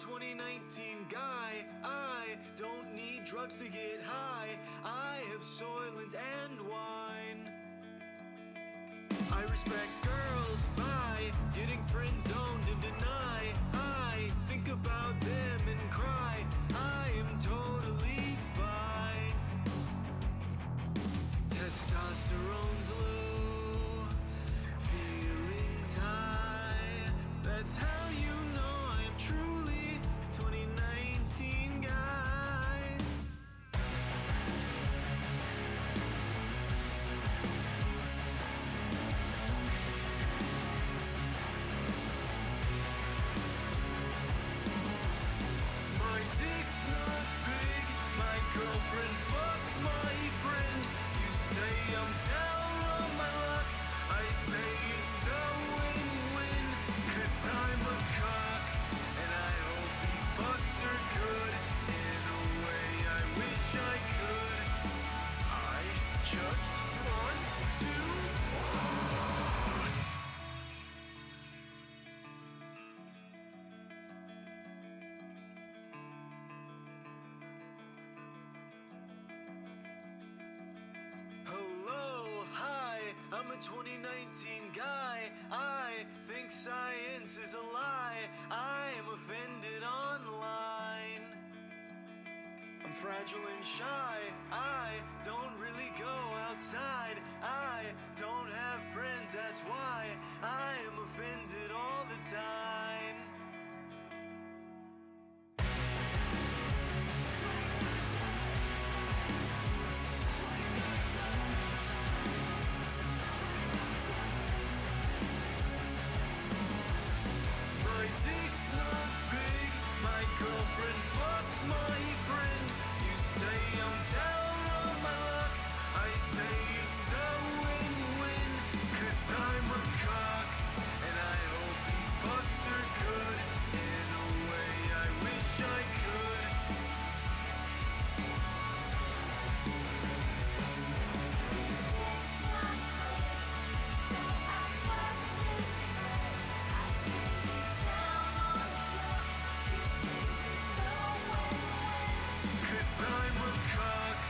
2019 guy. I don't need drugs to get high. I have Soylent and wine. I respect girls by getting friend zoned and deny. I think about them and cry. I am totally fine. Testosterone's low, feelings high. That's how you know I am truly 2019 guy. My dick's not big, my girlfriend fucks my friend. You say I'm down on my luck, I say it's a win-win. 'Cause I'm a cock, and I hope he fucks her good. In a way I wish I could. I just want to walk. Hello, hi, I'm a 2019 guy. I think science is a lie. I am offended online. I'm fragile and shy. I don't really go outside. I don't have friends, that's why I am offended all the time. My dick's not big, my girlfriend fucks my friend. You say I'm down on my luck, I say it's a win-win. 'Cause I'm a cock, and I hope he fucks her good. In a way I wish I could. Dick's not big, so I fucked his friend. I say he's down on his luck. He says it's no win-win. 'Cause I'm a cock,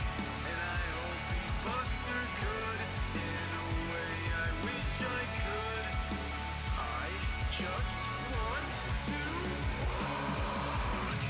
and I hope he fucks her good. In a way I wish I could. I just want to walk.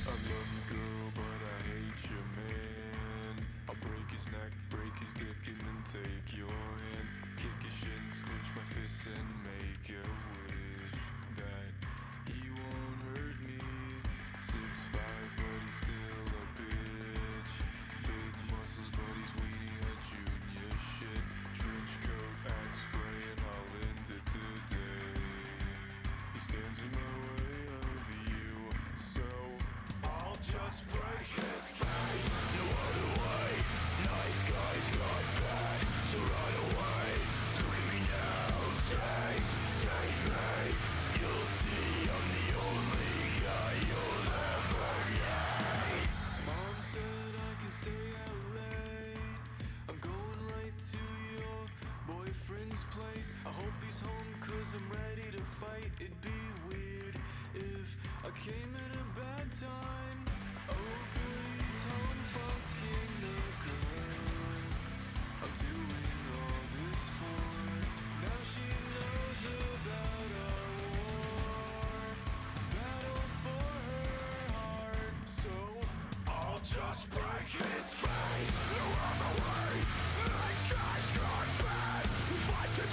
I love you, girl, but I hate your man. I'll break his neck, break his dick, and then take your hand. Kick his shins, clench my fists, and make a wish that he won't hurt me. 6'5", but he's still a bitch. Big muscles, but he's weeding at junior shit. Trench coat, axe spraying, I'll end it today. He stands in my way of you, so I'll just break his face. No other way. Nice guys got bad, so right away. Look at me now, take me. You'll see I'm the only guy you'll ever need. Mom said I can stay out late. I'm going right to your boyfriend's place. I hope he's home 'cause I'm ready to fight. It'd be weird if I came at a bad time. Oh good, he's home fucking the girl I'm doing all this for. Now she knows about our war, battle for her heart. So I'll just break his face. No other way. Nice guys got bad. We fight to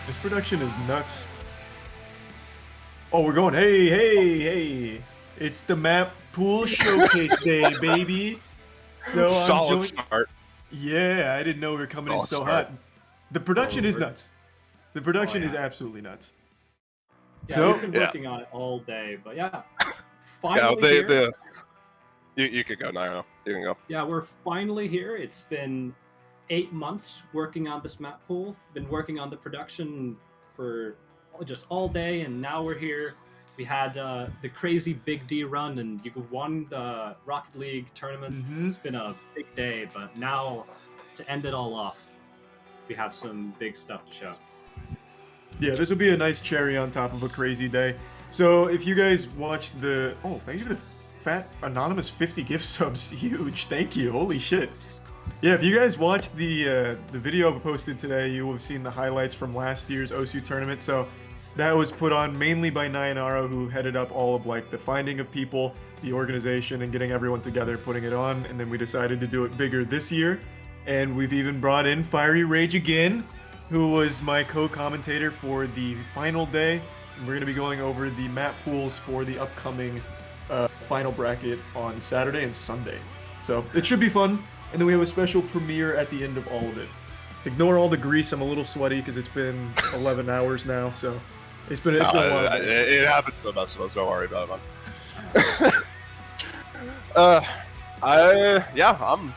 This production is nuts. Oh, we're going. Hey, hey, hey! It's the Mappool Showcase Day, baby. So I'm Solid joined. start. Yeah, I didn't know we were coming in Solid so start. hot. The production is we're- nuts. The production is yeah. absolutely nuts. Yeah, So we've been yeah. working on it all day, but yeah, Yeah, finally here. You could go, Nairo. You can go. Yeah, we're finally here. It's been 8 months working on this map pool. Been working on the production for just all day, and now we're here. We had the crazy Big D run, and you won the Rocket League tournament. Mhm. It's been a big day, but now to end it all off, we have some big stuff to show. yeah, this will be a nice cherry on top of a crazy day. So if you guys watched the thank you for the fat anonymous 50 gift subs, huge, thank you, holy shit. Yeah, if you guys watched the video I posted today, you will have seen the highlights from last year's OSU tournament. So that was put on mainly by Nayanaro, who headed up all of like the finding of people, the organization, and getting everyone together, putting it on. And then we decided to do it bigger this year, and we've even brought in Fiery Rage again, who was my co-commentator for the final day. And we're going to be going over the map pools for the upcoming final bracket on Saturday and Sunday. So it should be fun. And then we have a special premiere at the end of all of it. Ignore all the grease. I'm a little sweaty because it's been 11 hours now. So it's been a while. It happens to the best of us. Don't worry about it, man.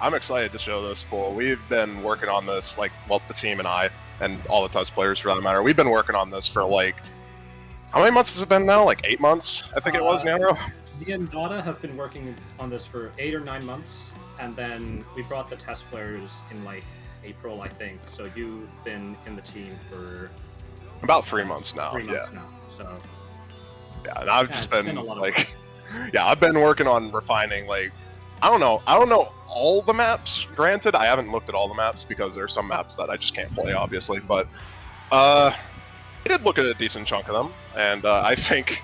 I'm excited to show this pool. We've been working on this, the team and I, and all the TUS players for that matter. We've been working on this for how many months has it been now? 8 months, I think it was, Nero. Me and Dada have been working on this for 8 or 9 months, and then we brought the test players in April, I think. So you've been in the team for About 3 months now. 3 months now. So yeah, and I've just it's been a lot of work. yeah, I've been working on refining I don't know all the maps. Granted, I haven't looked at all the maps because there's some maps that I just can't play, obviously. But I did look at a decent chunk of them, and I think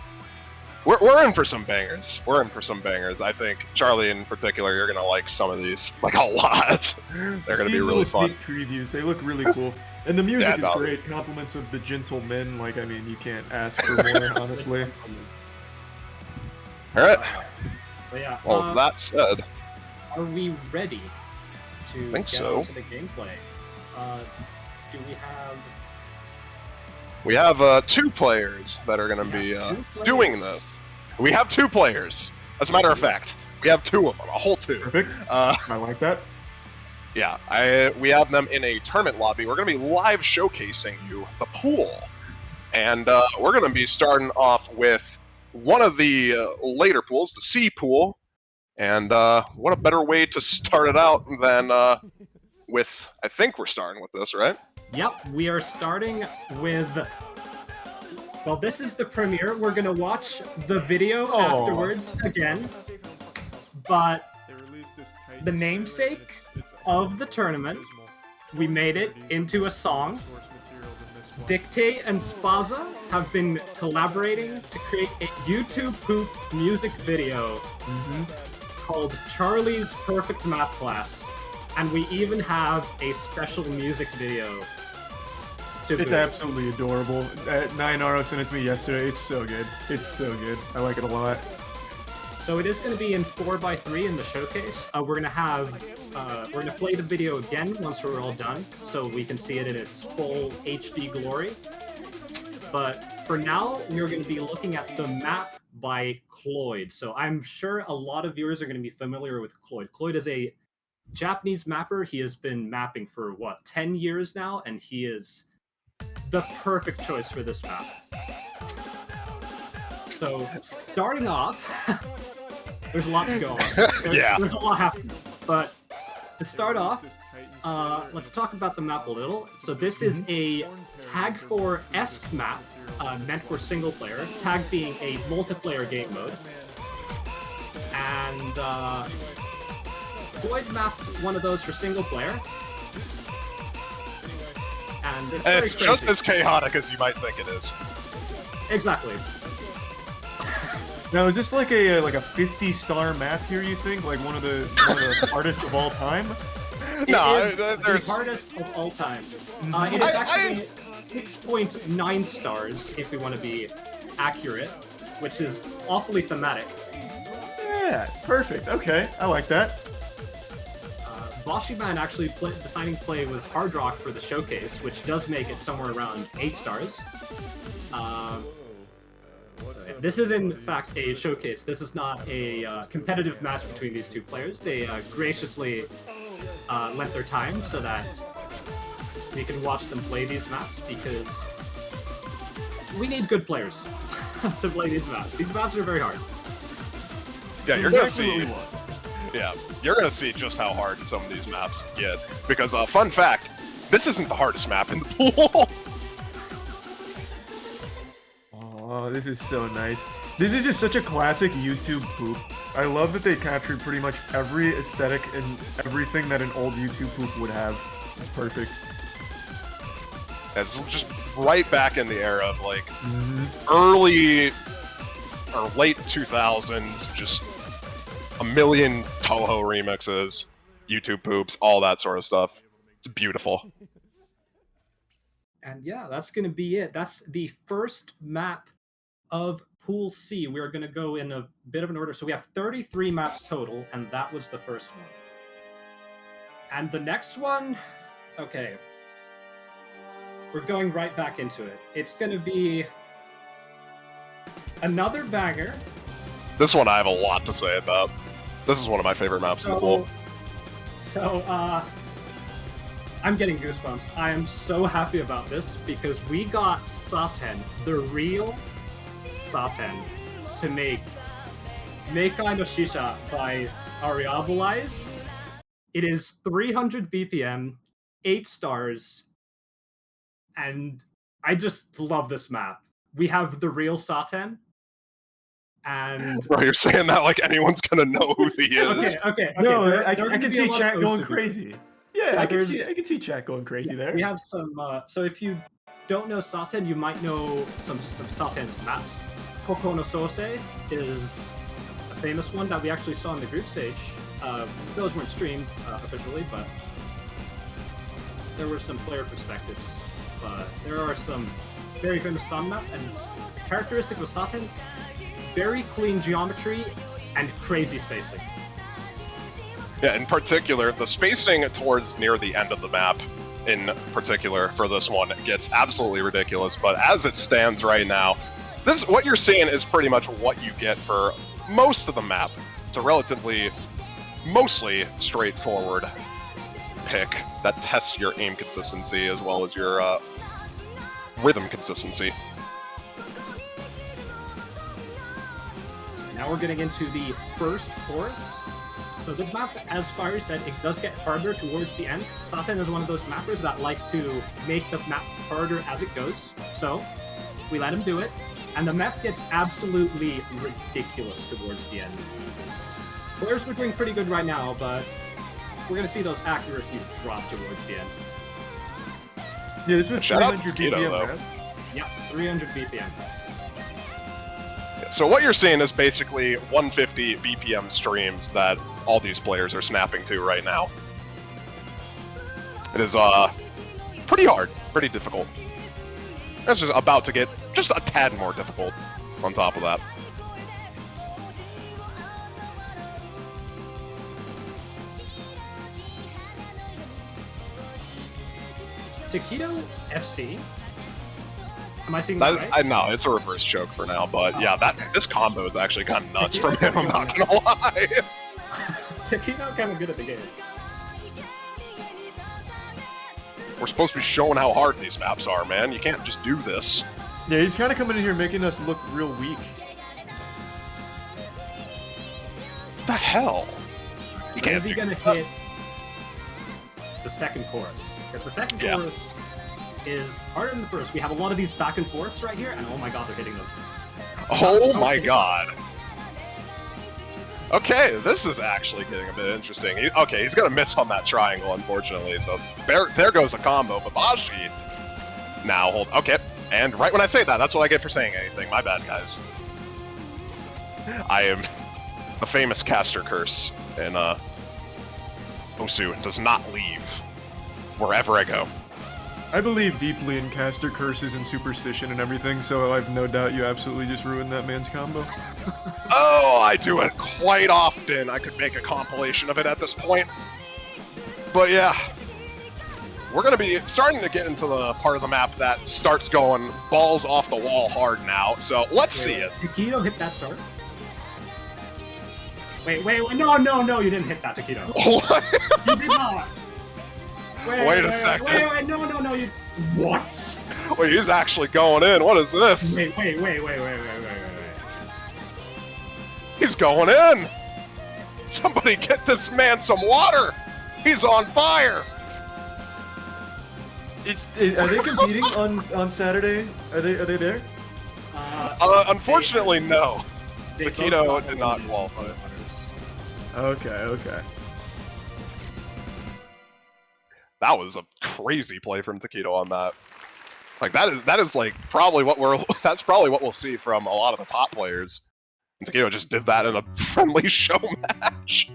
we're in for some bangers. We're in for some bangers. I think Charlie in particular, you're gonna like some of these a lot. They're gonna be really fun. Sneak previews. They look really cool, and the music Yeah, is great. Compliments of the gentlemen. You can't ask for more, honestly. All right. But yeah, Well, that said, are we ready to Think get so. into the gameplay? Do we we have have 2 players that are gonna be 2 players? doing this. We have 2 players. As a matter of fact, we have 2 of them, a whole 2. Perfect. I like that. Yeah, we have them in a tournament lobby. We're going to be live showcasing you the pool. And we're going to be starting off with one of the later pools, the C pool. And what a better way to start it out than with, I think we're starting with this, right? Yep, we are starting with. Well, this is the premiere. We're gonna watch the video afterwards again. But the namesake of the tournament, we made it into a song. Dictate and Spaza have been collaborating to create a YouTube poop music video called Charlie's Perfect Math Class. And we even have a special music video. It's absolutely adorable. Nayanaro sent it to me yesterday. It's so good. It's so good. I like it a lot. So it is going to be in 4x3 in the showcase. We're going to play the video again once we're all done, so we can see it in its full HD glory. But for now, we're going to be looking at the map by Cloyd. So I'm sure a lot of viewers are going to be familiar with Cloyd. Cloyd is a Japanese mapper. He has been mapping for 10 years now, and he is the perfect choice for this map. So starting off, there's a lot to go on. Yeah. There's a lot happening. But to start off, let's talk about the map a little. So this is a Tag 4-esque map meant for single player, Tag being a multiplayer game mode. And Floyd mapped one of those for single player. And it's just as chaotic as you might think it is. Exactly. Now, is this like a 50-star map here, you think? Like one of the hardest of all time? It is the hardest of all time. It is actually 6.9 stars, if we want to be accurate, which is awfully thematic. Yeah, perfect. Okay, I like that. Boshiman actually deciding to play with Hard Rock for the showcase, which does make it somewhere around 8 stars. This is in fact a showcase. This is not a competitive match between these two players. They graciously lent their time so that we can watch them play these maps, because we need good players to play these maps. These maps are very hard. Yeah, you're gonna Exactly what see. we want. Yeah, you're gonna see just how hard some of these maps get. Because, fun fact, this isn't the hardest map in the pool. Oh, this is so nice. This is just such a classic YouTube poop. I love that they captured pretty much every aesthetic and everything that an old YouTube poop would have. It's perfect. It's just right back in the era of like early or late 2000s, just a million Toho remixes, YouTube poops, all that sort of stuff. It's beautiful. And yeah, that's going to be it. That's the first map of Pool C. We're going to go in a bit of an order. So we have 33 maps total, and that was the first one. And the next one, okay. We're going right back into it. It's going to be another banger. This one I have a lot to say about. This is one of my favorite maps in the pool. So, I'm getting goosebumps. I am so happy about this because we got Saten, the real Saten, to make Meikai no Shisha by Ariabolize. It is 300 BPM, 8 stars, and I just love this map. We have the real Saten, and Bro, you're saying that like anyone's gonna know who he is. okay. No, there I are gonna can be see a lot chat of going OCD. crazy. Yeah, Yeah, I can see chat going crazy there. We have some. So if you don't know Saten, you might know some of Saten's maps. Koko no Sose is a famous one that we actually saw in the group stage. Those weren't streamed officially, but there were some player perspectives. But there are some very famous song maps, and characteristic of Saten, very clean geometry and crazy spacing. Yeah, in particular, the spacing towards near the end of the map, in particular for this one, gets absolutely ridiculous. But as it stands right now, this what you're seeing is pretty much what you get for most of the map. It's a relatively, mostly straightforward pick that tests your aim consistency as well as your rhythm consistency. Now we're getting into the first chorus. So this map, as Fiery said, it does get harder towards the end. Saten is one of those mappers that likes to make the map harder as it goes. So we let him do it. And the map gets absolutely ridiculous towards the end. Players are doing pretty good right now, but we're going to see those accuracies drop towards the end. Yeah, this was Shout out 300 to Keto, BPM, though. right? Yep, 300 BPM. So what you're seeing is basically 150 BPM streams that all these players are snapping to right now. It is pretty hard, pretty difficult. It's just about to get just a tad more difficult on top of that. Taquito FC? Am I seeing That that is, right? I know it's a reverse choke for now, but yeah, this combo is actually kind of nuts from him. I'm not gonna lie. Taquito kind of good at the game. We're supposed to be showing how hard these maps are, man. You can't just do this. Yeah, he's kind of coming in here making us look real weak. What the hell? You When can't is he do gonna hit the second chorus? Because the second Yeah. chorus is harder than the first. We have a lot of these back and forths right here, and oh my god, they're hitting them. Oh my god. Okay, this is actually getting a bit interesting. Okay, he's gonna miss on that triangle, unfortunately. So there goes a combo. Babashi. Now hold. Okay, and right when I say that, that's what I get for saying anything. My bad, guys. I am the famous caster curse, and Osu does not leave wherever I go. I believe deeply in caster curses and superstition and everything, so I've no doubt you absolutely just ruined that man's combo. Oh, I do it quite often. I could make a compilation of it at this point. But yeah, we're going to be starting to get into the part of the map that starts going balls off the wall hard now. So let's see it. Taquito hit that start. Wait, no, you didn't hit that, Taquito. What? You did not. Wait a second. Wait, no, you... What? Wait, he's actually going in. What is this? Wait. He's going in. Somebody get this man some water. He's on fire. Are they competing on Saturday? Are they there? Unfortunately, no. They both Taquito got did not eliminated. qualify. Okay. That was a crazy play from Taquito on that. Like that is like probably what we'll see from a lot of the top players. And Taquito just did that in a friendly show match.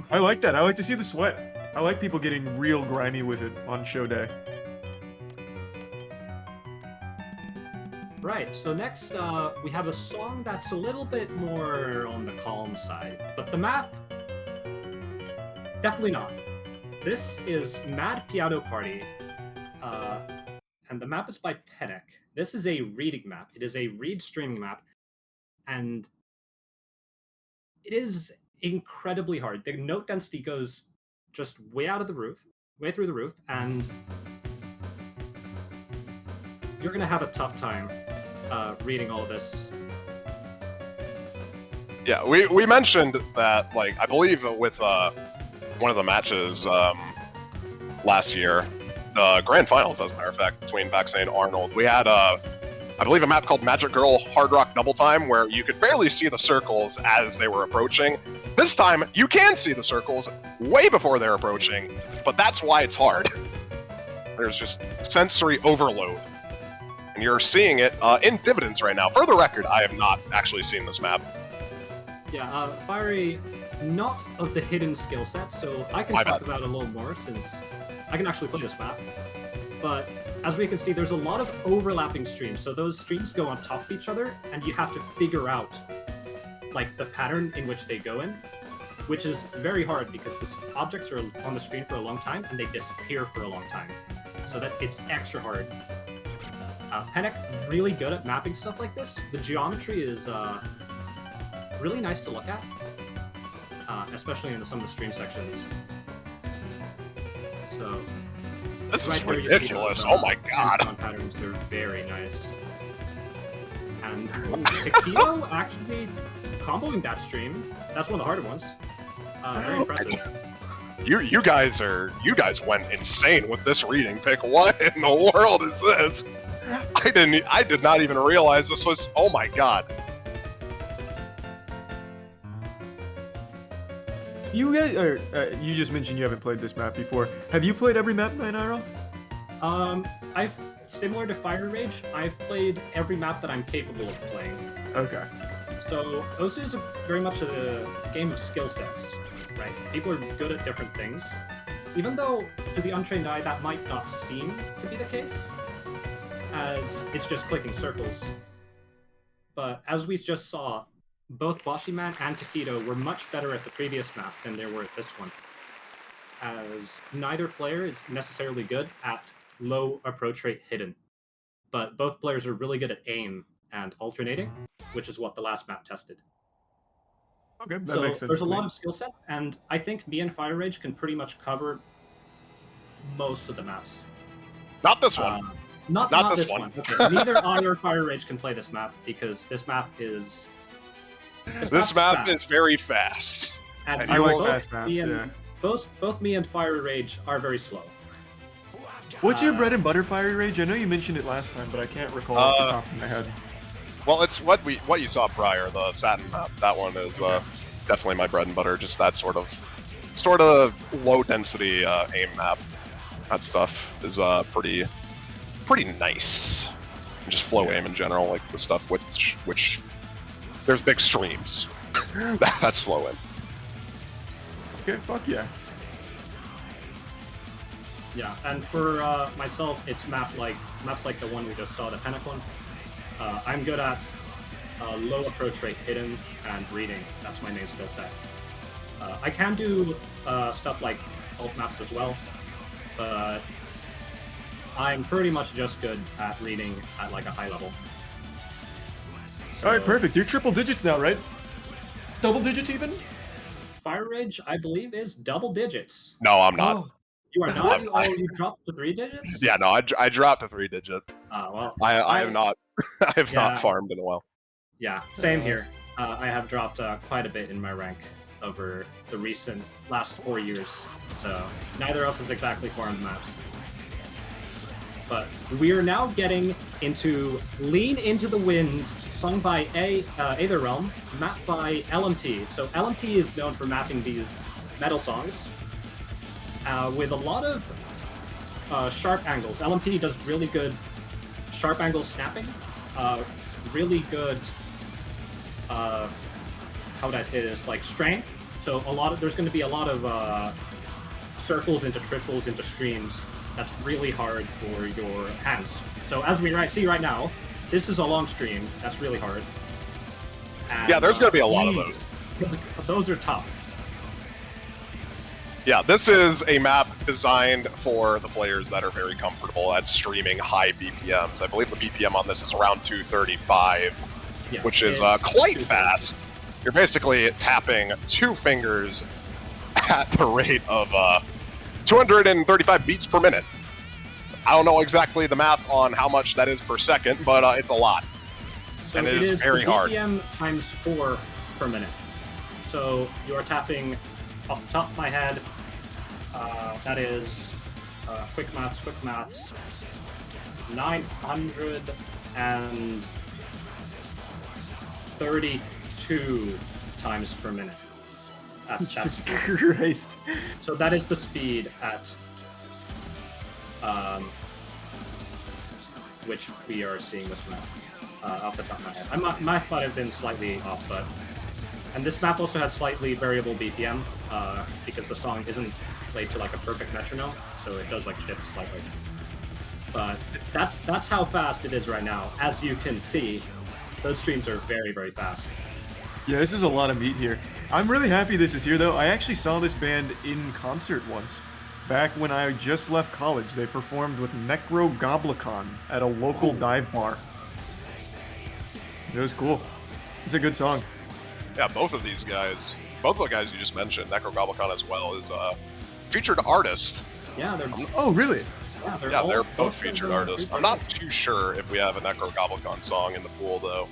I like that. I like to see the sweat. I like people getting real grimy with it on show day. Right, so next we have a song that's a little bit more on the calm side, but the map, definitely not. This is Mad Piano Party, and the map is by Penic. This is a reading map. It is a read streaming map, and it is incredibly hard. The note density goes just way through the roof, and you're gonna have a tough time reading all this. Yeah, we mentioned that, like, I believe with one of the matches last year, the grand finals, as a matter of fact, between Vaxane and Arnold, we had, I believe, a map called Magic Girl Hard Rock Double Time, where you could barely see the circles as they were approaching. This time, you can see the circles way before they're approaching, but that's why it's hard. There's just sensory overload. And you're seeing it in Dividends right now. For the record, I have not actually seen this map. Yeah, Fiery, not of the hidden skill set, so I can talk about it a little more since I can actually play this map. But as we can see, there's a lot of overlapping streams, so those streams go on top of each other, and you have to figure out like the pattern in which they go in, which is very hard because the objects are on the screen for a long time and they disappear for a long time, so that it's extra hard. Penic, really good at mapping stuff like this. The geometry is really nice to look at, especially in some of the stream sections. So This is there you see ridiculous. those, Oh my god. pentagon patterns, they're very nice. And Taquito actually comboing that stream, that's one of the harder ones. Very impressive. You guys went insane with this reading pick. What in the world is this? I did not even realize this was. Oh my god. You guys are. You just mentioned you haven't played this map before. Have you played every map, Nainaro? I've similar to Fire Rage, I've played every map that I'm capable of playing. Okay. So Osu is very much a game of skill sets, right? People are good at different things. Even though, to the untrained eye, that might not seem to be the case, as it's just clicking circles. But as we just saw, both Boshiman and Taquito were much better at the previous map than they were at this one, as neither player is necessarily good at low approach rate hidden, but both players are really good at aim and alternating, which is what the last map tested. Okay, that So makes sense. there's a to me. lot of skill sets, and I think me and Fire Rage can pretty much cover most of the maps. Not this one. Not this this one. one. Okay. Neither I or Fire Rage can play this map because this map is. This map is very fast. And I like both fast maps, me and- yeah. Both me and Fire Rage are very slow. What's your bread and butter Fire Rage? I know you mentioned it last time, but I can't recall off the top of my head. Well, it's what you saw prior, the Satin map. That one is definitely my bread and butter. Just that sort of low density aim map. That stuff is pretty nice. And just flow aim in general, like the stuff which there's big streams. That's flow aim. Okay, fuck yeah. Yeah, and for myself, it's maps like the one we just saw, the Panic one. I'm good at low approach rate hitting and reading. That's my main skill set. I can do stuff like alt maps as well, but I'm pretty much just good at reading at like a high level. So, All right, perfect. You're triple digits now, right? Double digits even? Fire Rage, I believe, is double digits. No, I'm not. Oh, You are not? I- You dropped to 3 digits? Yeah, no, I dropped a 3-digit. Well, I have not. I have Yeah. not farmed in a while. Yeah, same here. I have dropped quite a bit in my rank over the last 4 years, so neither of us exactly farmed maps. But we are now getting into Lean Into the Wind, sung by Aether Realm, mapped by LMT. So LMT is known for mapping these metal songs with a lot of sharp angles. LMT does really good sharp angle snapping, really good how would I say this, like strength. So there's going to be a lot of circles into triples into streams. That's really hard for your hands. So as we see right now, this is a long stream. That's really hard. And, Yeah, there's going to be a lot of those. Those are tough. Yeah, this is a map designed for the players that are very comfortable at streaming high BPMs. I believe the BPM on this is around 235, Yeah, which is it's quite super fast. You're basically tapping 2 fingers at the rate of 235 beats per minute. I don't know exactly the math on how much that is per second, but it's a lot. So and it is very the hard. BPM times 4 per minute. So you are tapping off the top of my head. That is quick maths. 932 times per minute. That's Jesus Christ. so that is the speed at which we are seeing this map off the top of my head. My math might have been slightly off, but and this map also has slightly variable BPM because the song isn't played to like a perfect metronome, so it does like shift slightly. But that's how fast it is right now. As you can see, those streams are very, very fast. Yeah, this is a lot of meat here. I'm really happy this is here, though. I actually saw this band in concert once. Back when I just left college, they performed with Necrogoblicon at a local dive bar. It was cool. It's a good song. Yeah, both of these guys, both of the guys you just mentioned, Necrogoblicon as well, is a featured artist. Yeah, they're Oh, really? Yeah, they're both both featured of them are artists. featured I'm not too sure if we have a Necrogoblicon song in the pool, though.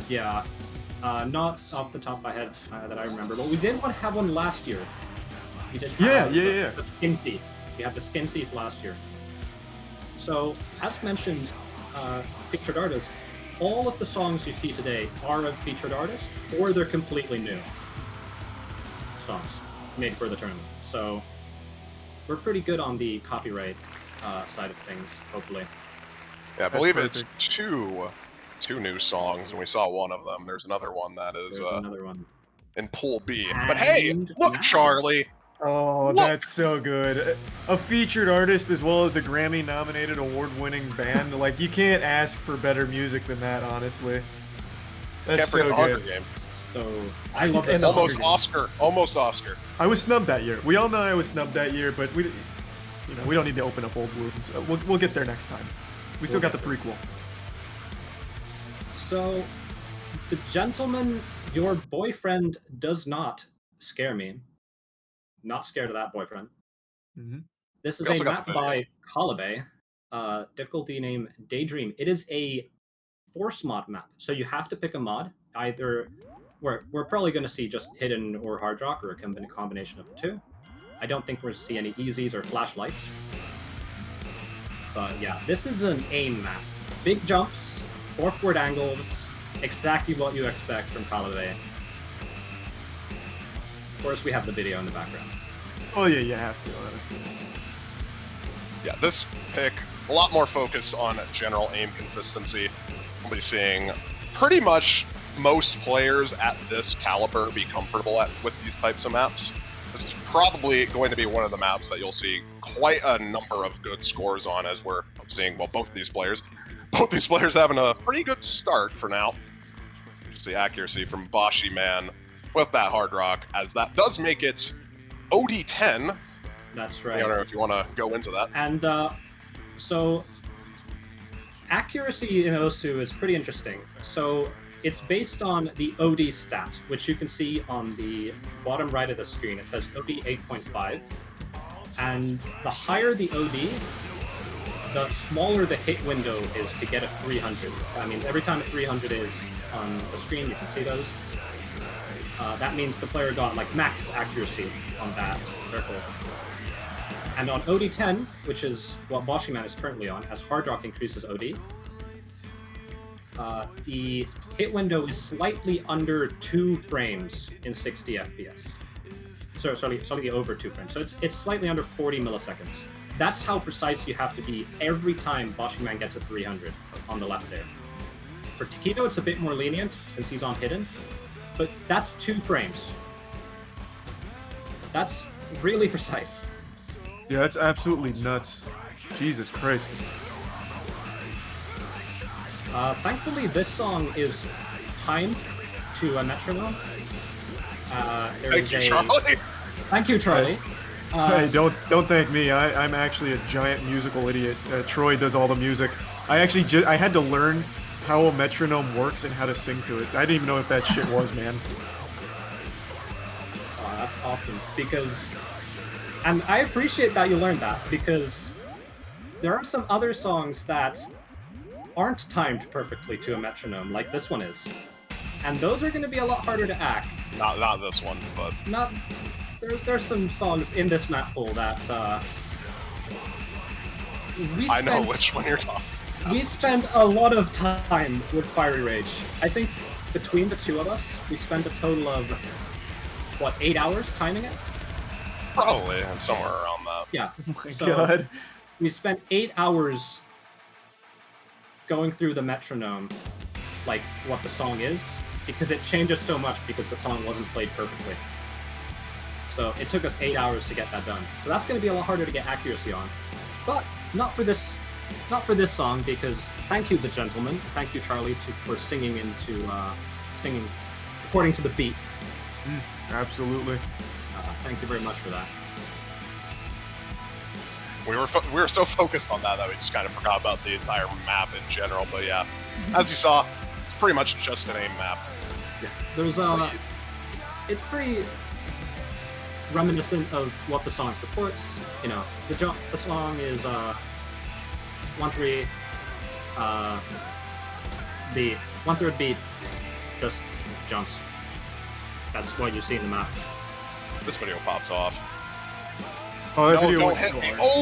Yeah, not off the top of my head that I remember, but we did have one last year. We did have Yeah. the Skin Thief. We had the Skin Thief last year. So, as mentioned, featured artist, all of the songs you see today are of featured artists, or they're completely new songs made for the tournament. So, we're pretty good on the copyright side of things, hopefully. Yeah, I believe perfect. it's two new songs, and we saw one of them. There's another one that is There's another one. in Pool B. But hey, And look, now- Charlie! Oh, Look! that's so good. A featured artist as well as a Grammy-nominated award-winning band. Like, you can't ask for better music than that, honestly. That's Can't so forget the Hunger good. Game. So, I love And this the song. Hunger Almost Oscar. I was snubbed that year. We all know I was snubbed that year, but we don't need to open up old wounds. We'll get there next time. We still got the prequel. So, the gentleman, your boyfriend does not scare me. Not scared of that boyfriend. Mm-hmm. This is We also a got map the by Kalabe, difficulty name Daydream. It is a force mod map, so you have to pick a mod. Either we're probably going to see just hidden or hard rock, or a combination of the two. I don't think we're going to see any easies or flashlights. But yeah, this is an aim map. Big jumps, forward angles, exactly what you expect from Kalabe. Of course, we have the video in the background. Oh yeah, you have to. Honestly. Yeah, this pick, a lot more focused on general aim consistency. We'll be seeing pretty much most players at this caliber be comfortable with these types of maps. This is probably going to be one of the maps that you'll see quite a number of good scores on, as we're seeing, well, both these players having a pretty good start for now. Just the accuracy from Boshi Man with that hard rock, as that does make it OD10. That's right. I don't know if you want to go into that. And so accuracy in Osu is pretty interesting. So it's based on the OD stat, which you can see on the bottom right of the screen. It says OD 8.5. And the higher the OD, the smaller the hit window is to get a 300. That means every time a 300 is on the screen, you can see those. That means the player got like max accuracy on that circle. And on OD10, which is what Boshi Man is currently on, as Hard Rock increases OD, the hit window is slightly under 2 frames in 60 FPS. So slightly over 2 frames. So it's slightly under 40 milliseconds. That's how precise you have to be every time Boshi Man gets a 300 on the left there. For Taquito, it's a bit more lenient since he's on hidden, but that's 2 frames. That's really precise. Yeah, that's absolutely nuts. Jesus Christ. Thankfully, this song is timed to a metronome. Thank you, Charlie. Thank you, Charlie. Hey, don't thank me. I'm actually a giant musical idiot. Troy does all the music. I had to learn how a metronome works and how to sing to it. I didn't even know what that shit was, man. Oh, that's awesome. And I appreciate that you learned that, because there are some other songs that aren't timed perfectly to a metronome, like this one is. And those are going to be a lot harder to act. Not this one, but There's some songs in this Mappool that I know which one you're talking about. We spend a lot of time with Fiery Rage. I think between the two of us, we spent a total of 8 hours timing it? Probably, and somewhere around that. Yeah. Oh my So god. we spent 8 hours going through the metronome, like what the song is, because it changes so much because the song wasn't played perfectly. So it took us 8 hours to get that done. So that's going to be a lot harder to get accuracy on. But not for this song, because thank you, the gentleman. Thank you, Charlie, for singing according to the beat. Absolutely. Thank you very much for that. We were so focused on that we just kind of forgot about the entire map in general. But yeah, as you saw, it's pretty much just an aim map. Yeah. There's it's pretty reminiscent of what the song supports. You know, the song is 1/3 the 1/3 beat just jumps. That's what you see in the map. This video pops off. Oh, that No, video don't went hit so me. hard. Oh!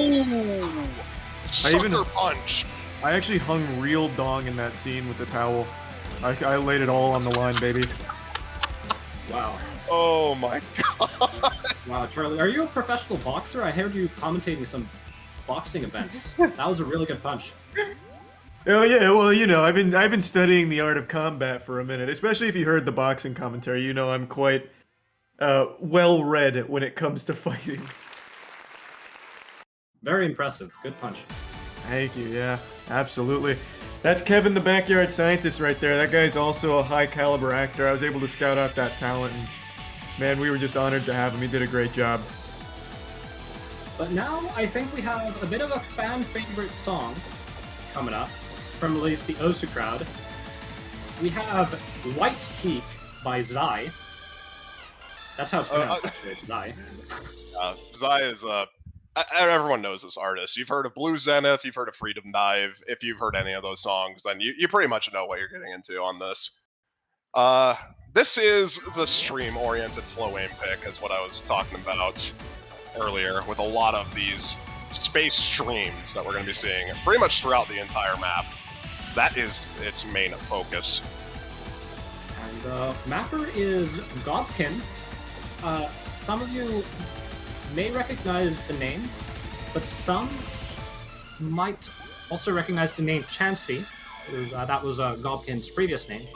I even- Sucker punch! I actually hung real dong in that scene with the towel. I laid it all on the line, baby. Wow. Oh my god! Wow, Charlie, are you a professional boxer? I heard you commentating some boxing events. That was a really good punch. Oh yeah, well you know I've been studying the art of combat for a minute. Especially if you heard the boxing commentary, you know I'm quite well read when it comes to fighting. Very impressive. Good punch. Thank you. Yeah, absolutely. That's Kevin, the backyard scientist, right there. That guy's also a high caliber actor. I was able to scout out that talent, and man, we were just honored to have him. He did a great job. But now I think we have a bit of a fan favorite song coming up from at least the Osu crowd. We have White Peak by Zai. That's how it's pronounced, actually. It's Zai. Zai is everyone knows this artist. You've heard of Blue Zenith, you've heard of Freedom Dive. If you've heard any of those songs, then you pretty much know what you're getting into on this. This is the stream-oriented flow aim pick, is what I was talking about earlier, with a lot of these space streams that we're going to be seeing pretty much throughout the entire map. That is its main focus. And mapper is Godkin. Some of you may recognize the name, but some might also recognize the name Chansey. That was Godkin's previous name.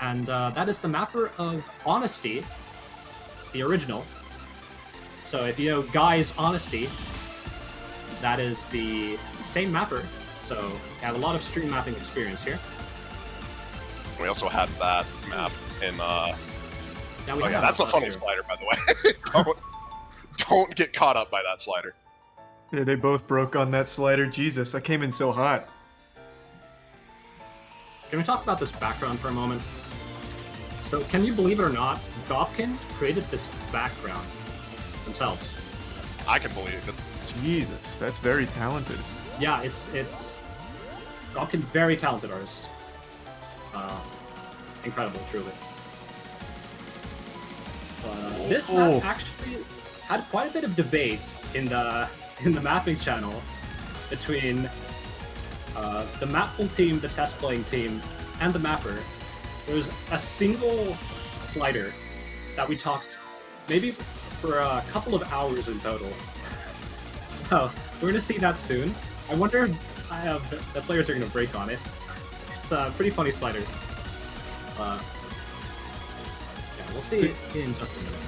And that is the mapper of Honesty, the original. So if you know Guy's Honesty, that is the same mapper. So I have a lot of stream mapping experience here. We also had that map in. Now we Oh have yeah, that's a funny here. slider, by the way. don't get caught up by that slider. Yeah, they both broke on that slider. Jesus, I came in so hot. Can we talk about this background for a moment? So, can you believe it or not, Gopkin created this background themselves. I can believe it. Jesus, that's very talented. Yeah, it's Gopkin, very talented artist. Incredible, truly. This map actually had quite a bit of debate in the mapping channel between the Mappool team, the test playing team, and the mapper. There was a single slider that we talked maybe for a couple of hours in total. So we're gonna see that soon. I wonder if the players are gonna break on it. It's a pretty funny slider. Yeah, we'll see in just a minute.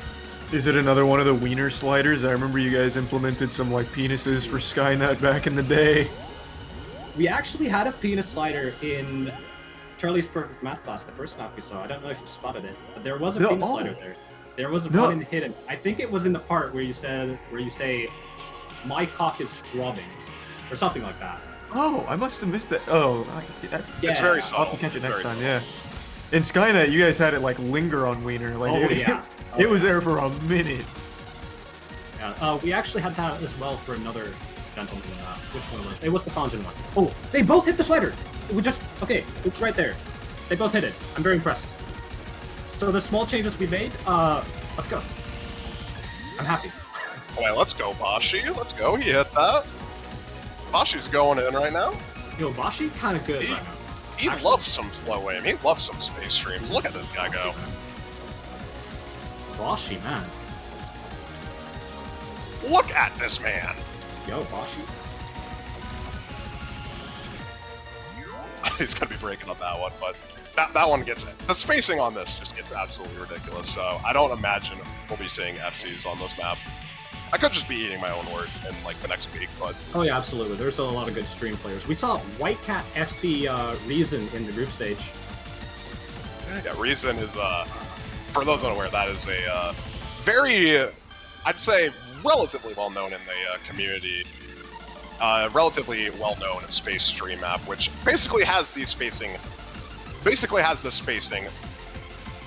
Is it another one of the wiener sliders? I remember you guys implemented some like penises for Skynet back in the day. We actually had a penis slider in Charlie's Perfect Math class, the first map we saw. I don't know if you spotted it, but there was a penis slider there. There was one in hidden. I think it was in the part where you say, "My cock is throbbing," or something like that. Oh, I must have missed it. Oh, that's, It's very I'll subtle. have to catch it It's next very time. Yeah. In Skynet, you guys had it like linger on wiener. Like Oh, it, yeah. it was there for a minute. Yeah, we actually had that as well for another gentleman. Which one was it? It was the Fonjin one. Oh, they both hit the slider! Okay, it's right there. They both hit it. I'm very impressed. So the small changes we made, let's go. I'm happy. Alright, let's go, Bashi. Let's go. He hit that. Bashi's going in right now. Yo, Bashi kinda good right now. He Actually- loves some flow aim. He loves some space streams. Look at this guy go. Bashi, man. Look at this man. Yo, Bashi. He's gonna be breaking up that one, but that one gets the spacing on this just gets absolutely ridiculous. So I don't imagine we'll be seeing FCs on this map. I could just be eating my own words in like the next week, but Oh yeah, absolutely. There's a lot of good stream players. We saw White Cat FC Reason in the group stage. yeah, Reason is for those unaware, that is a very, I'd say, relatively well known in the community. Relatively well known space stream map, which basically has the spacing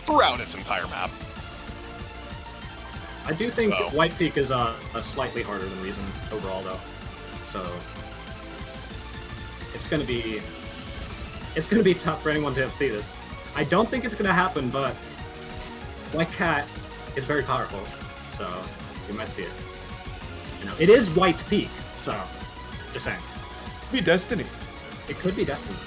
throughout its entire map. I do think So- White Peak is slightly harder than Reason overall, though. So it's gonna be tough for anyone to FC this. I don't think it's gonna happen, but White Cat is very powerful, so you might see it. You know, it is White Peak, so just saying, Be Destiny. it could be Destiny.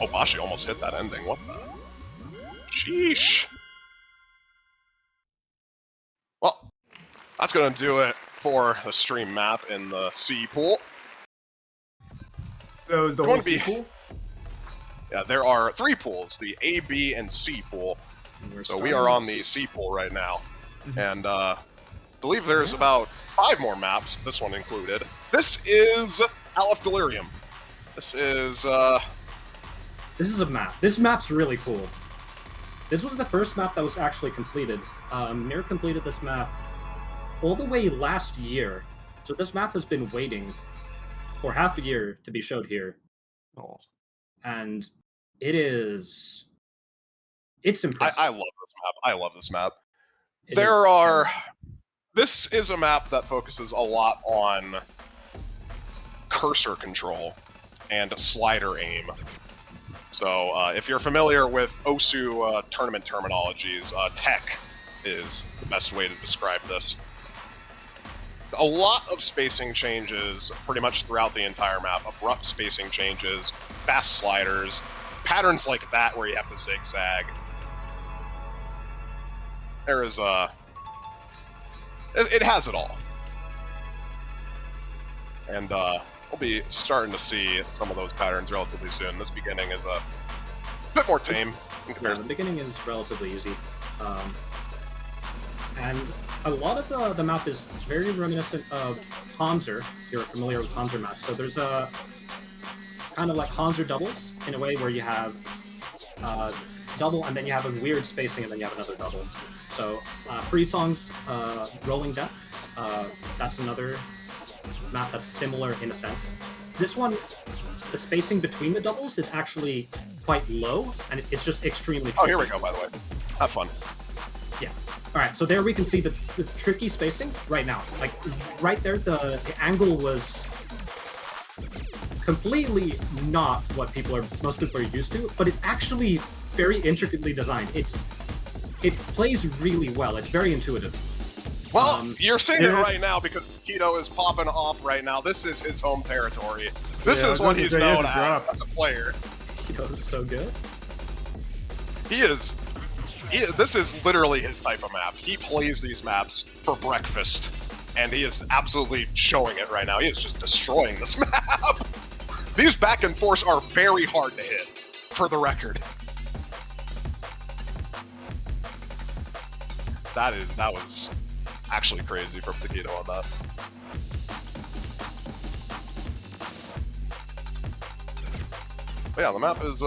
Oh, Bashi almost hit that ending. What the? Sheesh. Well, that's gonna do it for the stream map in the C pool. That was the Going whole to be- sequel? Yeah, there are 3 pools: the A, B, and C pool. So we are on the C pool right now, and I believe there's about 5 more maps. This one included. This is Aleph Delirium. This is This is a map. This map's really cool. This was the first map that was actually completed. Mir completed this map all the way last year. So this map has been waiting for half a year to be showed here. Oh. And it's impressive. I love this map. I love this map. It There is- are. This is a map that focuses a lot on cursor control and slider aim. So, if you're familiar with OSU tournament terminologies, tech is the best way to describe this. A lot of spacing changes pretty much throughout the entire map. Abrupt spacing changes, fast sliders, patterns like that where you have to zigzag. There is it has it all. And we'll be starting to see some of those patterns relatively soon. This beginning is a bit more tame in Yeah, comparison. the beginning is relatively easy. And a lot of the map is very reminiscent of Hanzer, if you're familiar with Hanzer maps. So there's a kind of like Hanzer doubles in a way where you have double and then you have a weird spacing and then you have another double. So Free Song's Rolling Death, that's another map that's similar in a sense. This one, the spacing between the doubles is actually quite low and it's just extremely tricky. Oh, here we go, by the way. Have fun. Yeah. All right, so there we can see the tricky spacing right now. Like, right there, the angle was completely not what most people are used to, but it's actually very intricately designed. It plays really well. It's very intuitive. Well, you're seeing it right now because Keto is popping off right now. This is his home territory. This is what he's known as a player. Keto is so good. This is literally his type of map. He plays these maps for breakfast, and he is absolutely showing it right now. He is just destroying this map. These back and forths are very hard to hit, for the record. That was actually crazy from Taquito on that. But yeah, the map is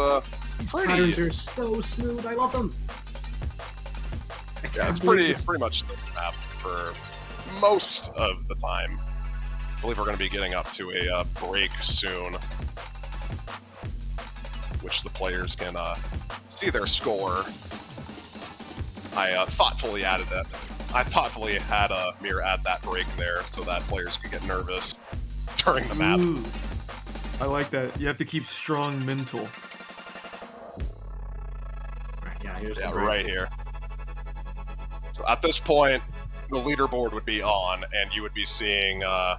Patterns pretty. are so smooth. I love them. Yeah, it's pretty much this map for most of the time. I believe we're going to be getting up to a break soon, which the players can see their score. I thoughtfully added that. I thoughtfully had Mir add that break there so that players could get nervous during the map. Ooh, I like that. You have to keep strong mental. Right, yeah, here's Yeah, the break. right here. So at this point, the leaderboard would be on, and you would be seeing the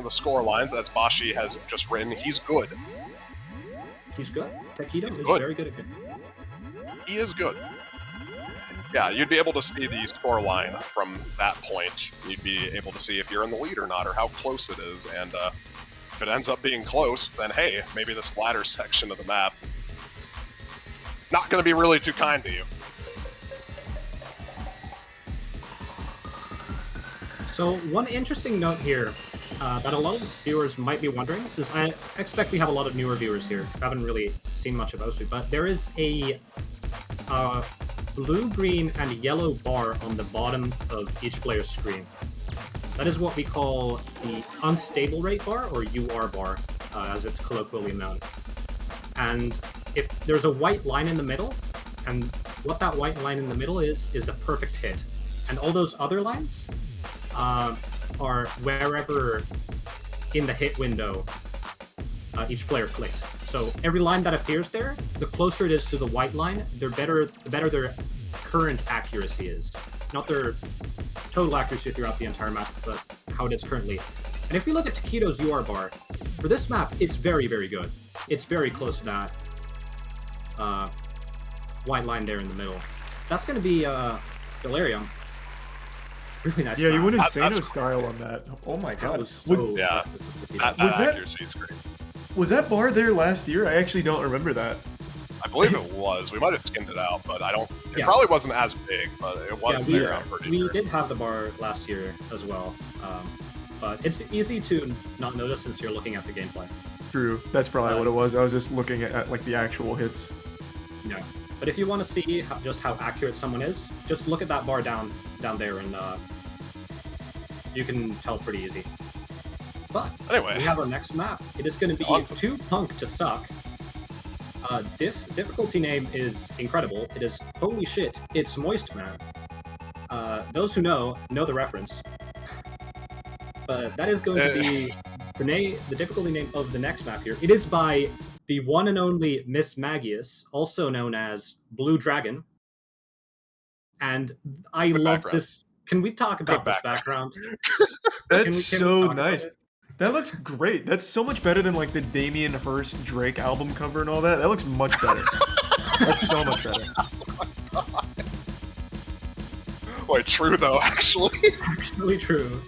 score lines as Bashi has just written. He's good. He's good. Taquito is good. very good at it. He is good. Yeah, you'd be able to see the score line from that point. You'd be able to see if you're in the lead or not, or how close it is. And if it ends up being close, then hey, maybe this latter section of the map not going to be really too kind to you. So one interesting note here that a lot of viewers might be wondering, is I expect we have a lot of newer viewers here who haven't really seen much of Osu, but there is a blue, green, and yellow bar on the bottom of each player's screen. That is what we call the unstable rate bar, or UR bar, as it's colloquially known. And if there's a white line in the middle, and what that white line in the middle is a perfect hit. And all those other lines are wherever in the hit window each player clicked. So every line that appears there, the closer it is to the white line, the better their current accuracy is. Not their total accuracy throughout the entire map, but how it is currently. And if we look at Taquito's UR bar, for this map, it's very, very good. It's very close to that white line there in the middle. That's going to be Delirium. Really nice. Yeah, you map. went That's- insano style on that. Oh my That god. was so Yeah. impressive. That Was that- accuracy is great. Was that bar there last year? I actually don't remember that. I believe it was. We might have skinned it out, but I don't. It Yeah. probably wasn't as big, but it was Yeah, there. I'm pretty we sure. did have the bar last year as well, but it's easy to not notice since you're looking at the gameplay. True. That's probably what it was. I was just looking at like the actual hits. Yeah, but if you want to see just how accurate someone is, just look at that bar down there, and you can tell pretty easy. But Anyway, we have our next map. It is going to be On to- Too Punk to Suck. Difficulty name is incredible. It is holy shit. It's Moist Man. Those who know the reference. But that is going to be the difficulty name of the next map here. It is by the one and only Miss Magius, also known as Blue Dragon. And I Good love background. this. Can we talk about Good this background? That's Can we so talk about nice. it? That looks great. That's so much better than like the Damien Hirst Drake album cover and all that. That looks much better. That's so much better. Wait, true though, actually. Really true.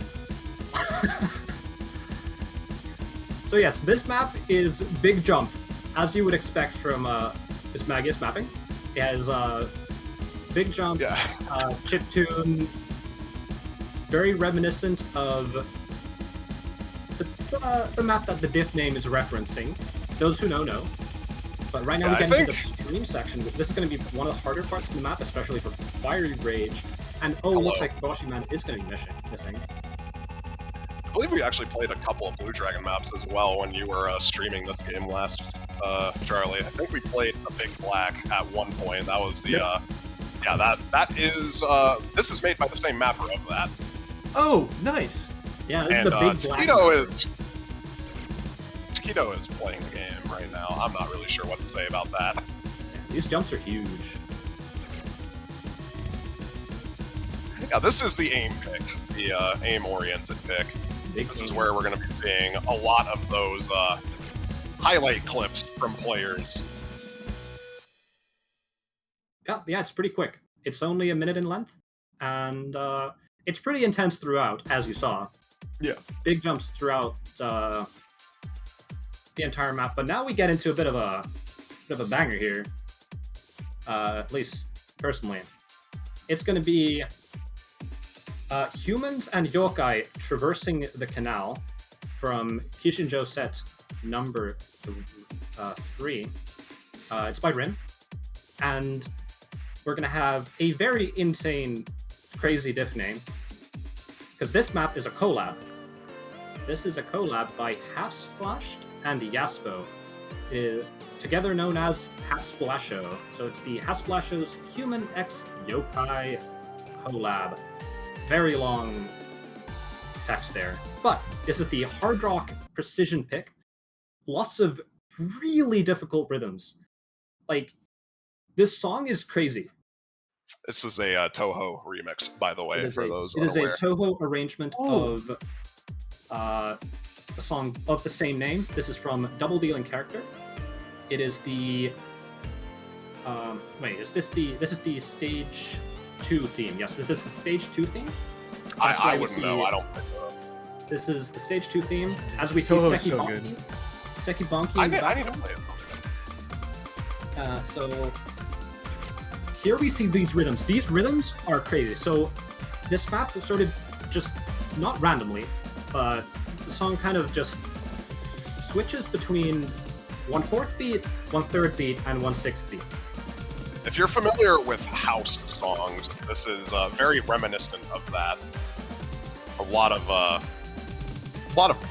So yes, this map is big jump, as you would expect from this Magius mapping. It has big jump, Yeah. chiptune, very reminiscent of the map that the diff name is referencing. Those who know. But right now we Yeah, get into the stream section. This is going to be one of the harder parts of the map, especially for Fiery Rage. And oh, looks like Boshiman is going to be missing. I believe we actually played a couple of Blue Dragon maps as well when you were streaming this game last, Charlie. I think we played a Big Black at one point. That was the, yeah, that is, this is made by the same mapper of that. Oh, nice. Yeah, this And is the Big Black. Taquito is playing the game right now. I'm not really sure what to say about that. These jumps are huge. Yeah, this is the aim pick, the aim-oriented pick. This is where we're going to be seeing a lot of those highlight clips from players. Yeah, it's pretty quick. It's only a minute in length, and it's pretty intense throughout, as you saw. Yeah. Big jumps throughout the entire map, but now we get into a bit of a banger here. At least personally, it's going to be humans and yokai traversing the canal from Kishinjo set number 3. It's by Rin, and we're going to have a very insane, crazy diff name, because this map is a collab. This is a collab by Half Splashed and Yaspo, together known as Hasplasho. So it's the Hasplasho's Human X Yokai collab. Very long text there. But this is the hard rock precision pick. Lots of really difficult rhythms. Like, this song is crazy. This is a Toho remix, by the way, for those unaware. It is a Toho arrangement of a song of the same name. This is from Double Dealing Character. It is the this is the stage 2 theme. Yes, this is the stage 2 theme. I wouldn't know. I don't think so. This is the stage 2 theme. As we see Toho's Seki so Bonki. good. Seki Bonki. I need to play it. So here we see these rhythms. These rhythms are crazy. So this map sort of just not randomly, but the song kind of just switches between 1/4 beat, 1/3 beat, and 1/6 beat. If you're familiar with house songs, this is very reminiscent of that. A lot of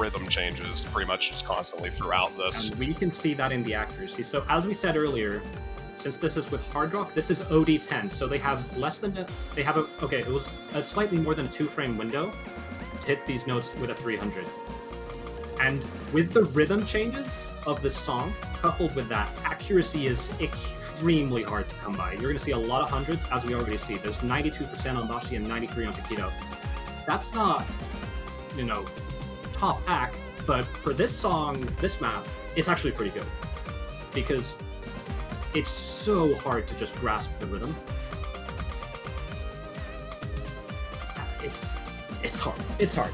rhythm changes, pretty much just constantly throughout this. And we can see that in the accuracy. So as we said earlier, since this is with hard rock, this is OD10. So they have it was a slightly more than a 2-frame window to hit these notes with a 300. And with the rhythm changes of this song, coupled with that, accuracy is extremely hard to come by. You're going to see a lot of hundreds, as we already see. There's 92% on Bashi and 93% on Taquito. That's not, top act, but for this song, this map, it's actually pretty good. Because it's so hard to just grasp the rhythm. It's hard. It's hard.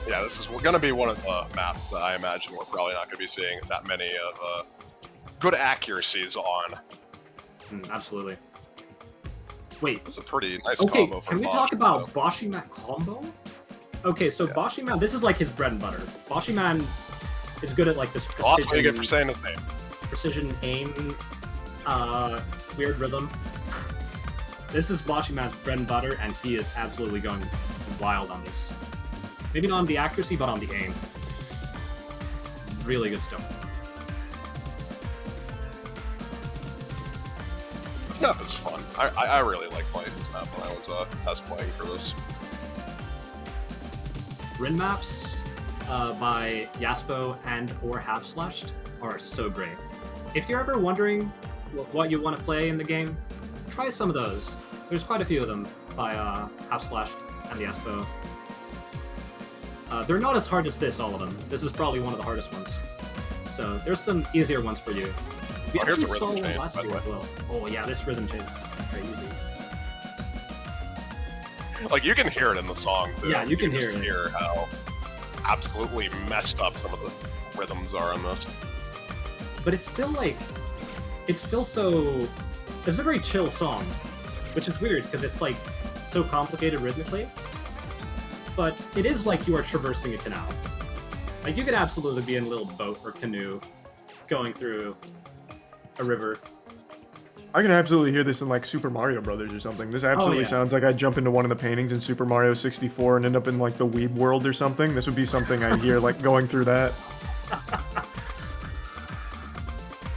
Yeah, this is going to be one of the maps that I imagine we're probably not going to be seeing that many of good accuracies on. Absolutely. Wait. This is a pretty nice Okay, combo for can we Bosch, talk about though. Boshiman combo? Okay, so Yeah. Boshiman, this is like his bread and butter. Boshiman is good at like this Well, that's what you get for saying his name. precision aim, weird rhythm. This is Boshiman's bread and butter, and he is absolutely going wild on this. Maybe not on the accuracy, but on the aim. Really good stuff. This map is fun. I really like playing this map when I was test playing for this. Rin maps by Yaspo and or Half Slashed are so great. If you're ever wondering what you want to play in the game, try some of those. There's quite a few of them by Half Slashed and Yaspo. They're not as hard as this, all of them. This is probably one of the hardest ones. So there's some easier ones for you. We Oh, here's actually a saw rhythm one change, last by the year way. as well. Oh yeah, this rhythm change is crazy. Like, you can hear it in the song, too. Yeah, you can hear just it. hear how absolutely messed up some of the rhythms are on this. But it's still like, it's still so. It's a very chill song, which is weird because it's like so complicated rhythmically. But it is like you are traversing a canal. Like you could absolutely be in a little boat or canoe going through a river. I can absolutely hear this in like Super Mario Brothers or something. This absolutely sounds like I'd jump into one of the paintings in Super Mario 64 and end up in like the Weeb world or something. This would be something I hear like going through that.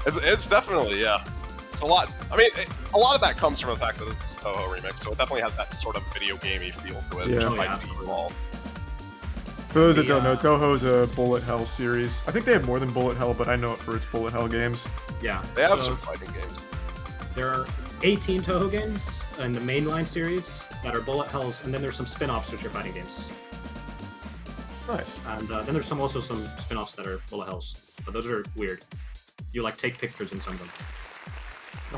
It's defaultly, yeah. It's a lot. I mean, a lot of that comes from the fact that this is a Toho remix, so it definitely has that sort of video gamey feel to it, Yeah. which by default. For those that don't know, Toho's a Bullet Hell series. I think they have more than Bullet Hell, but I know it for its Bullet Hell games. Yeah. They have so some fighting games. there are 18 Toho games in the mainline series that are bullet hells, and then there's some spin-offs which are fighting games. Nice. And then there's also some spin-offs that are bullet hells, but those are weird. You like take pictures in some of them.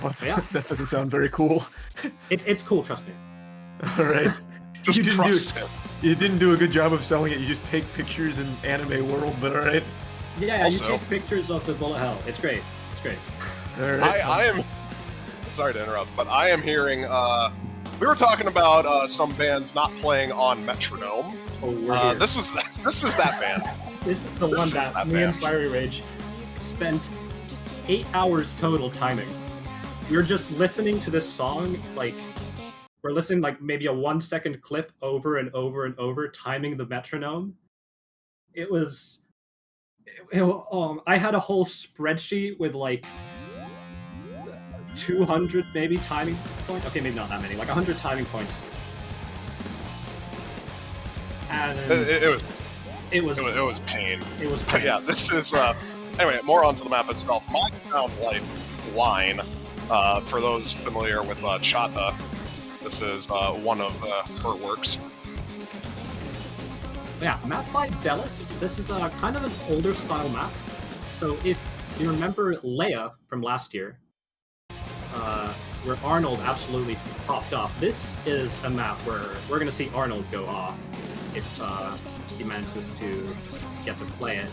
Oh, Yeah. that doesn't sound very cool. It's cool, trust me. All right. Just you trust him. didn't do a good job of selling it. You just take pictures in anime world, but all right. Yeah, Also- you take pictures of the bullet hell. It's great. It's great. All right. I am sorry to interrupt, but I am hearing. We were talking about some bands not playing on metronome. Oh, we're here. This is that band. This is the one is that that me and band. Fiery Rage spent 8 hours total timing. We were just listening to this song, like, we're listening like maybe a 1 second clip over and over and over, timing the metronome. It was, I had a whole spreadsheet with like 200 maybe timing points. Okay, maybe not that many, like 100 timing points. And It was pain. It was But yeah, this is anyway. More onto the map itself. My Sound Life line. For those familiar with Chata, this is one of her works. Yeah, map by Delis. This is kind of an older style map. So if you remember Leia from last year, where Arnold absolutely popped off, this is a map where we're going to see Arnold go off if he manages to get to play it.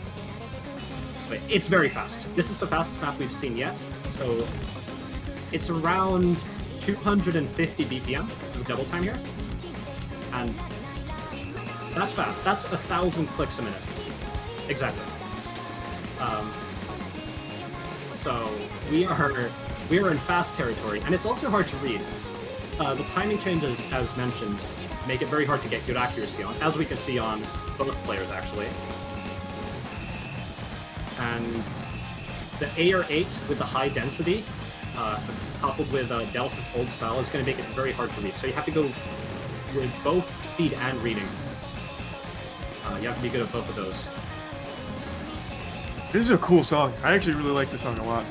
But it's very fast. This is the fastest map we've seen yet. So it's around 250 BPM of double time here. And that's fast. That's 1,000 clicks a minute. Exactly. So we are in fast territory, and it's also hard to read. The timing changes, as mentioned, make it very hard to get good accuracy on, as we can see on both players actually. And the AR8 with the high density, coupled with Delis' old style, is going to make it very hard to read. So you have to go with both speed and reading. You have to be good at both of those. This is a cool song. I actually really like this song a lot.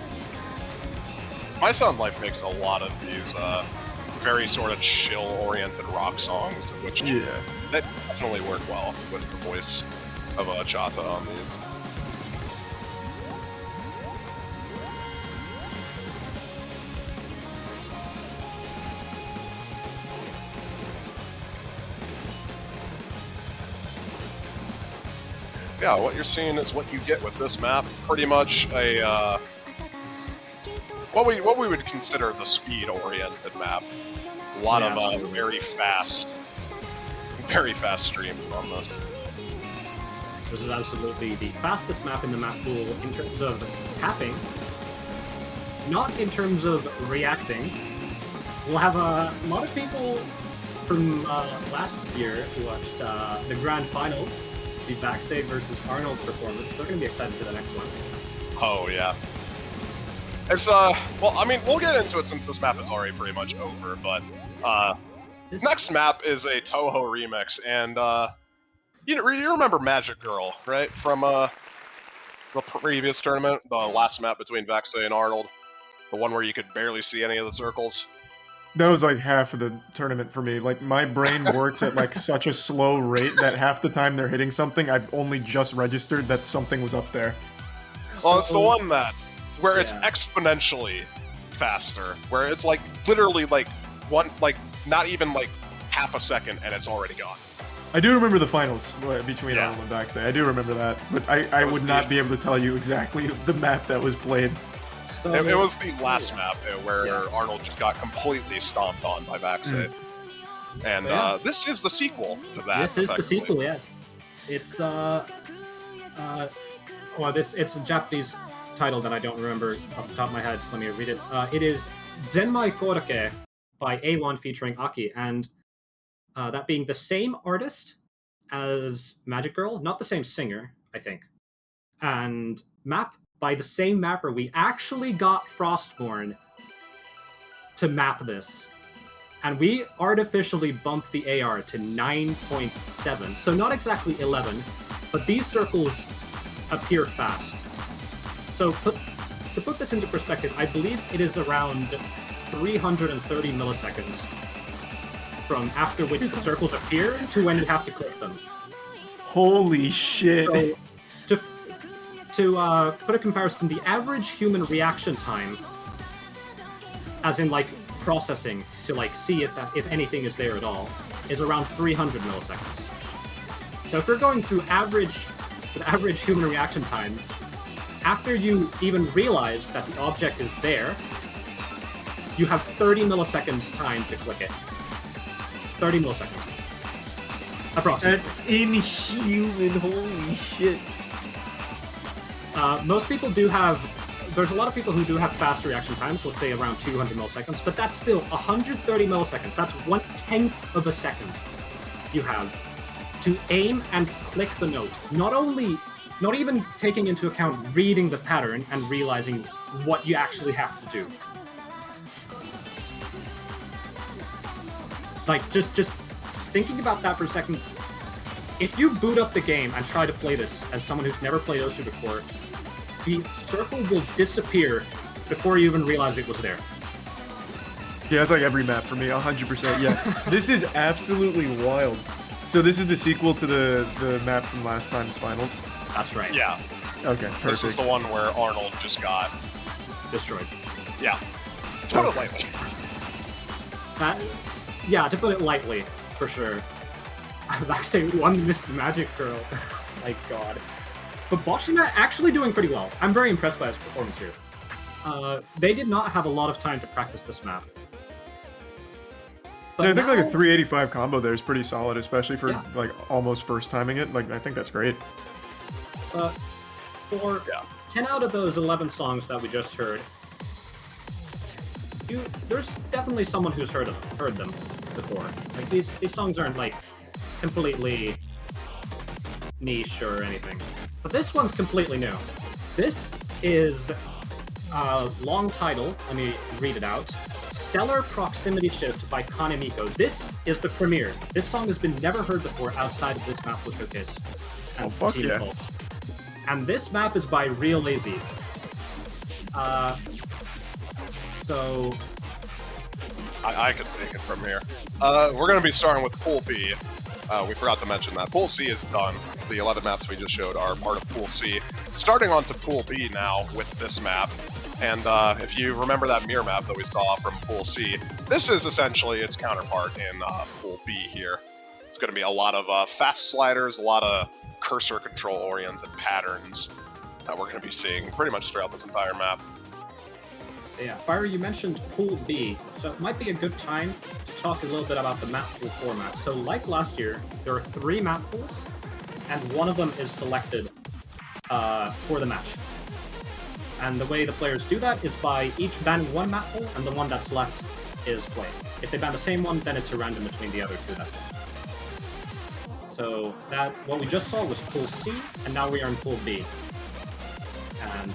My Sound Life makes a lot of these very sort of chill-oriented rock songs, which Yeah. that definitely work well with the voice of Chata on these. Yeah, what you're seeing is what you get with this map. Pretty much a what we would consider the speed-oriented map. A lot Yeah, of absolutely. very fast streams on this. This is absolutely the fastest map in the map pool in terms of tapping, not in terms of reacting. We'll have a lot of people from last year who watched the grand finals, the Backstage versus Arnold performance. They're going to be excited for the next one. Oh yeah. It's well, I mean, we'll get into it since this map is already pretty much over. But This- next map is a Toho remix, and you remember Magic Girl, right? From the previous tournament, the last map between Vexay and Arnold, the one where you could barely see any of the circles. That was like half of the tournament for me. Like my brain works at like such a slow rate that half the time they're hitting something, I've only just registered that something was up there. Well, it's the one that where it's Yeah. exponentially faster, where it's like literally like not even like half a second and it's already gone. I do remember the finals between Yeah. Arnold and Baxter. I do remember that, but I was would not the- be able to tell you exactly the map that was played. So, It was the last map where Yeah. Arnold just got completely stomped on by Baxter. And Yeah. this is the sequel to that. This is the effectively. sequel, yes. It's well, it's a Japanese title that I don't remember off the top of my head. Let me read it. It is Zenmai Korake by A1 featuring Aki, and that being the same artist as Magic Girl, not the same singer, I think. And map by the same mapper. We actually got Frostborn to map this. And we artificially bumped the AR to 9.7. So not exactly 11, but these circles appear fast. So to put this into perspective, I believe it is around 330 milliseconds from after which the circles appear to when you have to click them. Holy shit! So to put a comparison, the average human reaction time, as in like processing to like see if anything is there at all, is around 300 milliseconds. So if we're going through the average human reaction time, after you even realize that the object is there, you have 30 milliseconds time to click it. 30 milliseconds. Approximately. That's inhuman. Holy shit! Most people do have. There's a lot of people who do have fast reaction times, let's say around 200 milliseconds, but that's still 130 milliseconds. That's 1/10 of a second you have to aim and click the note. Not even taking into account reading the pattern and realizing what you actually have to do. Like, just thinking about that for a second, if you boot up the game and try to play this as someone who's never played Osu before, the circle will disappear before you even realize it was there. Yeah, it's like every map for me, 100%. Yeah, this is absolutely wild. So this is the sequel to the map from last time's finals. That's right. Yeah, Okay, perfect. this is the one where Arnold just got. Destroyed. Yeah. To put it Okay. lightly. Yeah, to put it lightly, for sure. I'm like saying one missed Magic Girl. My god. But Boshina actually doing pretty well. I'm very impressed by his performance here. They did not have a lot of time to practice this map. But Yeah, I think like a now- 385 combo there is pretty solid, especially for Yeah. like almost first timing it. Like I think that's great. For Yeah. 10 out of those 11 songs that we just heard, there's definitely someone who's heard them before. Like these songs aren't like completely niche or anything, but this one's completely new. This is a long title. Let me read it out. Stellar Proximity Shift by Kanemiko. This is the premiere. This song has been never heard before outside of this Mappool showcase. Oh, fuck Team yeah. Pulp. And this map is by Real Lazy. So I could take it from here. We're going to be starting with Pool B. We forgot to mention that. Pool C is done. The 11 maps we just showed are part of Pool C. Starting on to Pool B now with this map. And if you remember that mirror map that we saw from Pool C, this is essentially its counterpart in Pool B here. It's going to be a lot of fast sliders, a lot of cursor control-oriented patterns that we're going to be seeing pretty much throughout this entire map. yeah, Fire, you mentioned Pool B, so it might be a good time to talk a little bit about the map pool format. So like last year, there are 3 map pools, and one of them is selected for the match. And the way the players do that is by each banning one map pool, and the one that's left is played. If they ban the same one, then it's a random between the other 2 that's left. So that what we just saw was Pool C, and now we are in Pool B. And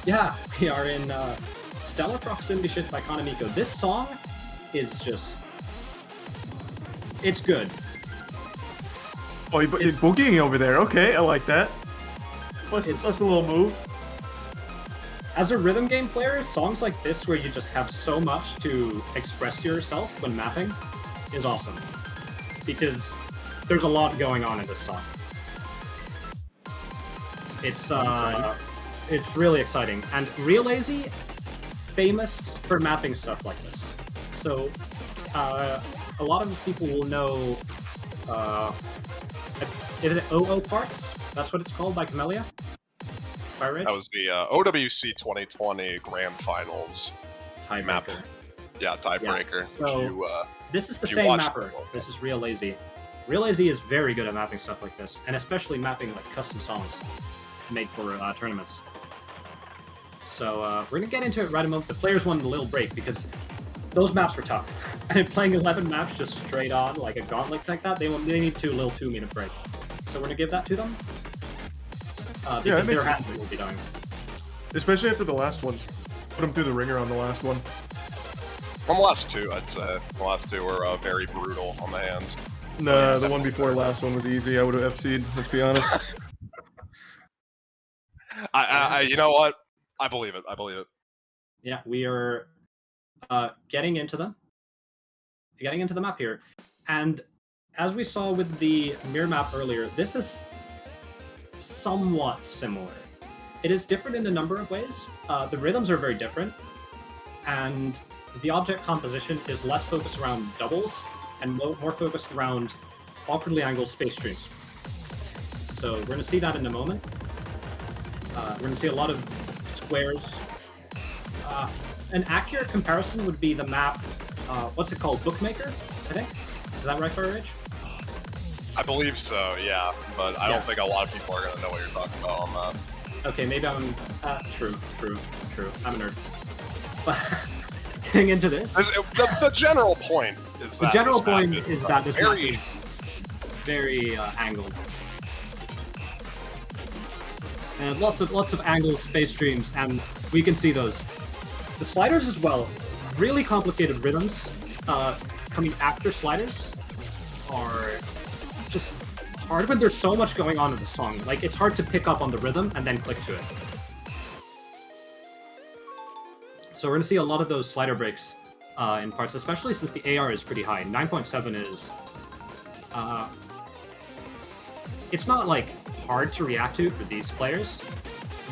yeah, we are in Stellar Proximity Shift by Kanemiko. This song is just... it's good. Oh, he's boogieing over there. Okay, I like that. That's a little move. As a rhythm game player, songs like this where you just have so much to express yourself when mapping is awesome. Because there's a lot going on in this song. It's really exciting. And Real Lazy, famous for mapping stuff like this. So a lot of people will know Is it OO parts? That's what it's called by Camellia? By Rich? That was the OWC 2020 Grand Finals map. Tiebreaker. Yeah, tiebreaker. So, this is the did you same watch mapper. the- This is Real Lazy. Real Lazy is very good at mapping stuff like this, and especially mapping like custom songs made for tournaments. So we're gonna get into it right in a moment. The players wanted a little break because those maps were tough, and playing 11 maps just straight on like a gauntlet like that, they need a little 2-minute break. So we're gonna give that to them because their sense. hands will be dying. Especially after the last one. Put him through the ringer on the last one. On the last two, I'd say. The last two were very brutal on the hands. Nah, the one before last one was easy. I would have FC'd, let's be honest. You know what? I believe it. I believe it. Yeah, we are getting into them. Getting into the map here. And as we saw with the mirror map earlier, this is somewhat similar. It is different in a number of ways. The rhythms are very different. And the object composition is less focused around doubles and more focused around awkwardly angled space streams. So we're going to see that in a moment. We're going to see a lot of squares. An accurate comparison would be the map, what's it called? Bookmaker, I think? Is that right, Fire Ridge? I believe so, yeah. But I don't think a lot of people are going to know what you're talking about on that. Okay, maybe I'm... True. I'm a nerd. But getting into this... The general point is that The general this map point is that this map very... is very angled. And lots of angled space streams, and we can see those. The sliders as well, really complicated rhythms coming after sliders are just hard when there's so much going on in the song. Like, it's hard to pick up on the rhythm and then click to it. So we're going to see a lot of those slider breaks in parts, especially since the AR is pretty high. 9.7 is... it's not, like, hard to react to for these players,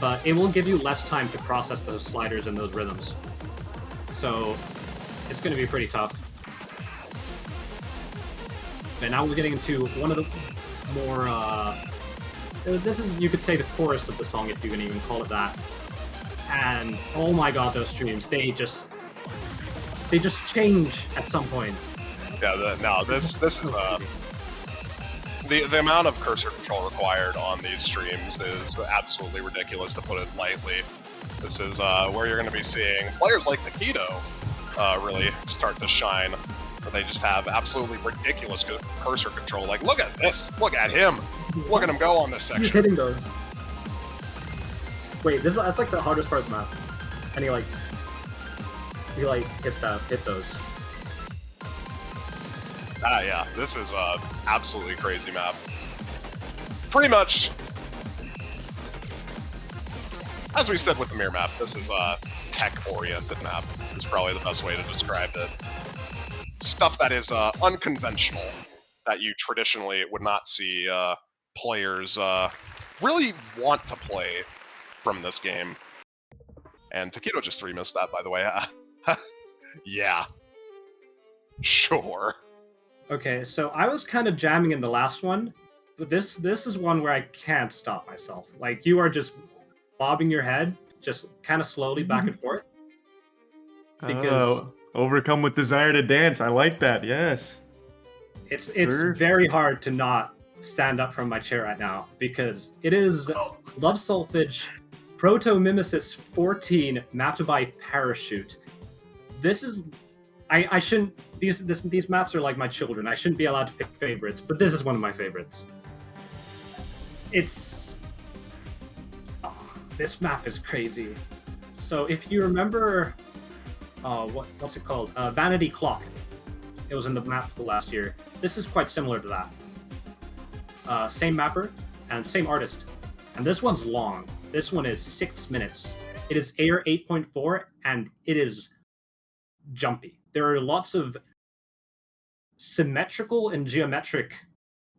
but it will give you less time to process those sliders and those rhythms. So it's going to be pretty tough. And now we're getting into one of the more... this is, you could say, the chorus of the song, if you can even call it that. And oh my god, those streams, they just change at some point. Yeah, this is the amount of cursor control required on these streams is absolutely ridiculous, to put it lightly. This is where you're going to be seeing players like Taquito really start to shine. They just have absolutely ridiculous cursor control. Like, look at this! Look at him! Look at him go on this section. He's hitting those. Wait, that's like the hardest part of the map. And he hit those. Yeah, this is absolutely crazy map. Pretty much, as we said with the mirror map, this is a tech-oriented map. Is probably the best way to describe it. Stuff that is unconventional, that you traditionally would not see players really want to play from this game. And Taquito just 3-missed that, by the way. Yeah. Sure. Okay, so I was kind of jamming in the last one, but this is one where I can't stop myself. Like, you are just bobbing your head, just kind of slowly back and forth. Because overcome with desire to dance. I like that. Yes. it's Sure. very hard to not stand up from my chair right now, because it is Love Solfege Proto Mimesis 14 mapped by Parachute. This is... I shouldn't... These maps are like my children. I shouldn't be allowed to pick favorites, but this is one of my favorites. It's... oh, this map is crazy. So if you remember... what's it called? Vanity Clock. It was in the map pool last year. This is quite similar to that. Same mapper and same artist. And this one's long. This one is 6 minutes. It is Air 8.4 and it is jumpy. There are lots of symmetrical and geometric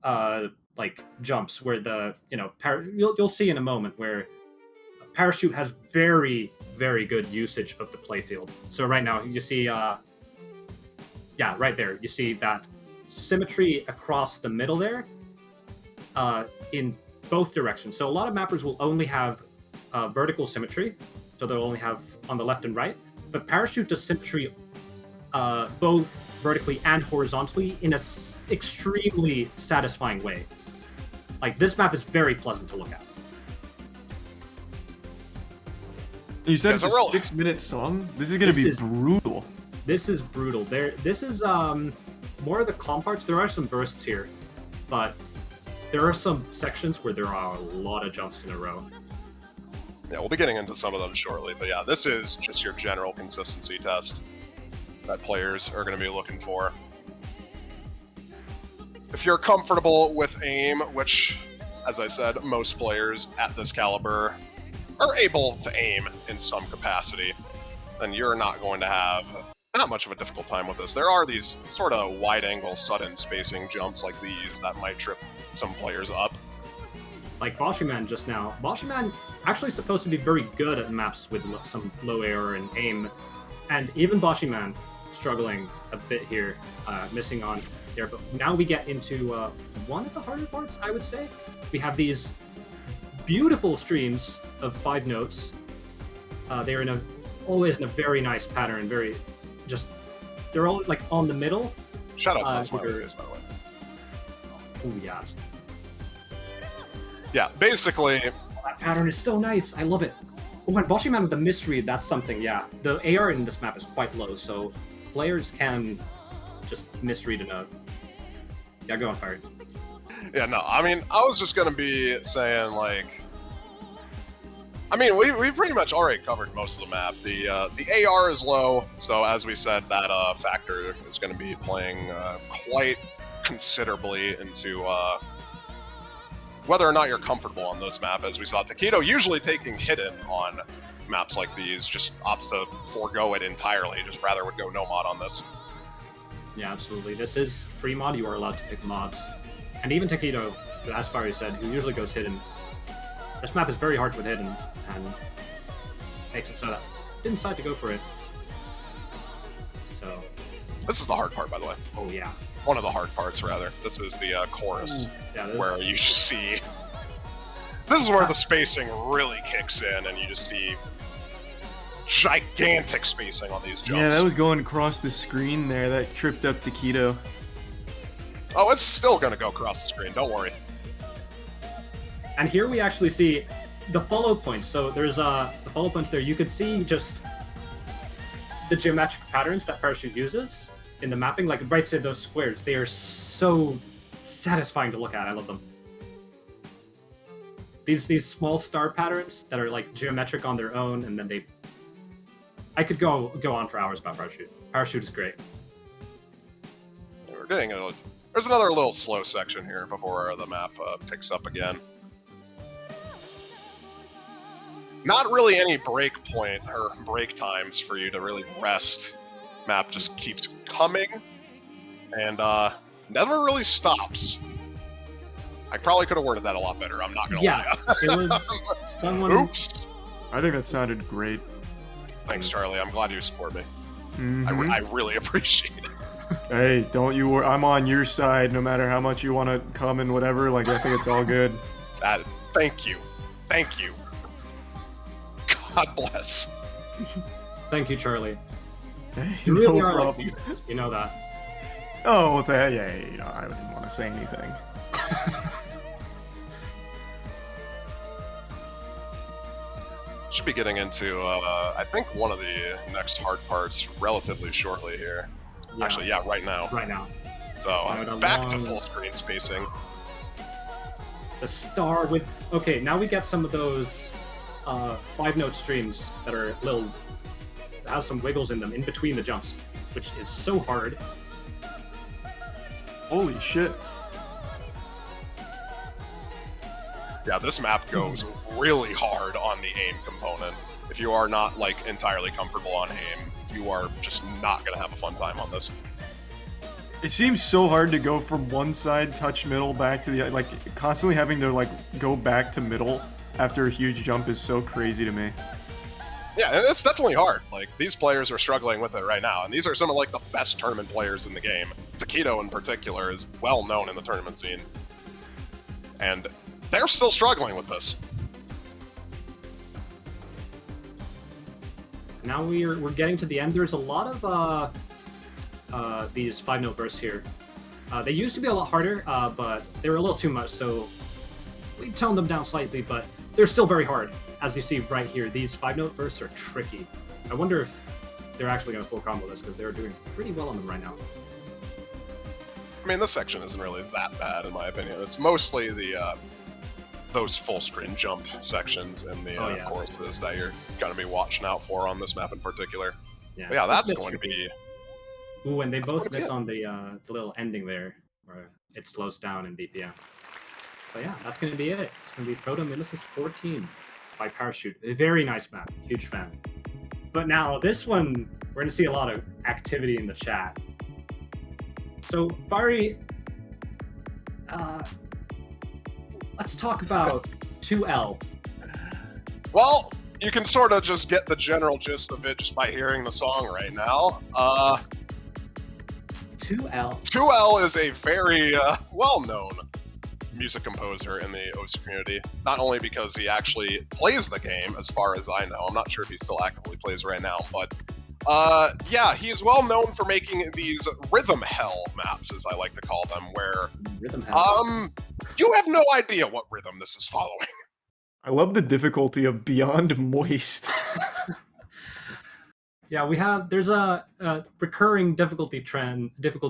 like jumps where the you'll see in a moment where Parachute has very, very good usage of the playfield. So right now you see right there you see that symmetry across the middle there in both directions. So a lot of mappers will only have vertical symmetry, so they'll only have on the left and right. But Parachute does symmetry both vertically and horizontally in an extremely satisfying way. Like, this map is very pleasant to look at. You said it's a real- 6-minute song? This is gonna be brutal. This is brutal. This is more of the calm parts. There are some bursts here, but there are some sections where there are a lot of jumps in a row. Yeah, we'll be getting into some of them shortly, but yeah, this is just your general consistency test that players are going to be looking for. If you're comfortable with aim, which, as I said, most players at this caliber are able to aim in some capacity, then you're not going to have not much of a difficult time with this. There are these sort of wide-angle, sudden spacing jumps like these that might trip some players up. Like Boshiman just now. Boshiman actually supposed to be very good at maps with some low air and aim, and even Boshiman struggling a bit here, missing on there. But now we get into one of the harder parts, I would say. We have these beautiful streams of 5 notes. They're always in a very nice pattern, they're all like on the middle. Shout out to the smiley face, by the way. Oh yeah. Yeah, basically, That pattern is so nice. I love it. Oh, and Boshiman with the misread, that's something, yeah. The AR in this map is quite low, so players can just misread a note. Yeah, go on, Fire. yeah, no, I mean, I was just going to be saying, like, I mean, we've pretty much already covered most of the map. The AR is low, so as we said, that factor is going to be playing quite considerably into whether or not you're comfortable on this map. As we saw, Taquito usually taking hidden on maps like these just opts to forego it entirely, just rather would go no mod on this. Yeah, absolutely. This is free mod. You are allowed to pick mods. And even Taquito, as Fire said, who usually goes hidden, this map is very hard with hidden, and makes it so that I didn't decide to go for it. So, This is the hard part, by the way. oh yeah. One of the hard parts, rather. This is the chorus, Yeah, where you just see... This is where the spacing really kicks in, and you just see gigantic spacing on these jumps. Yeah, that was going across the screen there. That tripped up Taquito. Oh, it's still gonna go across the screen, don't worry. And here we actually see the follow points. So there's the follow points there. You could see just the geometric patterns that Parachute uses in the mapping. Like right side, those squares, they are so satisfying to look at. I love them. These small star patterns that are like geometric on their own, and then I could go on for hours about Parachute. Parachute is great. We're getting a... There's another little slow section here before the map picks up again. Not really any break point or break times for you to really rest. Map just keeps coming and never really stops. I probably could have worded that a lot better. I'm not gonna Yeah, lie. it was someone. Oops. I think that sounded great. Thanks, Charlie. I'm glad you support me. Mhm. I really appreciate it. Hey, don't you worry. I'm on your side no matter how much you want to come and whatever. Like, I think it's all good. Thank you. Thank you. God bless. Thank you, Charlie. Hey, You really no are like problem. Jesus, you know that. Oh, well, yeah, you know, I didn't want to say anything. Should be getting into, I think, one of the next hard parts relatively shortly here. Yeah. Actually, yeah, right now. Right now. So, Right back to along. full screen spacing. The star with... Okay, now we get some of those 5-note streams that are little... that have some wiggles in them in between the jumps, which is so hard. Holy shit. Yeah, this map goes really hard on the aim component. If you are not, like, entirely comfortable on aim, you are just not going to have a fun time on this. It seems so hard to go from one side, touch middle, back to the other. Like, constantly having to, like, go back to middle after a huge jump is so crazy to me. Yeah, and it's definitely hard. Like, these players are struggling with it right now, and these are some of, like, the best tournament players in the game. Taquito, in particular, is well known in the tournament scene. And they're still struggling with this. Now we're getting to the end. There's a lot of these 5-note bursts here. They used to be a lot harder, but they were a little too much, so we toned them down slightly, but they're still very hard. As you see right here, these 5-note bursts are tricky. I wonder if they're actually going to full combo this, because they're doing pretty well on them right now. I mean, this section isn't really that bad, in my opinion. It's mostly the those full screen jump sections in the choruses that you're going to be watching out for on this map in particular. Yeah, but yeah, that's going to be... Ooh, and they both miss on the little ending there, where it slows down in BPM. But yeah, that's going to be it. It's going to be Proto Mimesis 14 by Parachute. A very nice map. Huge fan. But now, this one, we're going to see a lot of activity in the chat. So, Fari, let's talk about 2L. Well, you can sort of just get the general gist of it just by hearing the song right now. 2L. 2L is a very well-known music composer in the OC community, not only because he actually plays the game, as far as I know. I'm not sure if he still actively plays right now, but yeah, he is well known for making these rhythm hell maps, as I like to call them, where Rhythm hell. you have no idea what rhythm this is following. I love the difficulty of Beyond Moist. Yeah, there's a recurring difficulty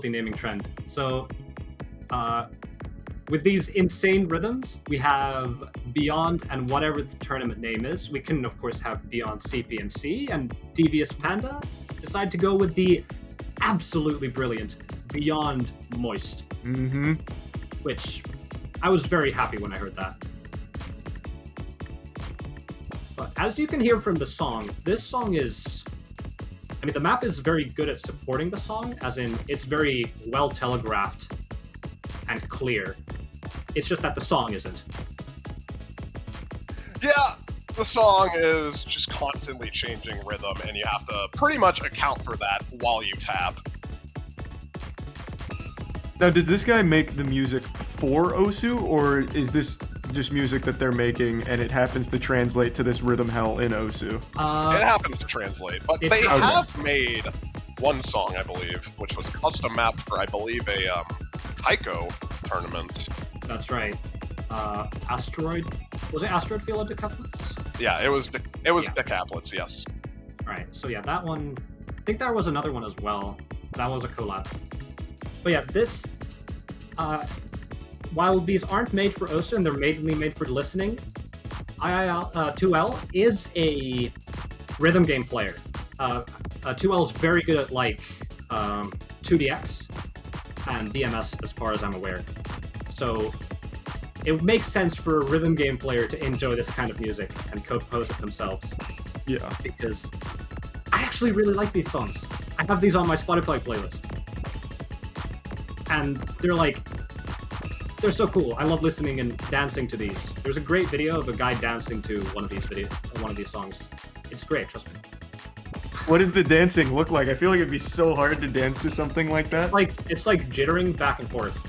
naming trend. So, with these insane rhythms, we have Beyond and whatever the tournament name is. We can, of course, have Beyond CPMC, and Devious Panda decide to go with the absolutely brilliant Beyond Moist. Mm-hmm. Which I was very happy when I heard that. But as you can hear from the song, this song is... I mean, the map is very good at supporting the song, as in it's very well telegraphed and clear. It's just that the song isn't. Yeah, the song is just constantly changing rhythm, and you have to pretty much account for that while you tap. Now, does this guy make the music for Osu, or is this just music that they're making and it happens to translate to this rhythm hell in Osu? It happens to translate, but they have made one song, I believe, which was custom mapped for, I believe, a Taiko tournament. That's right. Asteroid? Was it Asteroid Field of Decaplets? Yeah, it was Decaplets, yes. Alright, so yeah, that one... I think there was another one as well. That was a collab. But yeah, this... while these aren't made for OSU and they're mainly made for listening, 2L is a rhythm game player. 2L is very good at, like, 2DX and BMS as far as I'm aware. So it makes sense for a rhythm game player to enjoy this kind of music and compose it themselves. Yeah. Because I actually really like these songs. I have these on my Spotify playlist. And they're so cool. I love listening and dancing to these. There's a great video of a guy dancing to one of these songs. It's great, trust me. What does the dancing look like? I feel like it'd be so hard to dance to something like that. It's like jittering back and forth.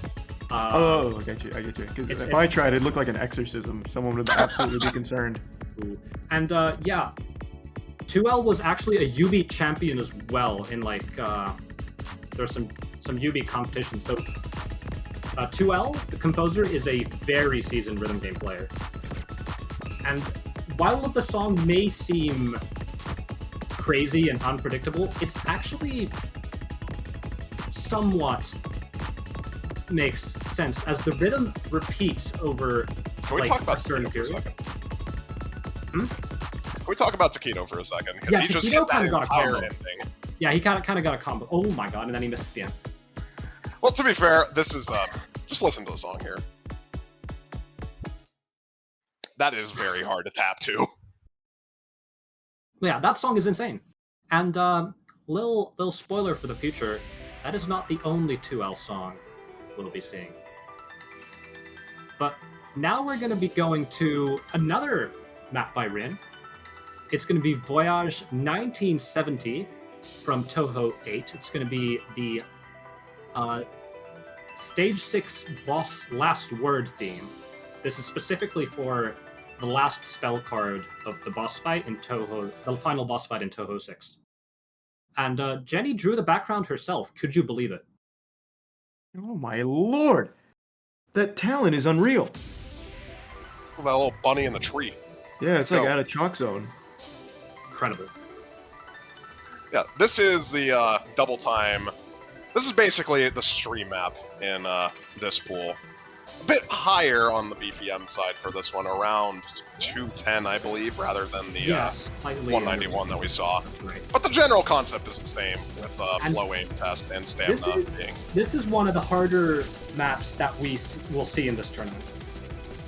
I get you. Because if I tried, it'd look like an exorcism. Someone would absolutely be concerned. Ooh. And yeah, 2L was actually a UB champion as well in there's some UB competitions. So 2L, the composer, is a very seasoned rhythm game player. And while the song may seem crazy and unpredictable, it's actually somewhat makes sense as the rhythm repeats over Can we talk about a certain Taquito for a period. second? Can we talk about Taquito for a second? Because Yeah, he just Taquito hit that kinda got a entire combo. ending. Yeah, he kind of got a combo. Oh my god, and then he missed the end. Well, to be fair, this is just listen to the song here. That is very hard to tap to. Yeah, that song is insane. And little spoiler for the future, that is not the only 2L song we'll be seeing. But now we're going to be going to another map by Rin, It's going to be Voyage 1970 from Toho 8. It's going to be the Stage 6 boss last word theme. This is specifically for the last spell card of the boss fight in Toho, the final boss fight in Toho 6. And Jenny drew the background herself. Could you believe it? Oh my lord! That talent is unreal. That little bunny in the tree. Yeah, it's like Go. out of Chalk Zone. Incredible. Yeah, this is the double time. This is basically the stream map in this pool. A bit higher on the BPM side for this one, around 210, I believe, rather than the slightly 191 that we saw. Right. But the general concept is the same, with And flow aim test and stamina being. This is one of the harder maps that we will see in this tournament,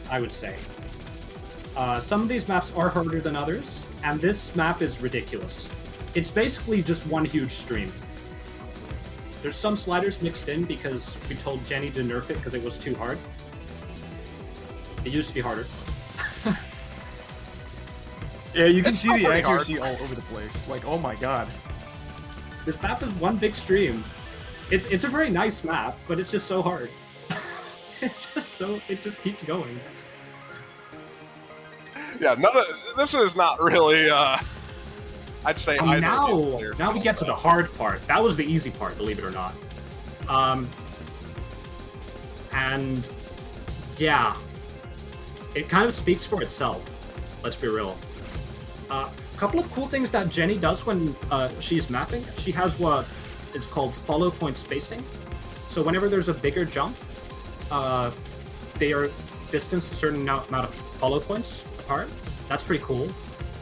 I would say. Some of these maps are harder than others, and this map is ridiculous. It's basically just one huge stream. There's some sliders mixed in because we told Jenny to nerf it because it was too hard. It used to be harder. Yeah, you can It's see still the pretty hard. accuracy all over the place. Like, oh my god. This map is one big stream. It's a very nice map, but it's just so hard. It just keeps going. Yeah, this is not really. I'd say And either. of these players now we get to the hard part. That was the easy part, believe it or not. And yeah, it kind of speaks for itself. Let's be real. A couple of cool things that Jenny does when she's mapping. She has what is called follow point spacing. So whenever there's a bigger jump, they are distanced a certain amount of follow points apart. That's pretty cool.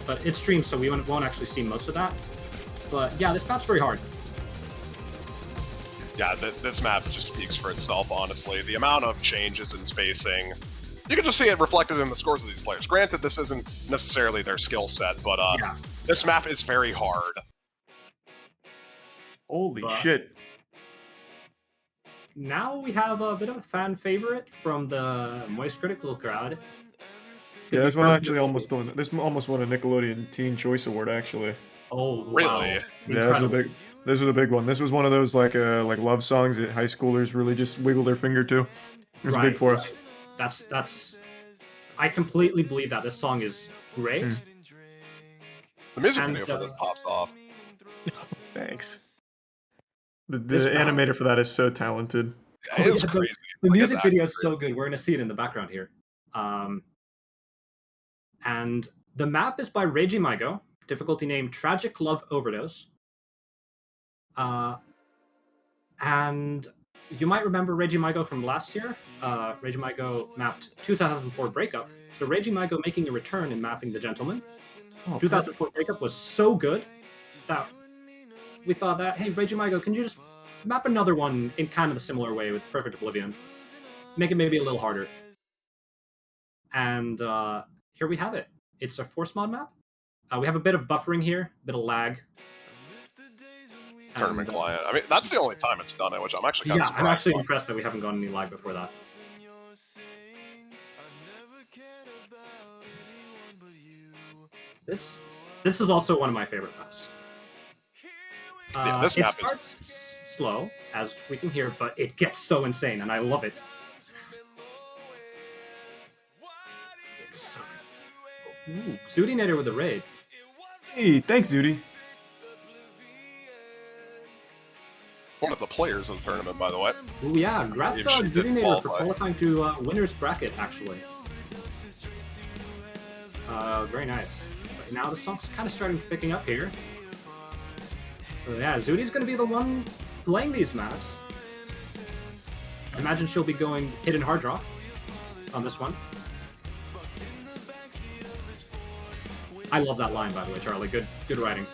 But it's streamed, so we won't actually see most of that. But yeah, this map's very hard. Yeah, this map just speaks for itself, honestly. The amount of changes in spacing, you can just see it reflected in the scores of these players. Granted, this isn't necessarily their skill set, but Yeah. this map is very hard. Holy But- shit. Now we have a bit of a fan favorite from the Moist Critical crowd. It's gonna Yeah, be this one Perfect- actually almost won. This almost won a Nickelodeon Teen Choice Award, actually. Oh, Really? wow. Yeah, this was a Incredible. big. This was a big one. This was one of those like love songs that high schoolers really just wiggle their finger to. It was big for us. That's. I completely believe that this song is great. Mm. The music And, video for this pops off. Thanks. The This map- animator for that is so talented. Yeah, it's yeah, crazy. The Like, music it's video is accurate. so good. We're gonna see it in the background here. And the map is by Regimago, difficulty name Tragic Love Overdose. And you might remember Regimago from last year. Regimago mapped 2004 Breakup. So Regimago making a return in mapping The Gentleman. Oh, 2004 Breakup was so good that we thought that, hey, Regimago, can you just map another one in kind of a similar way with Perfect Oblivion? Make it maybe a little harder. And here we have it. It's a force mod map. We have a bit of buffering here, a bit of lag. Tournament And, client. I mean, that's the only time it's done it, which I'm actually kind Yeah, of surprised. I'm actually by. impressed that we haven't gotten any lag before that. This is also one of my favorite maps. Yeah, this it map is- starts slow, as we can hear, but it gets so insane, and I love it. It's so good. Ooh, Zudinator with a raid. Hey, thanks, Zudi. One of the players of the tournament, by the way. Ooh, yeah, congrats If she did Zudinator for qualify. qualifying to winner's bracket, actually. Very nice. But now the song's kind of starting picking up here. So yeah, Zudi's gonna be the one playing these maps. I imagine she'll be going hidden hard draw on this one. I love that line, by the way, Charlie. Good writing.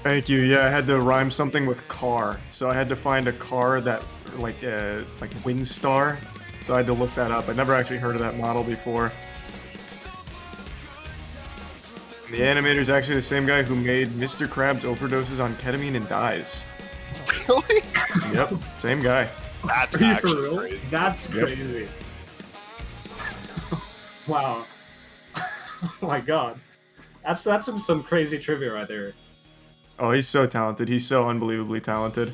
Thank you. Yeah, I had to rhyme something with car, so I had to find a car that like Windstar. So I had to look that up. I never actually heard of that model before. The animator's actually the same guy who made Mr. Krabs overdoses on ketamine and dies. Really? Yep, same guy. That's Are you for actually real? crazy. That's Yep. crazy. Wow. Oh my god. That's some crazy trivia right there. Oh, he's so talented. He's so unbelievably talented.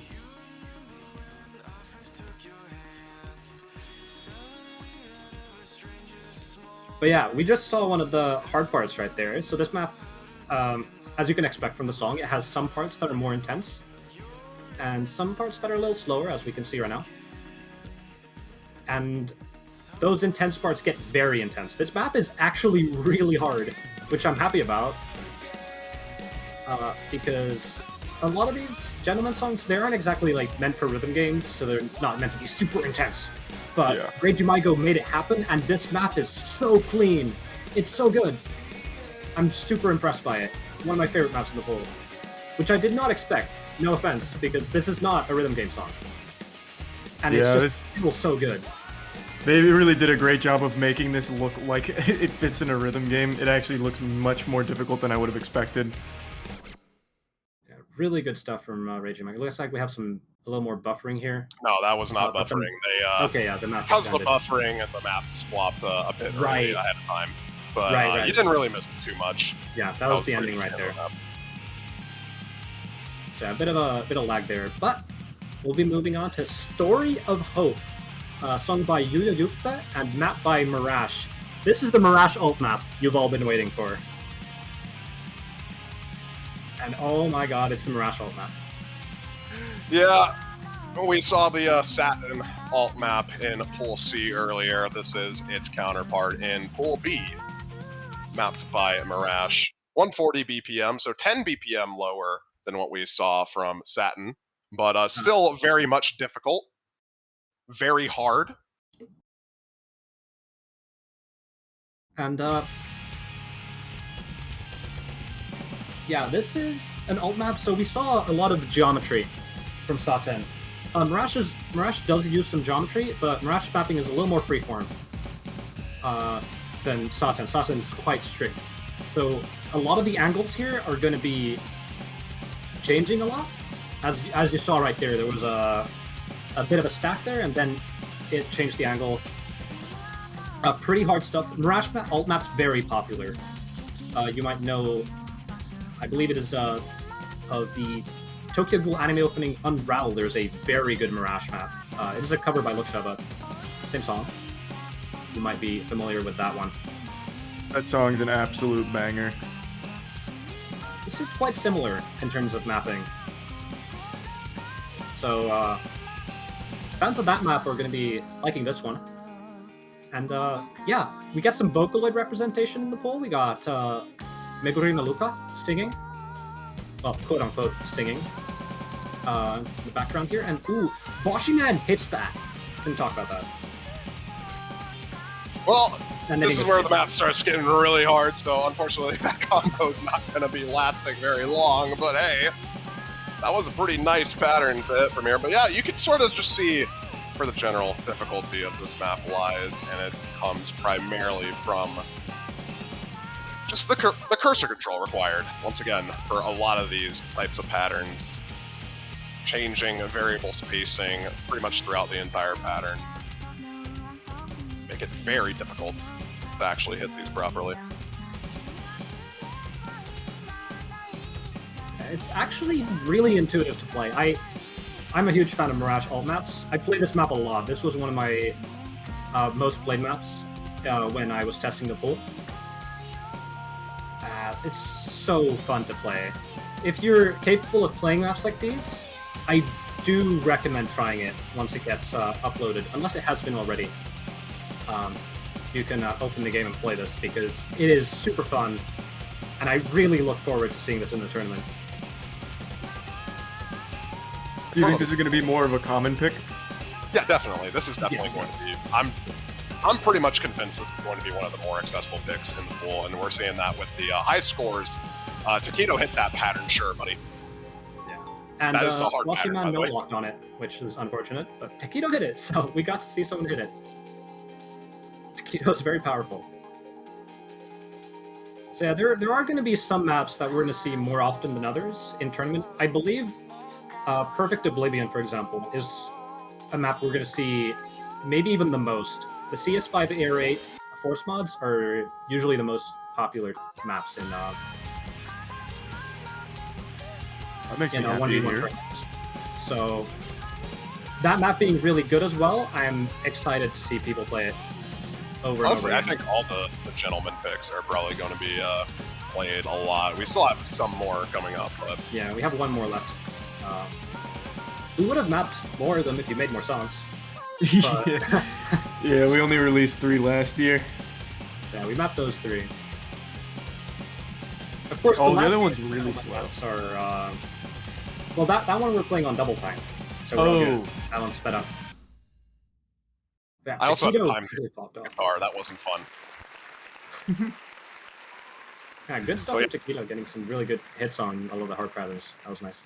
But yeah, we just saw one of the hard parts right there. So this map, as you can expect from the song, it has some parts that are more intense, and some parts that are a little slower, as we can see right now. And those intense parts get very intense. This map is actually really hard, which I'm happy about, because a lot of these gentleman songs, they aren't exactly like meant for rhythm games, so they're not meant to be super intense. But Yeah. Rage Maigo made it happen, and this map is so clean. It's so good. I'm super impressed by it. One of my favorite maps in the pool, which I did not expect. No offense, because this is not a rhythm game song, and Yeah, it's just still so good. They really did a great job of making this look like it fits in a rhythm game. It actually looks much more difficult than I would have expected. Yeah, really good stuff from Rage Maigo. Looks like we have a little more buffering here. No, that was not But buffering. They Okay, yeah, the map because the extended. buffering and the map swapped a bit early Right. ahead of time. But Right. you didn't really miss too much. Yeah, that was the pretty ending right there. standard map. Yeah, a bit of lag there, but we'll be moving on to Story of Hope, sung by Yuya Yuppe and map by Mirage. This is the Mirage alt map you've all been waiting for. And oh my god, it's the Mirage alt map. Yeah, we saw the Satin alt map in Pool C earlier. This is its counterpart in Pool B, mapped by Mirage. 140 BPM, so 10 BPM lower than what we saw from Satin, but still very much difficult, very hard. And yeah, this is an alt map, so we saw a lot of geometry from Satin. Mirage does use some geometry, but Mirage mapping is a little more freeform than Satin. Satin is quite strict. So a lot of the angles here are going to be changing a lot. As you saw right there was a bit of a stack there, and then it changed the angle. Pretty hard stuff. Mirage alt map's very popular. You might know, I believe it is of the Tokyo Ghoul anime opening Unravel. There's a very good Mirage map. It is a cover by Luxia, but same song. You might be familiar with that one. That song's an absolute banger. This is quite similar in terms of mapping. So, fans of that map are going to be liking this one. And yeah, we got some Vocaloid representation in the poll. We got Meguri no Luka singing. Well, quote unquote singing. In the background here. And ooh, Boshiman hits that. Didn't talk about that. Well, And then this he is goes where the straight map starts getting really hard, so unfortunately that combo's not going to be lasting very long, but hey, that was a pretty nice pattern fit from here. But yeah, you can sort of just see where the general difficulty of this map lies, and it comes primarily from just the cursor control required, once again, for a lot of these types of patterns. Changing variable spacing pretty much throughout the entire pattern. Make it very difficult to actually hit these properly. It's actually really intuitive to play. I'm a huge fan of Mirage alt maps. I play this map a lot. This was one of my most played maps when I was testing the pool. It's so fun to play. If you're capable of playing maps like these, I do recommend trying it once it gets uploaded, unless it has been already. You can open the game and play this because it is super fun, and I really look forward to seeing this in the tournament. Do you think this is going to be more of a common pick? Yeah, definitely. This is definitely going to be. I'm pretty much convinced this is going to be one of the more accessible picks in the pool, and we're seeing that with the high scores. Takedo hit that pattern, sure, buddy. Yeah. And That is a hard pattern, by Washiman the no way. locked on it, which is unfortunate, but Takedo hit it, so we got to see someone hit it. Takedo's very powerful. So yeah, there are going to be some maps that we're going to see more often than others in tournament. I believe Perfect Oblivion, for example, is a map we're going to see maybe even the most. The CS5 Air 8 force mods are usually the most popular maps in That makes me a happy to 1v1 hear. tournament. So that map being really good as well, I'm excited to see people play it over Honestly, and I over again. think all the gentleman picks are probably going to be played a lot. We still have some more coming up, but Yeah, we have one more left. We would have mapped more of them if you made more songs. But Yeah. Yeah, we only released 3 last year. yeah, we mapped those 3. Of course, Oh, the last other one's two really gentleman slow. maps are, well, that one we're playing on double time, so we're all good. That one's sped up. Yeah, I also had the Taquito time really popped off. guitar. That wasn't fun. Yeah, good stuff Oh, yeah. from Taquito, getting some really good hits on all of the hard patterns. That was nice.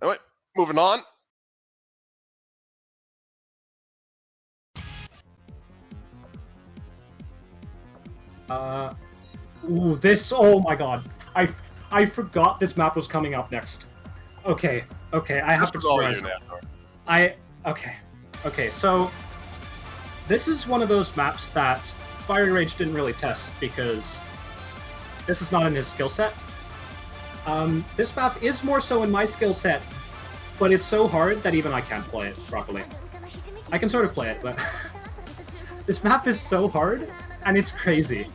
Anyway, moving on. Ooh, this, oh my god. I forgot this map was coming up next. Okay, I have This to is all you prioritize. now. Okay, so this is one of those maps that Fiery Rage didn't really test because this is not in his skill set. This map is more so in my skill set, but it's so hard that even I can't play it properly. I can sort of play it, but this map is so hard, and it's crazy.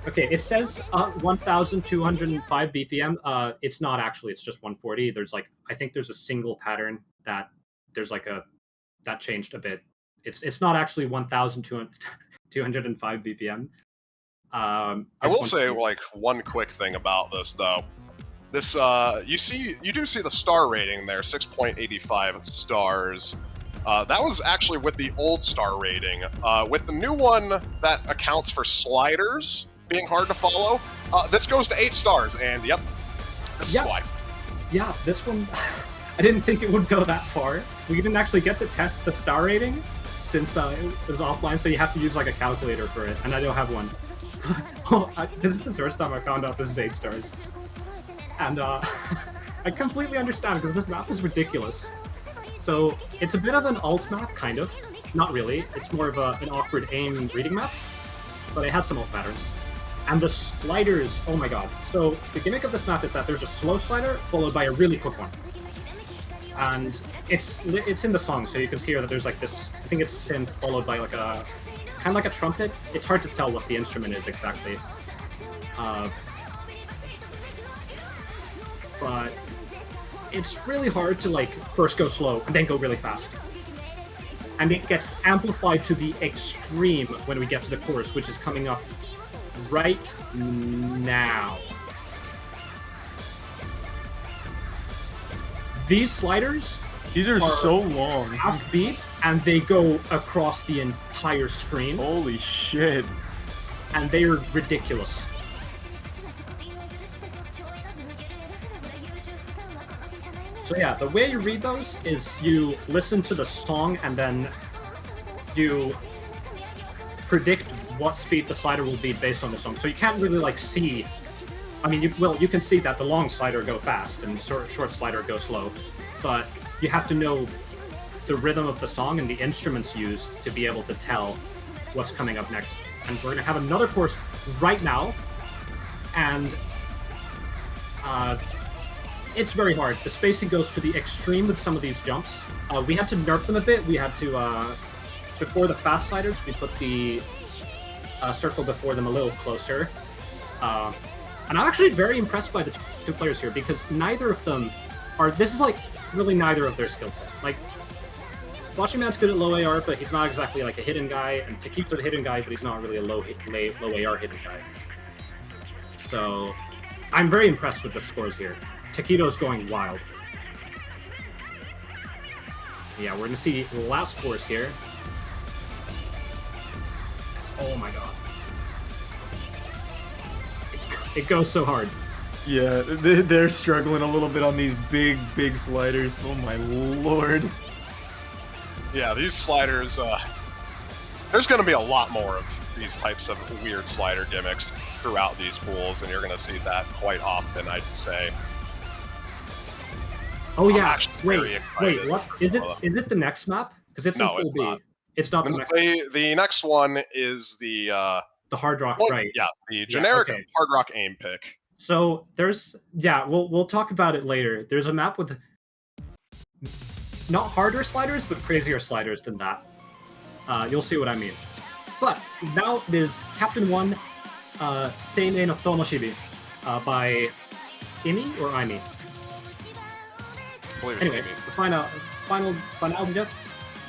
Okay, it says 1,205 BPM. It's not actually, it's just 140. There's like, I think there's a single pattern that there's like that changed a bit. It's not actually 1,205 BPM. I It's will say 140. like one quick thing about this though. This you do see the star rating there, 6.85 stars. That was actually with the old star rating. With the new one that accounts for sliders being hard to follow, this goes to 8 stars. And yep, this is Yeah. why. Yeah, this one, I didn't think it would go that far. We didn't actually get to test the star rating since it was offline, so you have to use like a calculator for it, and I don't have one. This is the first time I found out this is 8 stars. And I completely understand, because this map is ridiculous. So, it's a bit of an alt map, kind of. Not really, it's more of an awkward aim reading map, but it has some alt patterns. And the sliders, oh my god. So, the gimmick of this map is that there's a slow slider, followed by a really quick one. And it's in the song, so you can hear that there's like this, I think it's a synth, followed by like a, kind of like a trumpet. It's hard to tell what the instrument is exactly. But it's really hard to like first go slow and then go really fast. And it gets amplified to the extreme when we get to the chorus, which is coming up right now. These sliders These are so long. half beat and they go across the entire screen, Holy shit. and they are ridiculous. So yeah, the way you read those is you listen to the song and then you predict what speed the slider will be based on the song. So you can't really like see. I mean, you can see that the long slider go fast and short slider go slow, but you have to know the rhythm of the song and the instruments used to be able to tell what's coming up next. And we're gonna have another course right now, and it's very hard. The spacing goes to the extreme with some of these jumps. We had to nerf them a bit. We had to, before the fast sliders, we put the circle before them a little closer. And I'm actually very impressed by the two players here, because neither of them are, this is like really neither of their skill set. Like, Watching Man's good at low AR, but he's not exactly like a hidden guy, and Taquito's a hidden guy, but he's not really a low AR hidden guy. So, I'm very impressed with the scores here. Taquito's going wild. Yeah, we're gonna see the last course here. Oh my god. It goes so hard. Yeah, they're struggling a little bit on these big sliders. Oh my lord. Yeah, these sliders, there's going to be a lot more of these types of weird slider gimmicks throughout these pools, and you're going to see that quite often, I'd say. Oh I'm yeah, actually very wait, excited what? for Is some of them. it the next map? Because it's No, in Pool it's B. not. It's not the next. The next one is the Hard rock, one, right? yeah, the generic okay. hard rock aim pick. So there's we'll talk about it later. There's a map with not harder sliders, but crazier sliders than that. You'll see what I mean. But now it is Captain 1, Seimei no Tomoshibi, by Imi or Imi? I believe it's Anyway, Amy. the final finality.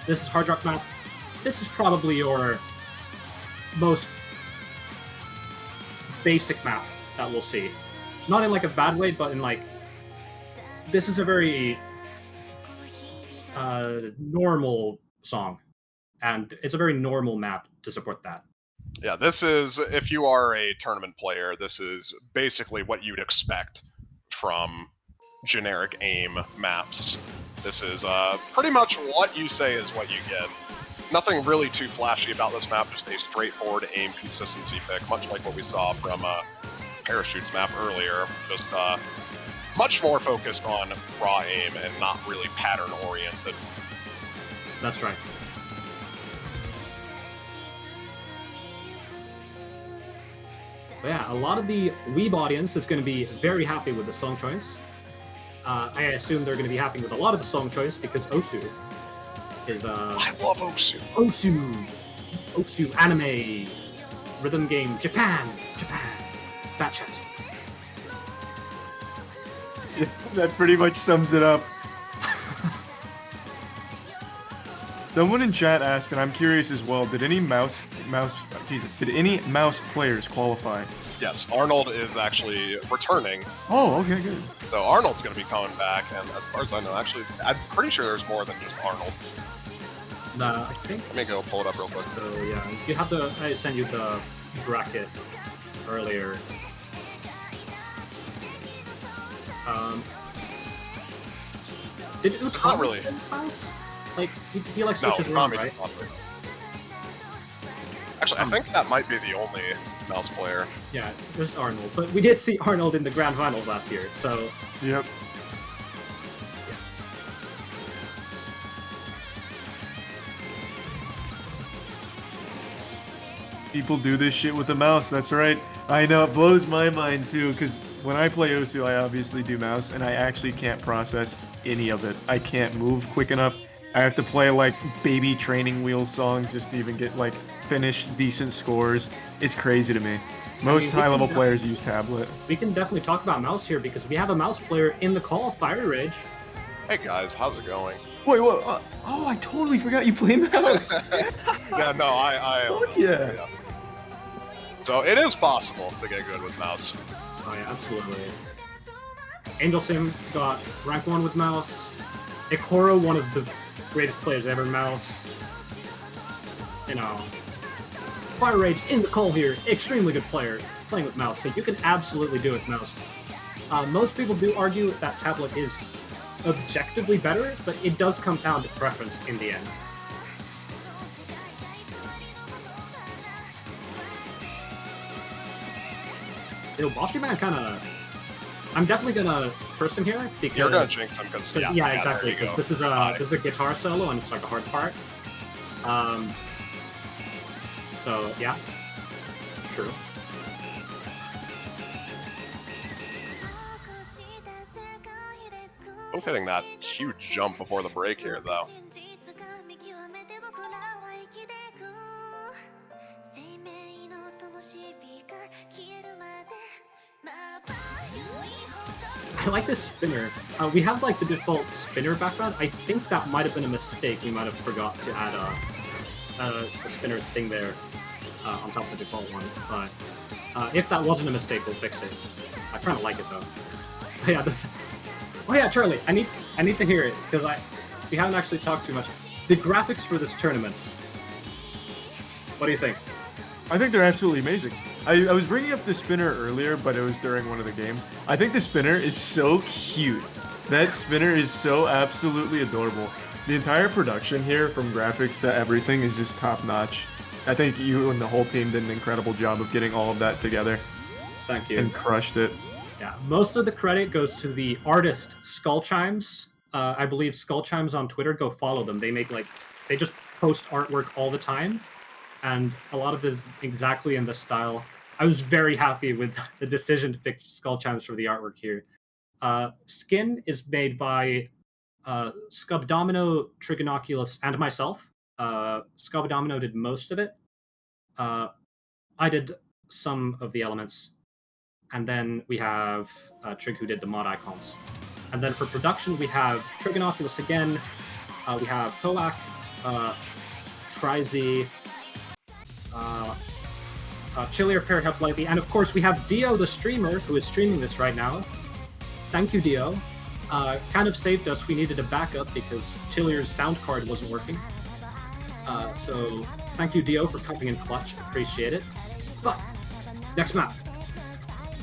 This is hard rock map. This is probably your most basic map that we'll see. Not in like a bad way, but in like this is a very normal song, and it's a very normal map to support that. Yeah, this is, if you are a tournament player, this is basically what you'd expect from generic aim maps. This is pretty much what you say is what you get. Nothing really too flashy about this map, just a straightforward aim consistency pick, much like what we saw from Parachutes map earlier. Just much more focused on raw aim and not really pattern oriented. That's right. But yeah, a lot of the Weeb audience is going to be very happy with the song choice. I assume they're going to be happy with a lot of the song choice because Osu is I love Osu. Osu anime rhythm game Japan fat chest. Yeah, that pretty much sums it up. Someone in chat asked, and I'm curious as well, did any mouse players qualify? Yes, Arnold is actually returning. Oh, okay, good. So Arnold's going to be coming back, and as far as I know, actually, I'm pretty sure there's more than just Arnold. I think. Let me go pull it up real quick. So yeah, you have to. I sent you the bracket earlier. Did Utami Not really. mouse? Like he like No, switches around, Tommy right? Actually, I think that might be the only mouse player. Yeah, there's Arnold, but we did see Arnold in the grand finals last year, so Yep. People do this shit with the mouse, that's right. I know, it blows my mind too, because when I play Osu, I obviously do mouse, and I actually can't process any of it. I can't move quick enough. I have to play, like, baby training wheel songs just to even get, like, finished decent scores. It's crazy to me. Most high-level players use tablet. we can definitely talk about mouse here because we have a mouse player in the call, Fire Rage. Hey guys, how's it going? Wait, what? Oh, I totally forgot you play mouse! Yeah, no, I Fuck yeah. So it is possible to get good with mouse. Oh yeah, absolutely. Angel Sim got rank 1 with mouse. Ikoro, one of the greatest players ever, mouse. You know, Fire Rage in the call here, extremely good player, playing with mouse, so you can absolutely do it with mouse. Most people do argue that tablet is objectively better, but it does come down to preference in the end. You know, Boshi Man kind of... I'm definitely gonna curse him here because... You're gonna jinx him because yeah, exactly. Because this is a guitar solo and it's like a hard part. So yeah, true. Both hitting that huge jump before the break here, though. I like this spinner. We have like the default spinner background. I think that might have been a mistake. We might have forgot to add a spinner thing there on top of the default one. But if that wasn't a mistake, we'll fix it. I kind of like it though. But yeah, this. Oh yeah, Charlie, I need to hear it because we haven't actually talked too much. The graphics for this tournament. What do you think? I think they're absolutely amazing. I was bringing up the spinner earlier, but it was during one of the games. I think the spinner is so cute. That spinner is so absolutely adorable. The entire production here, from graphics to everything, is just top-notch. I think you and the whole team did an incredible job of getting all of that together. Thank you. And crushed it. Yeah, most of the credit goes to the artist Skull Chimes, I believe Skull Chimes on Twitter. Go follow them. They just post artwork all the time, and a lot of this exactly in this style. I was very happy with the decision to pick Skull Chimes for the artwork here. Skin is made by Scubdomino, Trigonoculus, and myself. Scubdomino did most of it. I did some of the elements. And then we have Trig, who did the mod icons. And then for production, we have Trigonoculus again. We have Koak, Trizy, Chilier paired up lightly, and of course we have Dio, the streamer, who is streaming this right now. Thank you, Dio. Kind of saved us. We needed a backup because Chilier's sound card wasn't working. So thank you, Dio, for coming in clutch. Appreciate it. But next map.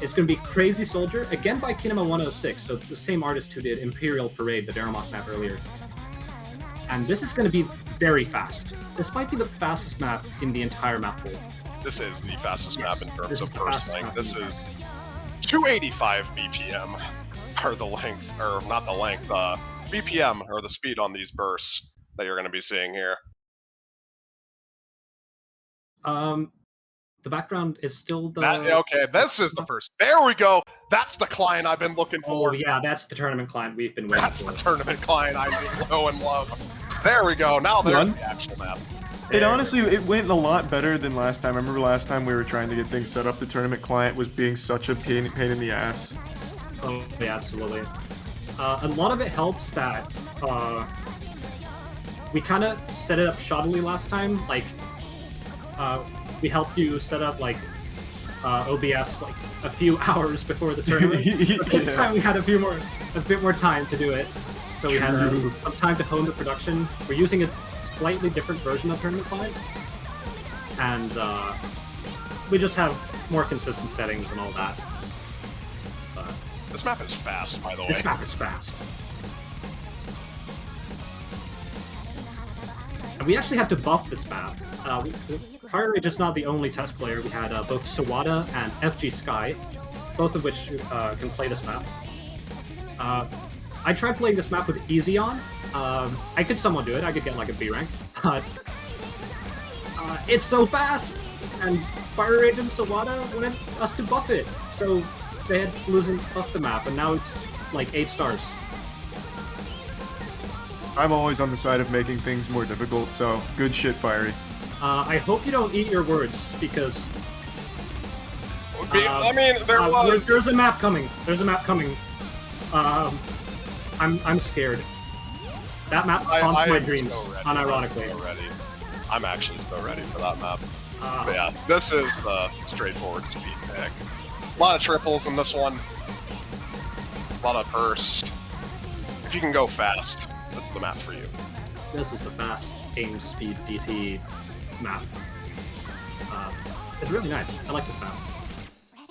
It's going to be Crazy Soldier, again by Kinema 106, so the same artist who did Imperial Parade, the Daramok map earlier. And this is going to be very fast. This might be the fastest map in the entire map pool. This is the fastest map in terms this of is the burst fastest length. map This in the is 285 BPM, or the length, or not the length, BPM, or the speed on these bursts that you're going to be seeing here. The background is still the... Okay, this is the first. There we go. That's the client I've been looking for. Oh yeah, that's the tournament client we've been waiting That's for. the tournament client I know and love. There we go. Now there's the actual map. It honestly, it went a lot better than last time. I remember last time we were trying to get things set up, the tournament client was being such a pain in the ass. Oh yeah, absolutely. A lot of it helps that we kind of set it up shoddily last time. Like, we helped you set up like OBS like a few hours before the tournament. But this time we had a bit more time to do it, so we had some time to hone the production. We're using a slightly different version of Tournament Client, and we just have more consistent settings and all that. But this map is fast, by the way. this map is fast. And we actually have to buff this map. Fire Rage is not the only test player. We had both Sawada and FG Sky, both of which can play this map. I tried playing this map with Easy on. I could somewhat do it. I could get like a B rank, but it's so fast, and Fire Rage and Sawada wanted us to buff it, so they had to lose and buff the map, and now it's like 8 stars. I'm always on the side of making things more difficult, so good shit, Fiery. I hope you don't eat your words, because I mean, there's a map coming. There's a map coming. I'm scared. That map haunts my dreams, unironically. I'm actually so ready for that map. But yeah, this is the straightforward speed pick. A lot of triples in this one. A lot of burst. If you can go fast, this is the map for you. This is the fast aim speed DT map. It's really nice. I like this map.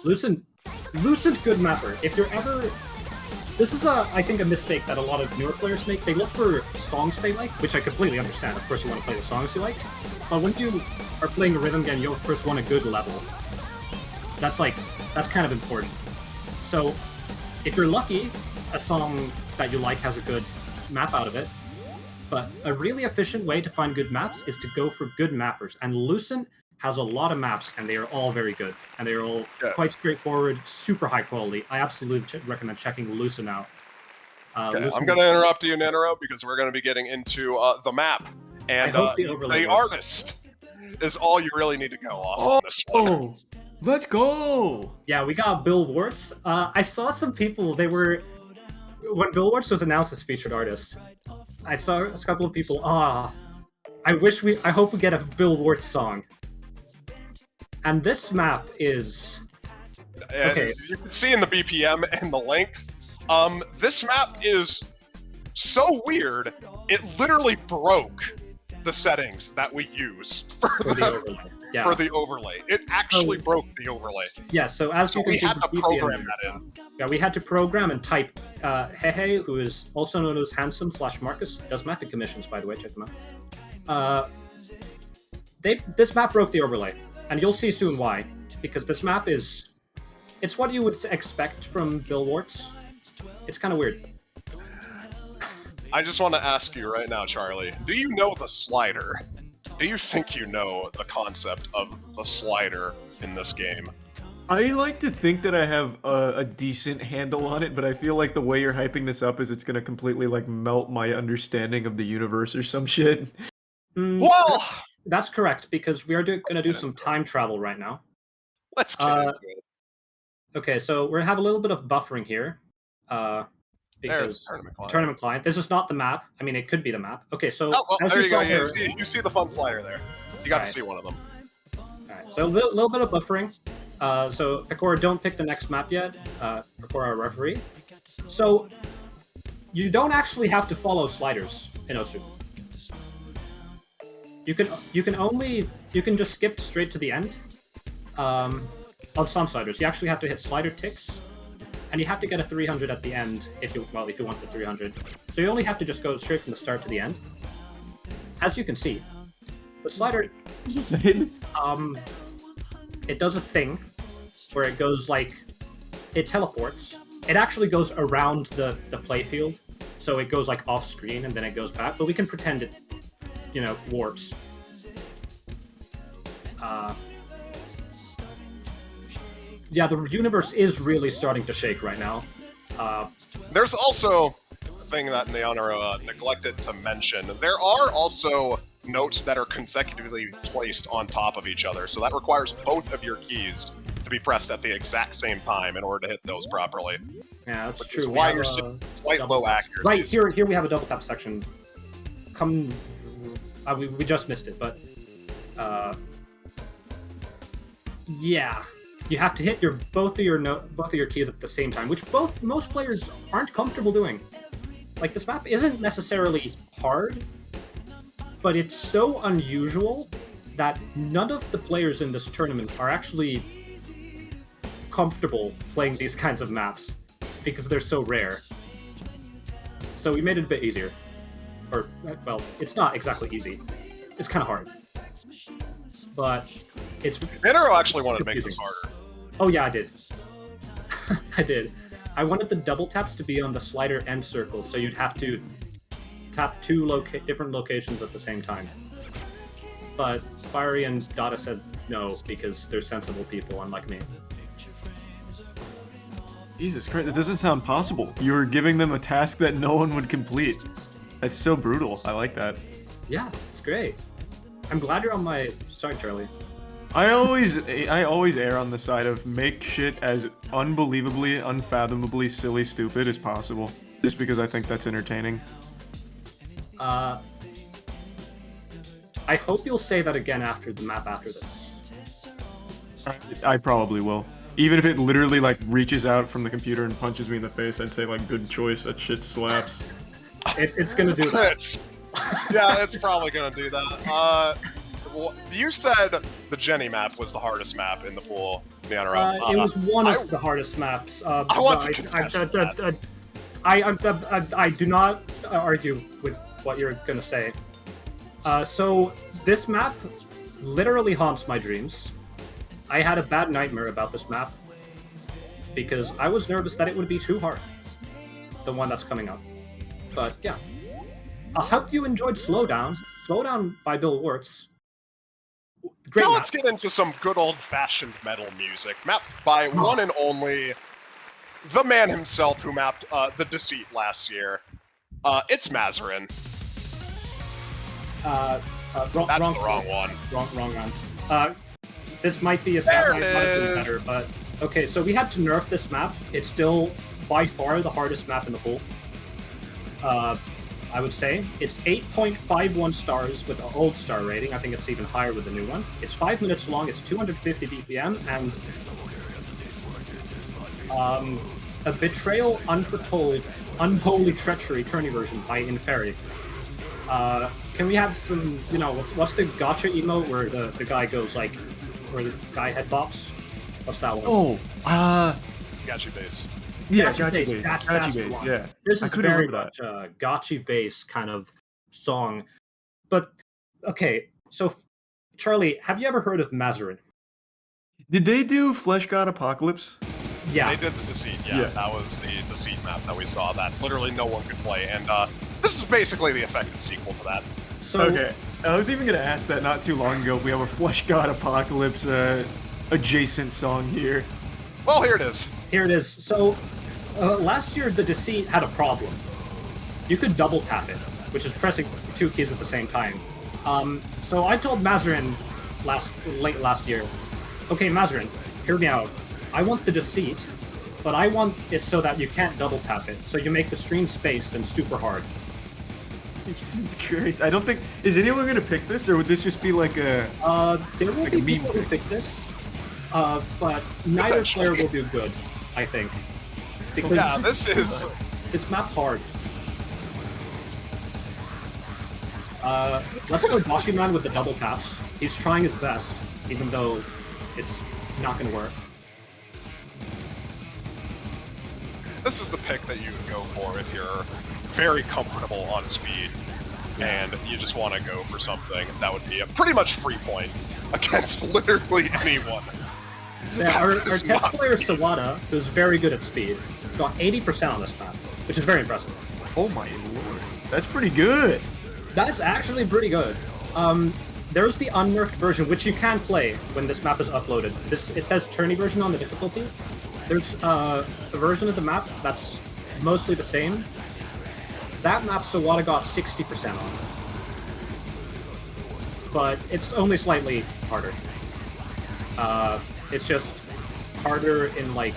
Lucent, good mapper. If you're ever... This is, I think, a mistake that a lot of newer players make. They look for songs they like, which I completely understand. Of course, you want to play the songs you like. But when you are playing a rhythm game, you of course want a good level. That's kind of important. So, if you're lucky, a song that you like has a good map out of it. But a really efficient way to find good maps is to go for good mappers. And Lucent has a lot of maps, and they are all very good. And they are all quite straightforward, super high quality. I absolutely recommend checking Lucent out. Okay, I'm going to interrupt you, Nenero, because we're going to be getting into the map. And the artist is all you really need to go off on this one. Oh, let's go! Yeah, we got Bill Warts. I saw some people, when Bill Warts was announced as featured artist, I saw a couple of people, I hope we get a Bill Warts song. And this map is... Okay. You can see in the BPM and the length, this map is so weird, it literally broke the settings that we use for the overlay. Yeah. For the overlay. It actually broke the overlay. Yeah, so as you can see, we had to program that in. Yeah, we had to program and type Hehe, who is also known as Handsome/Marcus, does mapping commissions, by the way, check them out. This map broke the overlay, and you'll see soon why. Because this map it's what you would expect from Bill Warts. It's kind of weird. I just want to ask you right now, Charlie. Do you know the slider? Do you think you know the concept of the slider in this game? I like to think that I have a decent handle on it, but I feel like the way you're hyping this up is it's gonna completely like melt my understanding of the universe or some shit. Well, That's correct, because we are going to do some time travel right now. let's get into it. Okay, so we're gonna have a little bit of buffering here, because tournament client. This is not the map. I mean, it could be the map. Okay, so Oh, well, as there you go. saw Yeah, here- you see the fun slider there. You got to Right. see one of them. Alright, so a little bit of buffering. So Pecora, don't pick the next map yet. Pecora, our referee. So you don't actually have to follow sliders in Osu. You can just skip straight to the end. On some sliders, you actually have to hit slider ticks, and you have to get a 300 at the end if you want the 300. So you only have to just go straight from the start to the end. As you can see, the slider it does a thing where it goes like it teleports. It actually goes around the playfield, so it goes like off screen and then it goes back. But we can pretend it, warps. Yeah, the universe is really starting to shake right now. There's also a thing that Neonero neglected to mention. There are also notes that are consecutively placed on top of each other, so that requires both of your keys to be pressed at the exact same time in order to hit those properly. Yeah, that's Which true. is We why have you're a seeing quite double low tap. accuracy. Right, here we have a double tap section. We just missed it, but yeah, you have to hit both of your keys at the same time, which most players aren't comfortable doing. Like, this map isn't necessarily hard, but it's so unusual that none of the players in this tournament are actually comfortable playing these kinds of maps because they're so rare. So we made it a bit easier. Or, well, it's not exactly easy. It's kind of hard. But it's... Neonero actually wanted to make this harder. Oh yeah, I did. I did. I wanted the double taps to be on the slider end circle, so you'd have to tap two different locations at the same time. But Fiery and Dada said no, because they're sensible people, unlike me. Jesus Christ, it doesn't sound possible. You're giving them a task that no one would complete. That's so brutal. I like that. Yeah, it's great. I'm glad you're on my side, Charlie. I always err on the side of make shit as unbelievably, unfathomably silly stupid as possible. Just because I think that's entertaining. I hope you'll say that again after the map after this. I probably will. Even if it literally like reaches out from the computer and punches me in the face, I'd say like good choice. That shit slaps. It's gonna do that. Yeah, it's probably gonna do that. You said the Jenny map was the hardest map in the pool, Neonero. It was one of the hardest maps. I want to contest that. I do not argue with what you're gonna say. So this map literally haunts my dreams. I had a bad nightmare about this map because I was nervous that it would be too hard. The one that's coming up. But yeah. I hope you enjoyed Slowdown. Slowdown by Bill Wirtz. Great Now map. let's get into some good old-fashioned metal music, mapped by one and only the man himself who mapped The Deceit last year. It's Mazarin. That's the wrong one. Wrong one. This might be There might it have been is. better, but okay. So we had to nerf this map. It's still by far the hardest map in the pool. I would say it's 8.51 stars with the old star rating. I think it's even higher with the new one. It's 5 minutes long. It's 250 BPM and a betrayal, unforetold, unholy treachery tourney version by Inferi. Can we have some, what's the gotcha emote where the guy goes like, where the guy head bops? What's that one? Oh, Gotcha base. yeah, Gotcha gotcha base. base. That's Gotcha the base, one. yeah. This I is couldn't very remember much a gotcha base kind of song. But, okay, so Charlie, have you ever heard of Mazarin? Did they do Flesh God Apocalypse? Yeah. They did the Deceit, yeah. Yeah. That was the Deceit map that we saw that literally no one could play, and this is basically the effective sequel to that. So Okay, I was even gonna ask that not too long ago. If we have a Flesh God Apocalypse adjacent song here. Well, here it is. here it is. So last year the Deceit had a problem. You could double tap it, which is pressing 2 keys at the same time. So I told Mazarin late last year, okay, Mazarin, hear me out. I want the Deceit, but I want it so that you can't double tap it. So you make the stream spaced and super hard. Jesus Christ! I don't think is anyone gonna pick this, or would this just be like a? There will Like a be meme people who thing. pick this, but neither player will do good, I think. Because Yeah, this is... it's map hard. Let's go Boshi Man with the double taps. He's trying his best, even though it's not gonna work. This is the pick that you would go for if you're very comfortable on speed and you just want to go for something that would be a pretty much free point against literally anyone. Yeah, our That is test not- player Sawada, who's very good at speed, got 80% on this map, which is very impressive. Oh my lord, that's pretty good. That's actually pretty good. There's the unnerfed version, which you can play when this map is uploaded. It says tourney version on the difficulty. There's a version of the map that's mostly the same. That map Sawada got 60% on. But it's only slightly harder. It's just harder in like...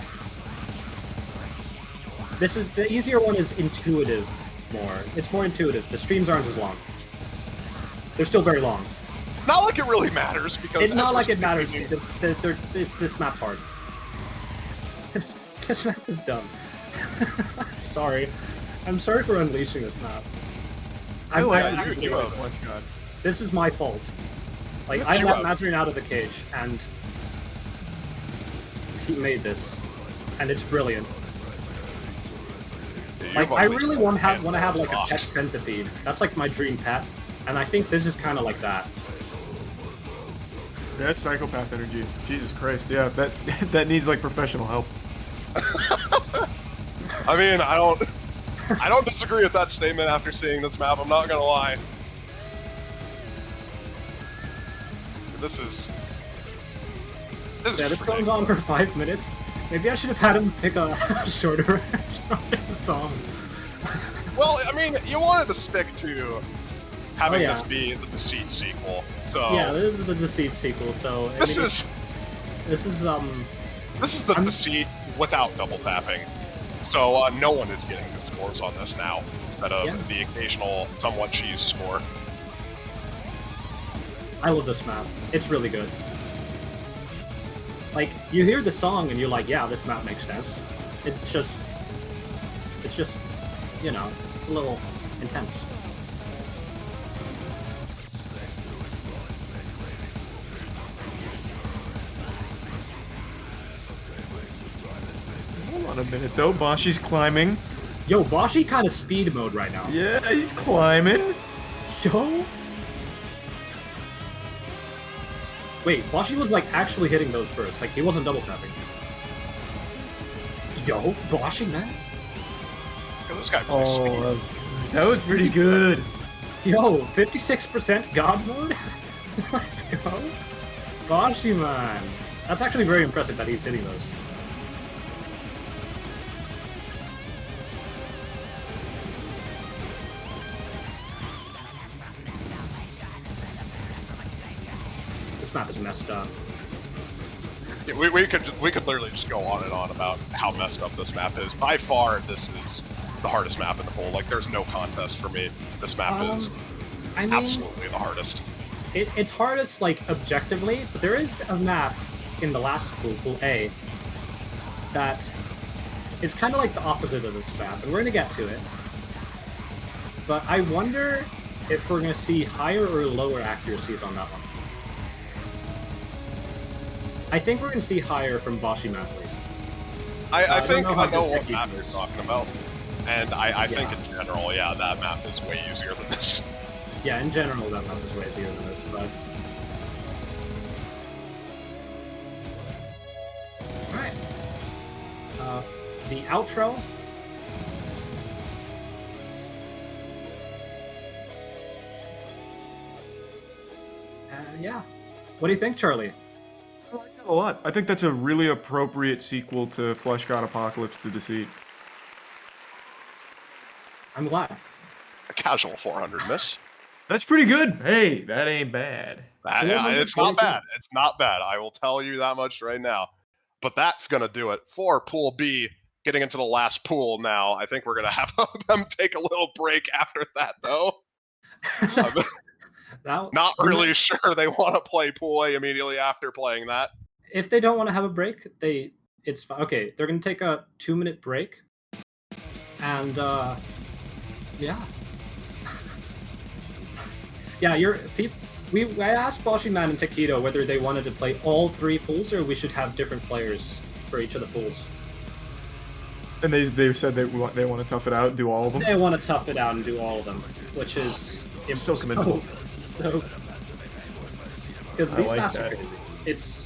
The easier one is intuitive more. It's more intuitive. The streams aren't as long. They're still very long. Not like it really matters because It's not as like we're it matters speaking- because it's this map hard. This map is dumb. Sorry. I'm sorry for unleashing this map. I like yeah, it. you have- Flesh God. This is my fault. Like, Look I you let up. Mazarin out of the cage, and he made this, and it's brilliant. You've Like, I unleashed really a want to handful have of like a pet blocks. centipede. That's like my dream pet, and I think this is kind of like that. That's psychopath energy. Jesus Christ, yeah, that that needs like professional help. I mean, I don't disagree with that statement after seeing this map. I'm not gonna lie. This is Yeah, this ridiculous. goes on for 5 minutes. Maybe I should have had him pick a shorter version of the song. Well, I mean, you wanted to stick to having Oh, yeah. this be the Deceit sequel, so Yeah, this is the Deceit sequel, so... I this mean, is This is, the I'm- Deceit without double tapping. So no one is getting good scores on this now, instead of Yeah. the occasional somewhat cheese score. I love this map. It's really good. Like, you hear the song and you're like, yeah, this map makes sense. It's just, you know, it's a little intense. Hold on a minute though, Boshi's climbing. Yo, Boshi kind of speed mode right now. Yeah, he's climbing. Yo! Wait, Boshi was like actually hitting those bursts, like he wasn't double tapping. Yo, Boshi, man. Look at this guy play speed. Oh, that was pretty good. Yo, 56% God mode? Let's go. Boshi, man. That's actually very impressive that he's hitting those. This map is messed up. Yeah, we could literally just go on and on about how messed up this map is. By far, this is the hardest map in the pool. Like, there's no contest for me. This map is I mean, absolutely the hardest. it's hardest, like, objectively, but there is a map in the last pool, Pool A, that is kind of like the opposite of this map, and we're gonna get to it. But I wonder if we're gonna see higher or lower accuracies on that one. I think we're gonna see higher from Boshi map, at least. I don't think know how I know good what technique map you're is. talking about. And I think Yeah. in general, yeah, that map is way easier than this. Yeah, in general, that map is way easier than this, but... Alright. The outro. Yeah. What do you think, Charlie? I like that a lot. I think that's a really appropriate sequel to Flesh God Apocalypse to Deceit. I'm glad. A casual 400 miss. That's pretty good. Hey, that ain't bad. It's not bad. It's not bad. I will tell you that much right now. But that's going to do it for Pool B. Getting into the last pool now. I think we're going to have them take a little break after that, though. Not really sure they want to play Pool A immediately after playing that. If they don't want to have a break, it's fine. Okay, they're going to take a 2-minute break. And, yeah. Yeah, I asked Boshyman and Taquito whether they wanted to play all 3 pools or we should have different players for each of the pools. And they said they want to tough it out and do all of them? They want to tough it out and do all of them, which is so commendable. So, because these maps are crazy. It's.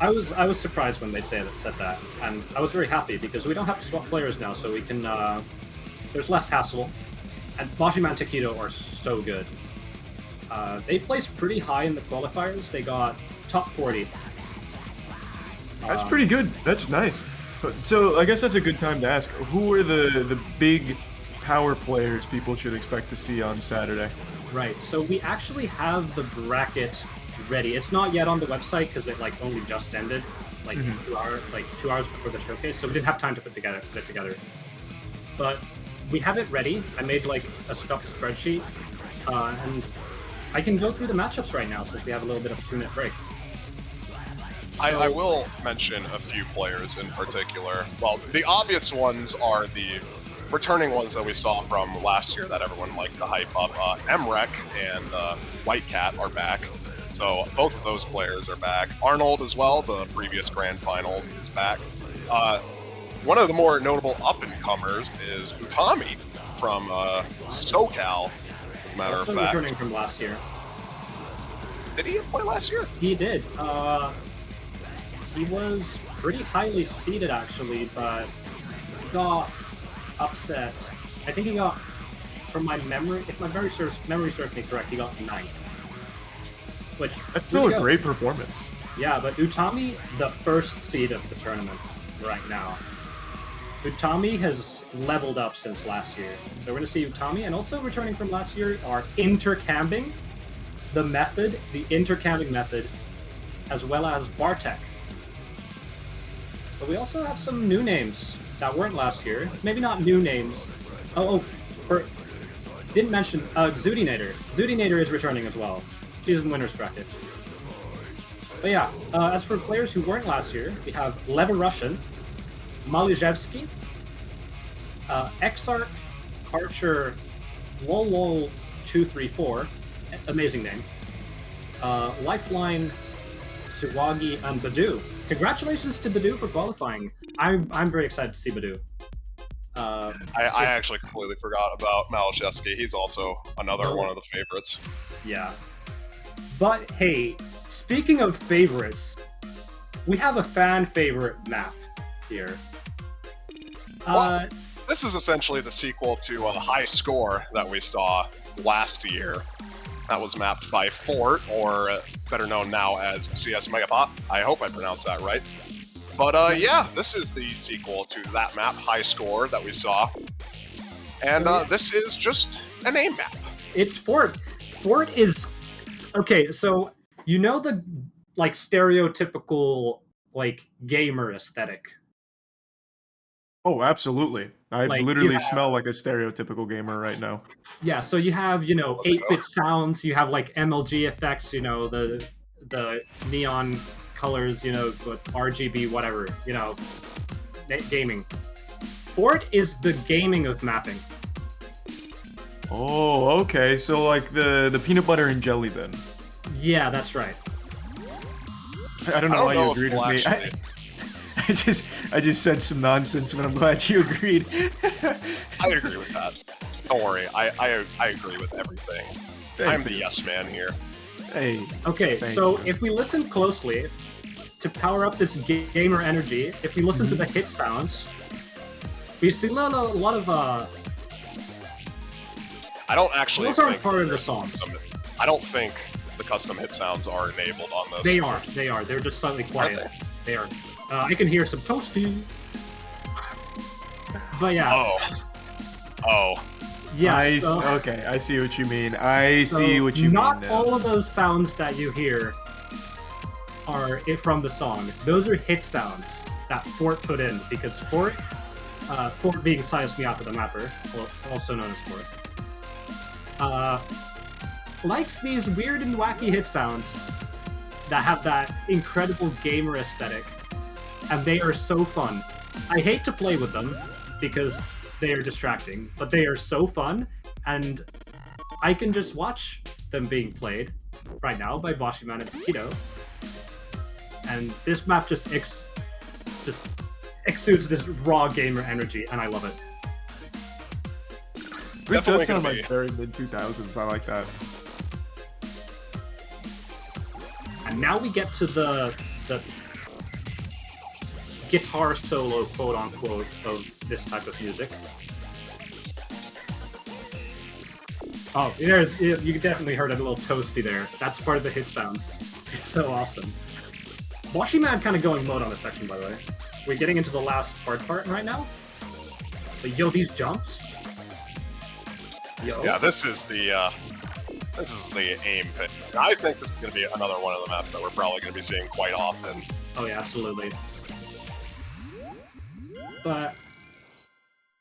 I was surprised when they said that, and I was very happy because we don't have to swap players now, so we can. There's less hassle, and Boshyman and Taquito are so good. They placed pretty high in the qualifiers. They got top 40. That's pretty good. That's nice. So I guess that's a good time to ask, who are the big power players people should expect to see on Saturday? Right, so we actually have the bracket ready. It's not yet on the website because it only just ended, 2 hours before the showcase, so we didn't have time to put it together. But we have it ready. I made a stuffed spreadsheet, and I can go through the matchups right now since we have a little bit of a 2-minute break. I will mention a few players in particular. Well, the obvious ones are the returning ones that we saw from last year that everyone liked to hype up. MREC and White Cat are back. So both of those players are back. Arnold as well, the previous Grand Finals, is back. One of the more notable up-and-comers is Utami from SoCal, as a matter of fact. Returning from last year. Did he play last year? He did. He was pretty highly seeded, actually, but got upset. I think he got, from my memory, if my memory serves me correct, he got 9th. Which that's still a great performance. Yeah, but Utami, the first seed of the tournament right now. Utami has leveled up since last year. So we're going to see Utami, and also returning from last year are intercambing, the intercambing method, as well as Bartek. But we also have some new names that weren't last year. Maybe not new names. Didn't mention Zudinator. Zudinator is returning as well. She's in winner's bracket. But yeah, as for players who weren't last year, we have Levorushin, Malijevsky, Exarch, Archer, Lolol234, amazing name, Lifeline, Suwagi, and Badu. Congratulations to Badu for qualifying. I'm very excited to see Badu. I actually completely forgot about Malijevsky. He's also another one of the favorites. Yeah. But hey, speaking of favorites, we have a fan favorite map here. Well, this is essentially the sequel to a high score that we saw last year. That was mapped by Fort, or better known now as CS Megapop. I hope I pronounced that right. But yeah, this is the sequel to that map, High Score, that we saw. And this is just a name map. It's Fort. Fort is... Okay, so you know the stereotypical gamer aesthetic. Oh, absolutely. I literally smell like a stereotypical gamer right now. Yeah, so you have, 8-bit sounds, you have MLG effects, the neon colors, with RGB, whatever, gaming. Fort is the gaming of mapping. Oh, okay. So the peanut butter and jelly then. Yeah, that's right. I don't know why you agreed with me. I just said some nonsense, but I'm glad you agreed. I agree with that. Don't worry, I agree with everything. I'm the yes man here. Hey. Okay, so if we listen closely, to power up this gamer energy, if you listen to the hit sounds, we see a lot of I don't actually those aren't think part of the songs. I don't think the custom hit sounds are enabled on this. They are. They're just slightly quiet. They are. I can hear some toasty. But yeah. Oh. Yeah. Okay, I see what you mean. I see what you mean Not now. all of those sounds that you hear are from the song. Those are hit sounds that Fort put in, because Fort being Silas Miaka the mapper, also known as Fort, likes these weird and wacky hit sounds that have that incredible gamer aesthetic, and they are so fun. I hate to play with them because they are distracting, but they are so fun, and I can just watch them being played right now by Bashiman and Takedo. And this map just exudes this raw gamer energy, and I love it. This Definitely does sound gonna like be- very mid-2000s. I like that. And now we get to the guitar solo, quote unquote, of this type of music. Oh, you definitely heard a little toasty there. That's part of the hit sounds. It's so awesome. Washiman kind of going mode on this section, by the way. We're getting into the last hard part right now. But yo, these jumps. Yo. Yeah, this is the aim pit. I think this is going to be another one of the maps that we're probably going to be seeing quite often. Oh yeah, absolutely. But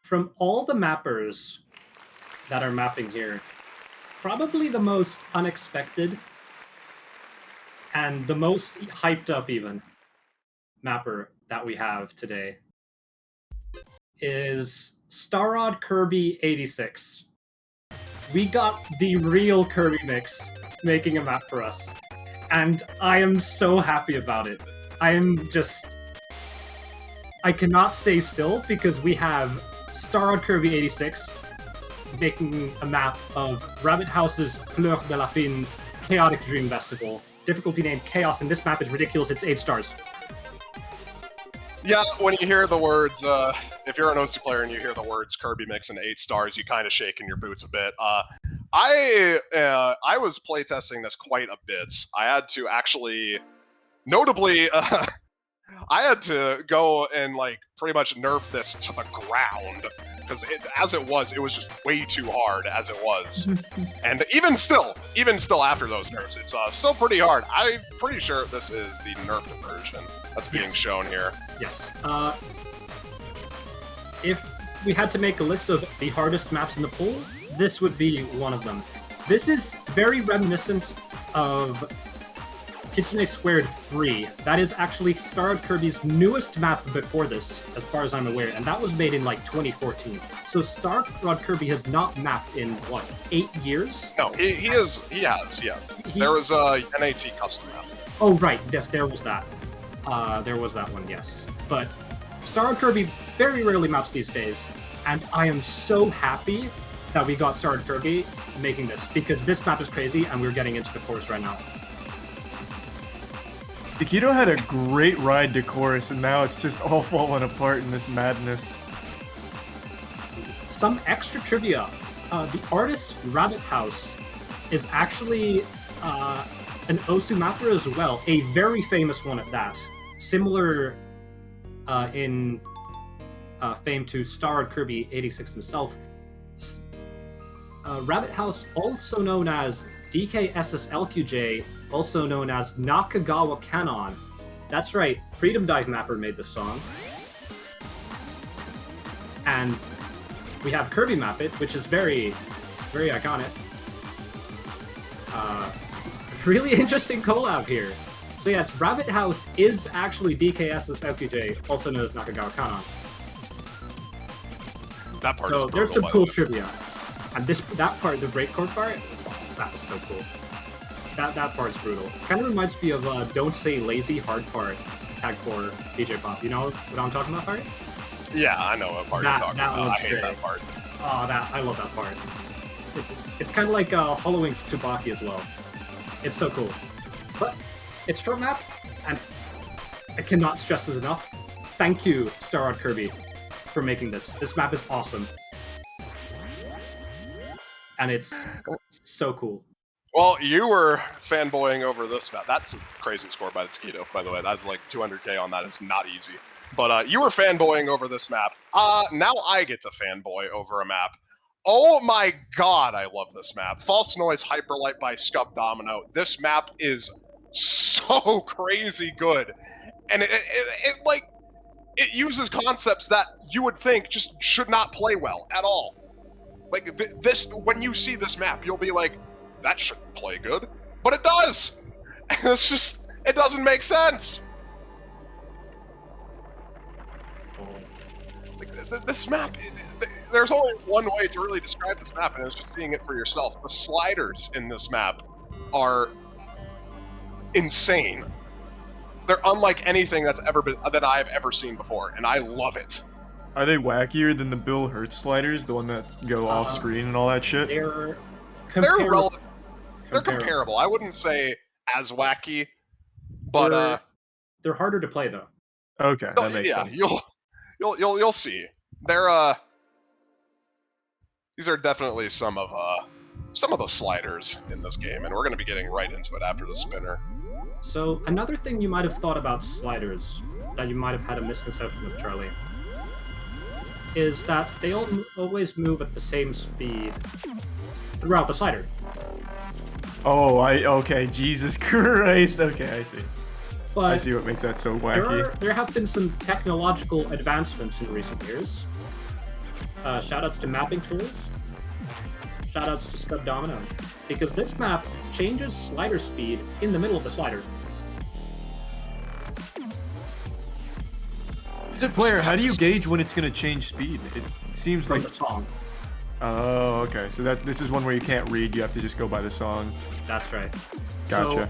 from all the mappers that are mapping here, probably the most unexpected and the most hyped up even mapper that we have today is Starrod Kirby 86. We got the real Kirby mix making a map for us, and I am so happy about it. I cannot stay still because we have Starrod Kirby 86 making a map of Rabbit House's Fleur de la Fin Chaotic Dream Festival. Difficulty named Chaos, and this map is ridiculous. It's 8 stars. Yeah, when you hear the words, if you're an OC player and you hear the words Kirby Mix and 8 stars, you kind of shake in your boots a bit. I was playtesting this quite a bit. I had to actually, notably, I had to go and like pretty much nerf this to the ground because as it was just way too hard as it was. And even still after those nerfs, it's still pretty hard. I'm pretty sure this is the nerfed version that's being shown here. Yes. If we had to make a list of the hardest maps in the pool, this would be one of them. This is very reminiscent of Kitsune Squared 3. That is actually Starrod Kirby's newest map before this, as far as I'm aware, and that was made in like 2014. So Starrod Kirby has not mapped in, 8 years? No, he has. There was a NAT custom map. Oh, right, yes, there was that. There was that one, yes. But Starrod Kirby very rarely maps these days, and I am so happy that we got Starrod Kirby making this, because this map is crazy, and we're getting into the course right now. Takedo had a great ride to chorus, and now it's just all falling apart in this madness. Some extra trivia. The artist Rabbit House is actually an Osu mapper as well, a very famous one at that. Similar in fame to Starrod Kirby 86 himself. Rabbit House, also known as DKSSLQJ, also known as Nakagawa Canon. That's right, Freedom Dive Mapper made this song. And we have Kirby Map It, which is very, very iconic. Really interesting collab here. So yes, Rabbit House is actually DKSSLQJ, also known as Nakagawa Canon. That part So is there's brutal, some by cool the way. trivia. And that part, the breakcore part, that was so cool. That part's brutal. Kind of reminds me of Don't Say Lazy Hard Part, Tag 4 DJ Pop. You know what I'm talking about, part? Yeah, I know what part you're talking that about. was I hate great. that part. Oh, I love that part. It's kind of like Hollowing's Tsubaki as well. It's so cool. But it's short map, and I cannot stress this enough. Thank you, Starrod Kirby, for making this. This map is awesome. And it's so cool. Well, you were fanboying over this map. That's a crazy score by the Taquito, by the way. That's like 200k on that. It's not easy. But you were fanboying over this map. Now I get to fanboy over a map. Oh my god, I love this map. False Noise Hyperlight by Scub Domino. This map is so crazy good. And it uses concepts that you would think just should not play well at all. Like, this, when you see this map, you'll be like, that shouldn't play good. But it does! And it's just, it doesn't make sense! Like, this map, there's only one way to really describe this map, and it's just seeing it for yourself. The sliders in this map are insane. They're unlike anything that I've ever seen before, and I love it. Are they wackier than the Bill Hurts sliders, the one that go off screen and all that shit? They're comparable. I wouldn't say as wacky, but they're harder to play though. Okay, that makes sense. You'll see. These are definitely some of the sliders in this game, and we're going to be getting right into it after the spinner. So another thing you might have thought about sliders that you might have had a misconception of, Charlie, is that they always move at the same speed throughout the slider. Oh, okay, Jesus Christ. Okay, I see. But I see what makes that so wacky. There have been some technological advancements in recent years. Shoutouts to mapping tools. Shoutouts to Scub Domino. Because this map changes slider speed in the middle of the slider. As a player, how do you gauge when it's going to change speed? It seems From like... the song. Oh, okay. So this is one where you can't read, you have to just go by the song. That's right. Gotcha. So,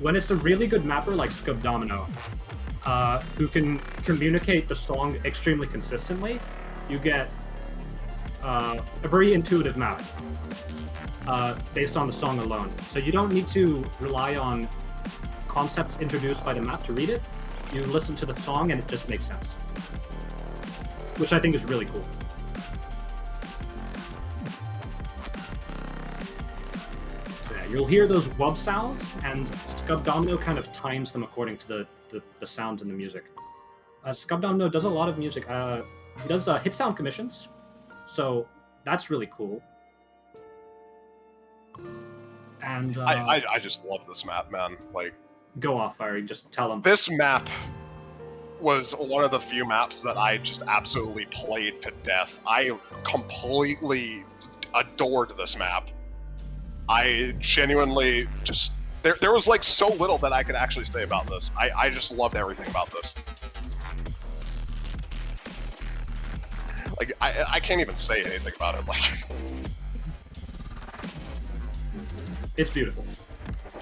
when it's a really good mapper like Scub Domino, who can communicate the song extremely consistently, you get a very intuitive map based on the song alone. So you don't need to rely on concepts introduced by the map to read it. You listen to the song and it just makes sense. Which I think is really cool. So yeah, you'll hear those wub sounds, and Scub Domino kind of times them according to the sounds in the music. Scub Domino does a lot of music. He does hit sound commissions, so that's really cool. And I just love this map, man. Like, go off, Fiery. Just tell him. This map was one of the few maps that I just absolutely played to death. I completely adored this map. I genuinely just... There was like so little that I could actually say about this. I just loved everything about this. Like, I can't even say anything about it. Like, it's beautiful.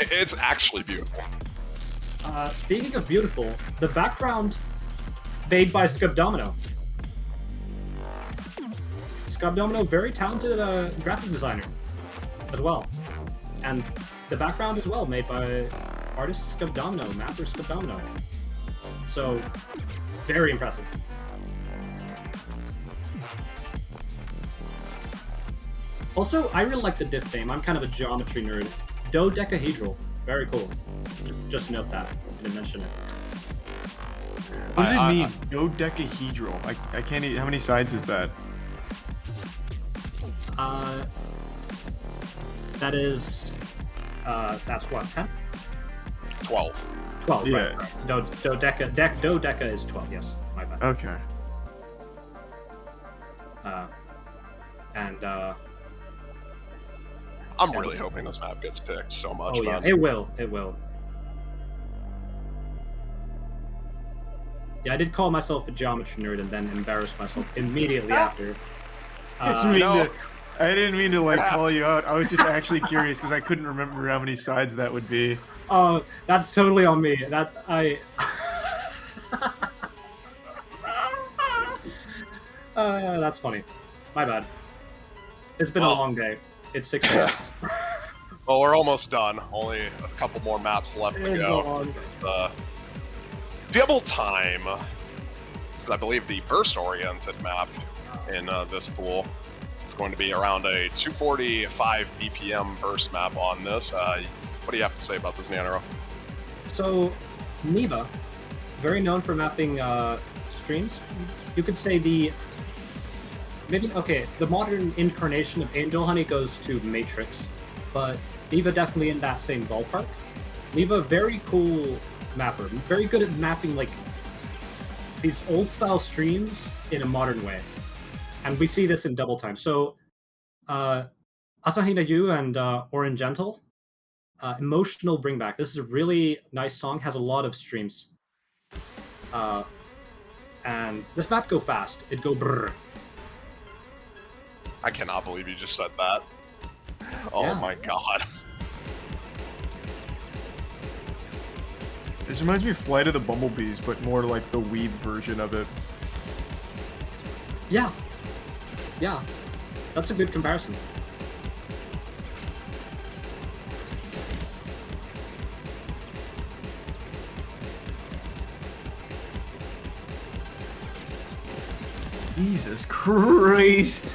It's actually beautiful. Speaking of beautiful, the background made by Scub Domino. Scub Domino, very talented graphic designer as well. And the background as well, made by artist Scub Domino, mapper Scub Domino. So, very impressive. Also, I really like the diff name. I'm kind of a geometry nerd. Dodecahedral. Very cool. Just note that. I didn't mention it. What does it mean? Dodecahedral. I can't eat. How many sides is that? That is... that's what, 10? 12. 12, Yeah. right. Dodeca is 12, yes. My bad. Okay. I'm really hoping this map gets picked so much, oh yeah, man. it will. Yeah, I did call myself a geometry nerd and then embarrassed myself immediately after. I didn't mean to like call you out. I was just actually curious because I couldn't remember how many sides that would be. Oh, that's totally on me. That's funny. My bad. It's been a long day. It's 6 a.m. Well, we're almost done. Only a couple more maps left to It's go. long. Double Time. This is, I believe, the burst-oriented map in this pool. It's going to be around a 245 BPM burst map on this. What do you have to say about this, Nanero? So, Neva, very known for mapping streams. You could say the modern incarnation of Angel Honey goes to Matrix, but Neva definitely in that same ballpark. Neva, very cool mapper, very good at mapping like these old style streams in a modern way, and we see this in Double Time. So, Asahina Yu and Orange Gentle. Emotional Bringback. This is a really nice song, has a lot of streams. And this map go fast. It go brrr. I cannot believe you just said that. Oh Yeah. my god. This reminds me of Flight of the Bumblebees, but more like the weed version of it. Yeah. Yeah. That's a good comparison. Jesus Christ!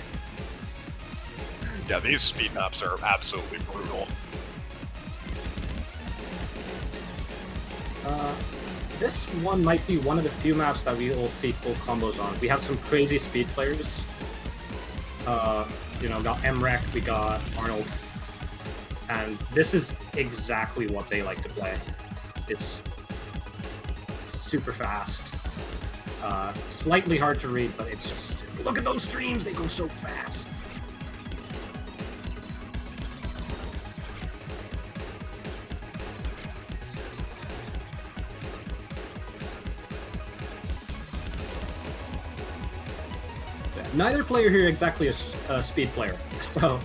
Yeah, these speed maps are absolutely brutal. This one might be one of the few maps that we will see full combos on. We have some crazy speed players. We got Emrek, we got Arnold. And this is exactly what they like to play. It's super fast. Slightly hard to read, but it's just... Look at those streams, they go so fast. Neither player here exactly a speed player, so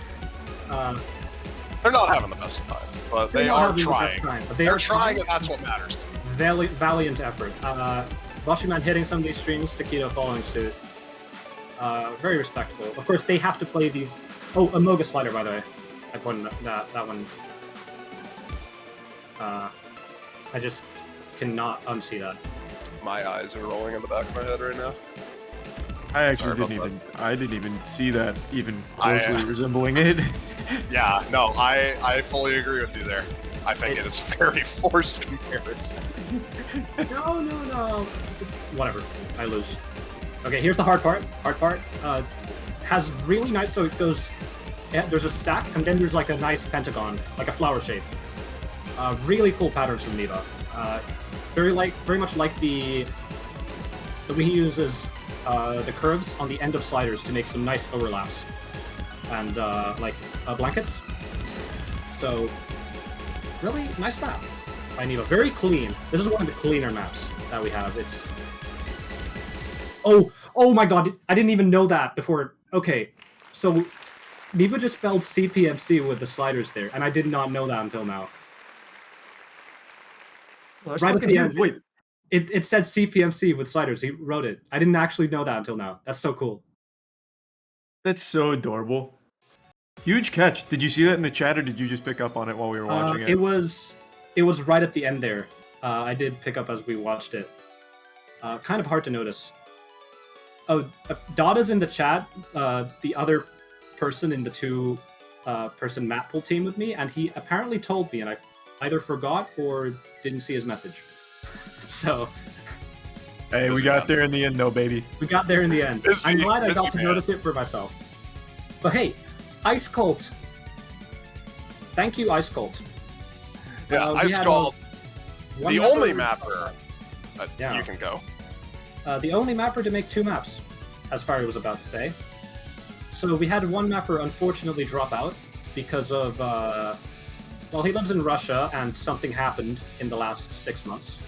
They're not having the best of times, but they not are having the best trying. time, but They're trying, and that's what matters. valiant effort. Boshiman hitting some of these streams, Takedo following suit. Very respectable. Of course, they have to play these... Oh, a Moga slider, by the way. I pointed that one. I just cannot unsee that. My eyes are rolling in the back of my head right now. I actually Sorry didn't about even. I didn't even see that even closely resembling it. Yeah, no, I fully agree with you there. I think it is very forced comparison. No. Whatever. I lose. Okay, here's the hard part. Has really nice, so it goes... Yeah, there's a stack, and then there's like a nice pentagon, like a flower shape. Really cool patterns from Neva. Very much like the way he uses the curves on the end of sliders to make some nice overlaps. And blankets. So, really nice map by Neva. Very clean. This is one of the cleaner maps that we have. It's... Oh my god, I didn't even know that before. Okay, so Neva just spelled CPMC with the sliders there, and I did not know that until now. Well, Right at the end, wait, it said CPMC with sliders. He wrote it. I didn't actually know that until now. That's so cool. that's so adorable. Huge catch. Did you see that in the chat, or did you just pick up on it while we were watching it? It was right at the end there. I did pick up as we watched it. Kind of hard to notice. Oh, Dada's in the chat, the other person in the two-person Mappool team with me, and he apparently told me, and I either forgot or didn't see his message. So... Hey, we got there in the end, though, baby. We got there in the end. I'm glad I got to notice it for myself. But hey, Ice Cult. Thank you, Ice Cult. Yeah, Ice Cult. The only mapper. Yeah. You can go. The only mapper to make two maps, as Fire was about to say. So we had one mapper unfortunately drop out because of, well, he lives in Russia and something happened in the last 6 months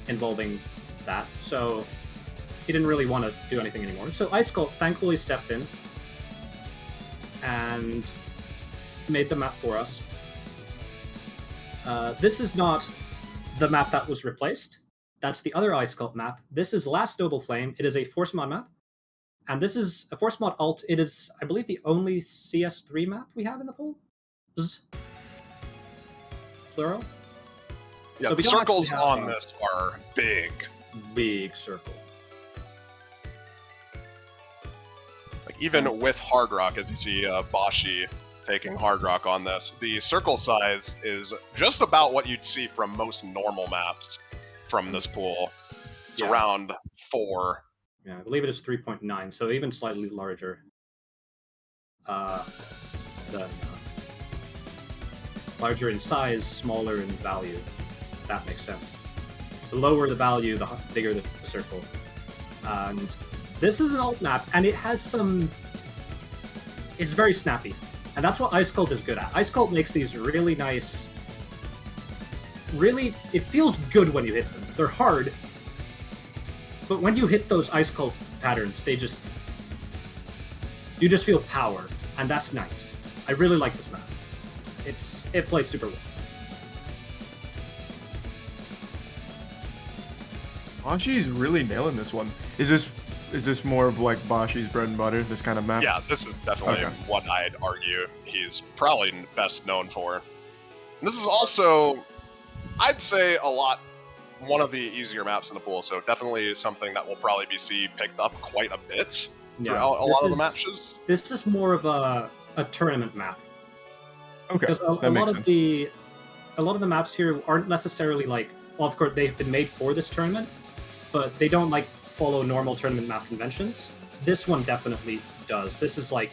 involving that. So he didn't really want to do anything anymore. So Ice Cult thankfully stepped in and made the map for us. This is not the map that was replaced. That's the other Ice Cult map. This is Last Noble Flame. It is a Force Mod map. And this is a Force Mod alt. It is, I believe, the only CS3 map we have in the pool. Plural. Yeah, So we the don't circles actually have on this are big. big circle. Like even with hard rock, as you see Bashi taking hard rock on this, the circle size is just about what you'd see from most normal maps from this pool. It's Yeah. around 4. Yeah, I believe it is 3.9, so even slightly larger than larger in size, smaller in value. If that makes sense. The lower the value, the bigger the circle. And this is an alt map, and it has some. It's very snappy, and that's what Ice Cult is good at. Ice Cult makes these really nice. Really, it feels good when you hit them. They're hard, but when you hit those Ice Cult patterns, they just. You just feel power, and that's nice. I really like this map. It plays super well. Bashi's really nailing this one. Is this more of like Bashi's bread and butter, this kind of map? Yeah, this is definitely Okay. what I'd argue he's probably best known for. And this is also, I'd say, one of the easier maps in the pool, so definitely something that will probably be picked up quite a bit throughout a lot of the matches. This is more of a tournament map. Okay, Because that a makes lot of sense. a lot of the maps here aren't necessarily like, well, of course they've been made for this tournament, but they don't like follow normal tournament map conventions. This one definitely does. This is like,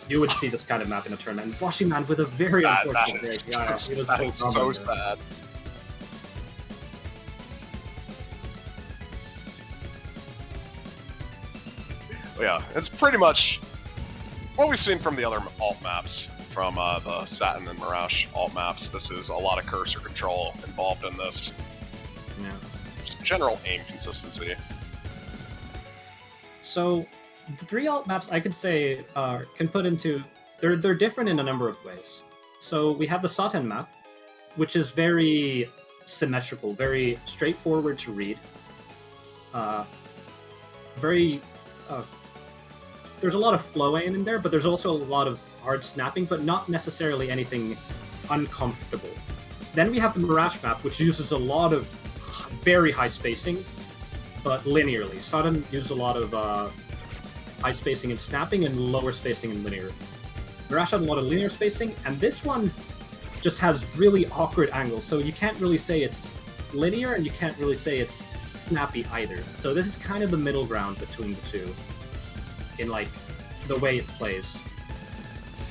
you would see this kind of map in a tournament. And Washi Man with a very That unfortunate is, break. Yeah, he was that is so dumb. sad. But yeah, it's pretty much what we've seen from the other alt maps, from the Satin and Mirage alt maps. This is a lot of cursor control involved in this. Yeah. Just general aim consistency. So the 3 alt maps I could say can put into they're different in a number of ways. So we have the Satan map, which is very symmetrical, very straightforward to read. There's a lot of flow aim in there, but there's also a lot of hard snapping, but not necessarily anything uncomfortable. Then we have the Mirage map, which uses a lot of very high spacing, but linearly. Sudden uses a lot of high spacing and snapping and lower spacing and linear. Mirage had a lot of linear spacing, and this one just has really awkward angles, so you can't really say it's linear and you can't really say it's snappy either. So this is kind of the middle ground between the two in like the way it plays.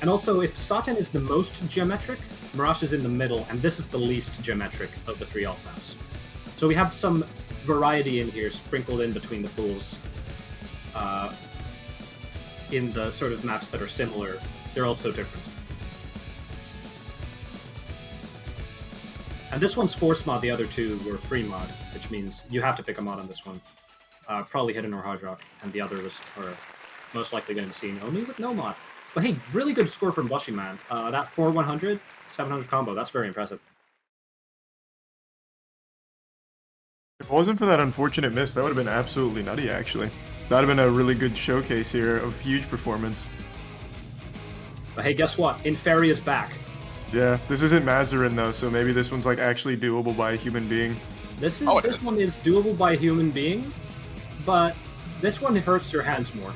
And also, if Satan is the most geometric, Mirage is in the middle, and this is the least geometric of the 3 alt maps. So we have some variety in here sprinkled in between the pools. In the sort of maps that are similar, they're also different. And this one's force mod, the other 2 were free mod, which means you have to pick a mod on this one. Probably Hidden or Hard Rock, and the others are most likely going to be seen only with no mod. But hey, really good score from Blushy Man. That 4-100, 700 combo, that's very impressive. If it wasn't for that unfortunate miss, that would have been absolutely nutty, actually. That would have been a really good showcase here of huge performance. But hey, guess what? Inferi is back. Yeah, this isn't Mazarin, though, so maybe this one's like actually doable by a human being. This Oh, it this is. one is doable by a human being, but this one hurts your hands more.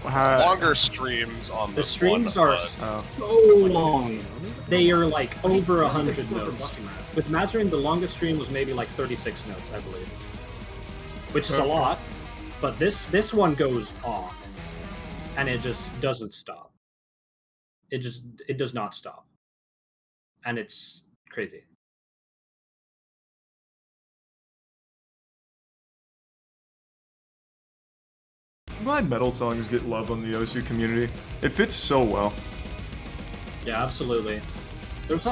Longer streams on The this streams one, are but so long. They are like over 100 notes. With Mazarin, the longest stream was maybe like 36 notes, I believe. Which is a lot, but this one goes on. And it just doesn't stop. It does not stop. And it's crazy. I'm glad metal songs get love on the OSU community. It fits so well. Yeah, absolutely. There's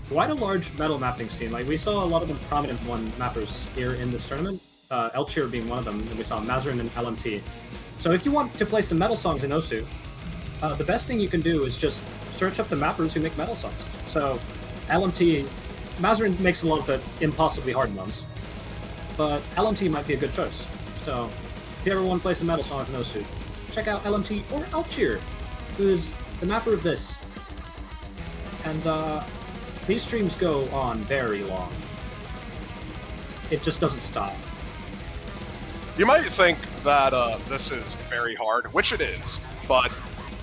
quite a large metal mapping scene. Like we saw a lot of the prominent mappers here in this tournament. Elchir being one of them, and we saw Mazarin and LMT. So if you want to play some metal songs in OSU, the best thing you can do is just search up the mappers who make metal songs. So LMT, Mazarin makes a lot of the impossibly hard ones, but LMT might be a good choice. So if you ever want to play some metal songs in OSU, check out LMT or Elchir, who is the mapper of this. And these streams go on very long. It just doesn't stop. You might think that this is very hard, which it is, but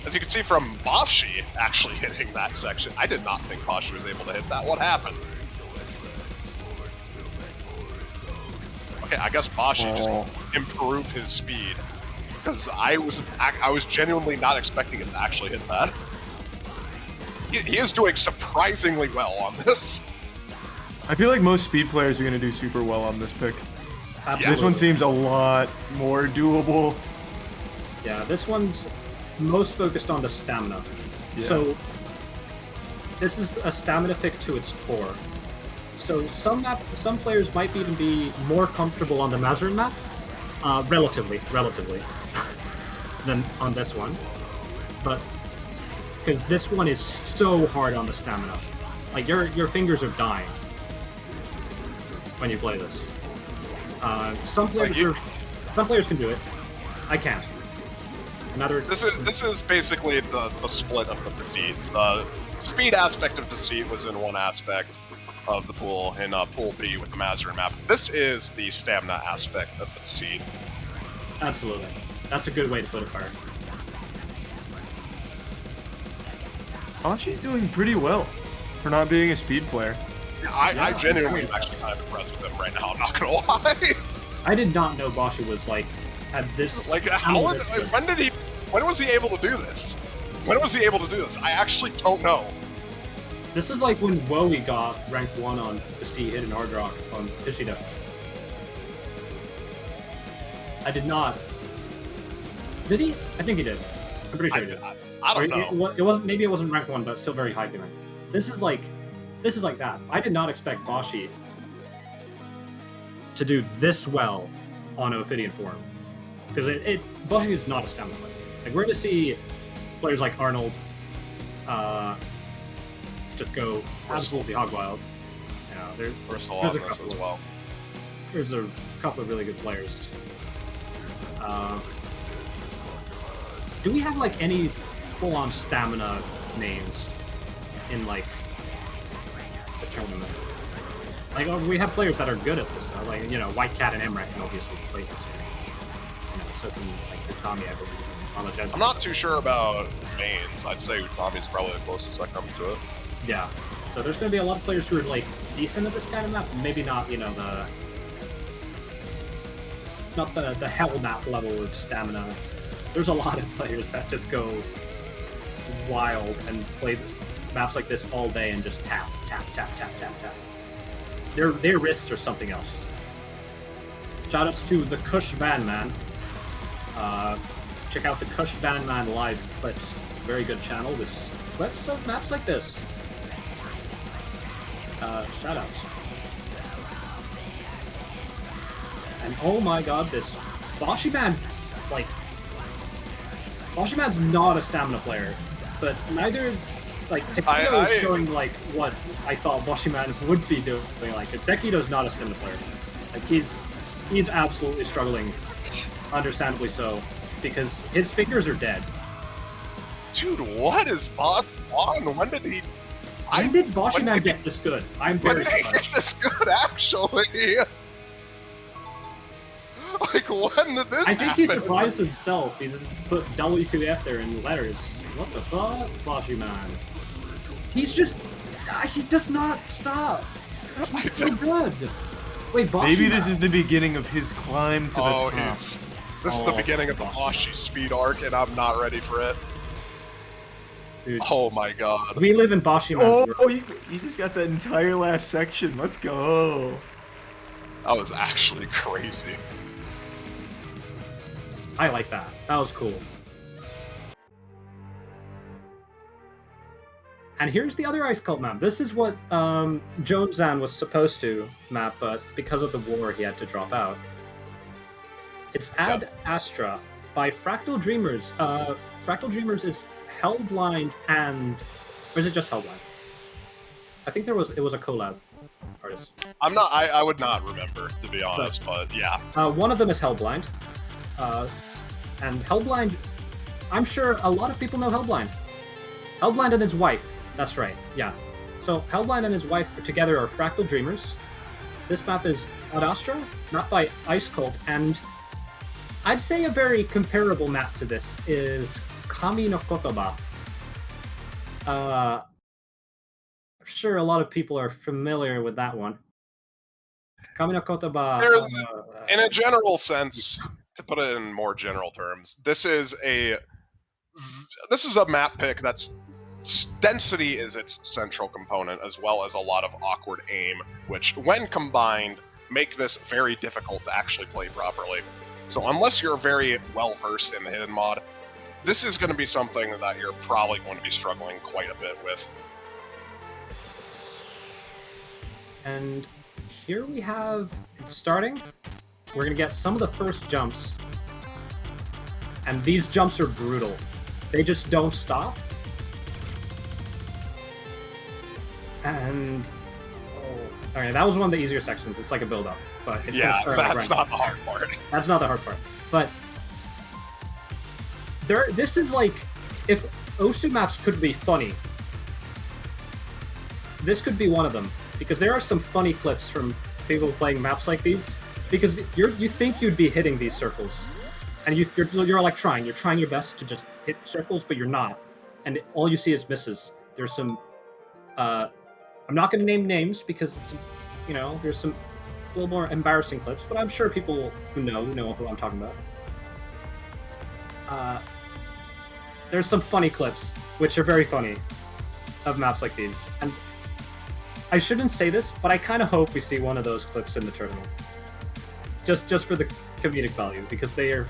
as you can see from Bashi actually hitting that section, I did not think Bashi was able to hit that. What happened? Okay, I guess Bashi just improved his speed, because I was genuinely not expecting him to actually hit that. He is doing surprisingly well on this. I feel like most speed players are going to do super well on this pick. Absolutely. This one seems a lot more doable. Yeah, this one's most focused on the stamina. Yeah. So this is a stamina pick to its core. So some players might even be more comfortable on the Mazarin map, relatively, than on this one. But because this one is so hard on the stamina, like your fingers are dying when you play this. Some players can do it. I can't. This is basically the split of the Deceit. The speed aspect of Deceit was in one aspect of the pool in Pool B with the Mazarin map. This is the stamina aspect of the Deceit. Absolutely. That's a good way to put it, Fire. Bashi's doing pretty well for not being a speed player. I genuinely am actually kind of impressed with him right now, I'm not gonna lie. I did not know Bashi was had this. Like, when was he able to do this? When was he able to do this? I actually don't know. This is like when Wowie got rank 1 on the C hit and hard rock on Ishida. I did not. Did he? I think he did. I'm pretty sure he did. I don't know. It wasn't. Maybe it wasn't rank 1, but still very high doing. This is like that. I did not expect Bashi to do this well on Ophidian form, because Bashi is not a stamina player. Like, we're to see players like Arnold just go absolutely hog wild. Yeah, there's on this as well. There's a couple of really good players. Do we have like any full-on stamina names in like the tournament? Like, we have players that are good at this, like, you know, White Cat and Emrak can obviously play this. You know, so can like Utami, I believe, on the Jets. I'm not too sure about mains. I'd say Utami's probably the closest that comes to it. Yeah. So there's going to be a lot of players who are like decent at this kind of map. Maybe not, you know, the hell map level of stamina. There's a lot of players that just go wild and play maps like this all day and just tap. Their wrists are something else. Shoutouts to the Kush Van Man. Check out the Kush Van Man live clips. Very good channel with clips of maps like this. Shoutouts. And oh my god, this Bashi Man, like, Bashi Man's not a stamina player, but neither is, like, Takedo is showing, like, what I thought Bashi Man would be doing. Like, Takedo's not a stamina player. Like, he's absolutely struggling, understandably so, because his fingers are dead. Dude, what is Bashi on? When did he... When did Bashi Man get this good? I'm very surprised. When did he get this good, actually? Like, when did this I think happen? he surprised himself. He just put W2F there in letters. What the fuck? Bashi Man. He's just... he does not stop. He's so good. Wait, Bashi Maybe Man. this is the beginning of his climb to the top. This is the beginning of the Bashi speed arc, and I'm not ready for it. Dude, Oh my god. we live in Bashi Man. Oh, he just got that entire last section. Let's go. That was actually crazy. I like that. That was cool. And here's the other Ice Cult map. This is what Jonesan was supposed to map, but because of the war, he had to drop out. It's Ad Astra by Fractal Dreamers. Fractal Dreamers is Hellblind and... Or is it just Hellblind? I think it was a collab artist. I would not remember, to be honest, but yeah. One of them is Hellblind. And Hellblind, I'm sure a lot of people know Hellblind. Hellblind and his wife. That's right, yeah. So Hellblind and his wife together are Fractal Dreamers. This map is Adastra, mapped by Ice Cult, and I'd say a very comparable map to this is Kami no Kotoba. I'm sure a lot of people are familiar with that one. Kami no Kotoba. In a general sense, to put it in more general terms, this is a map pick that's density is its central component, as well as a lot of awkward aim, which, when combined, make this very difficult to actually play properly. So unless you're very well versed in the hidden mod, this is going to be something that you're probably going to be struggling quite a bit with. And here we have it starting. We're going to get some of the first jumps. And these jumps are brutal. They just don't stop. And okay, that was one of the easier sections. It's like a build-up, but it's Yeah, start that's like not the hard part. That's not the hard part. But this is like, if Osu maps could be funny, this could be one of them, because there are some funny clips from people playing maps like these. Because you think you'd be hitting these circles, and you're like trying your best to just hit circles, but you're not, and all you see is misses. There's some. I'm not going to name names because it's, there's some a little more embarrassing clips, but I'm sure people who know who I'm talking about. There's some funny clips, which are very funny, of maps like these. And I shouldn't say this, but I kind of hope we see one of those clips in the tournament. Just for the comedic value, because they are...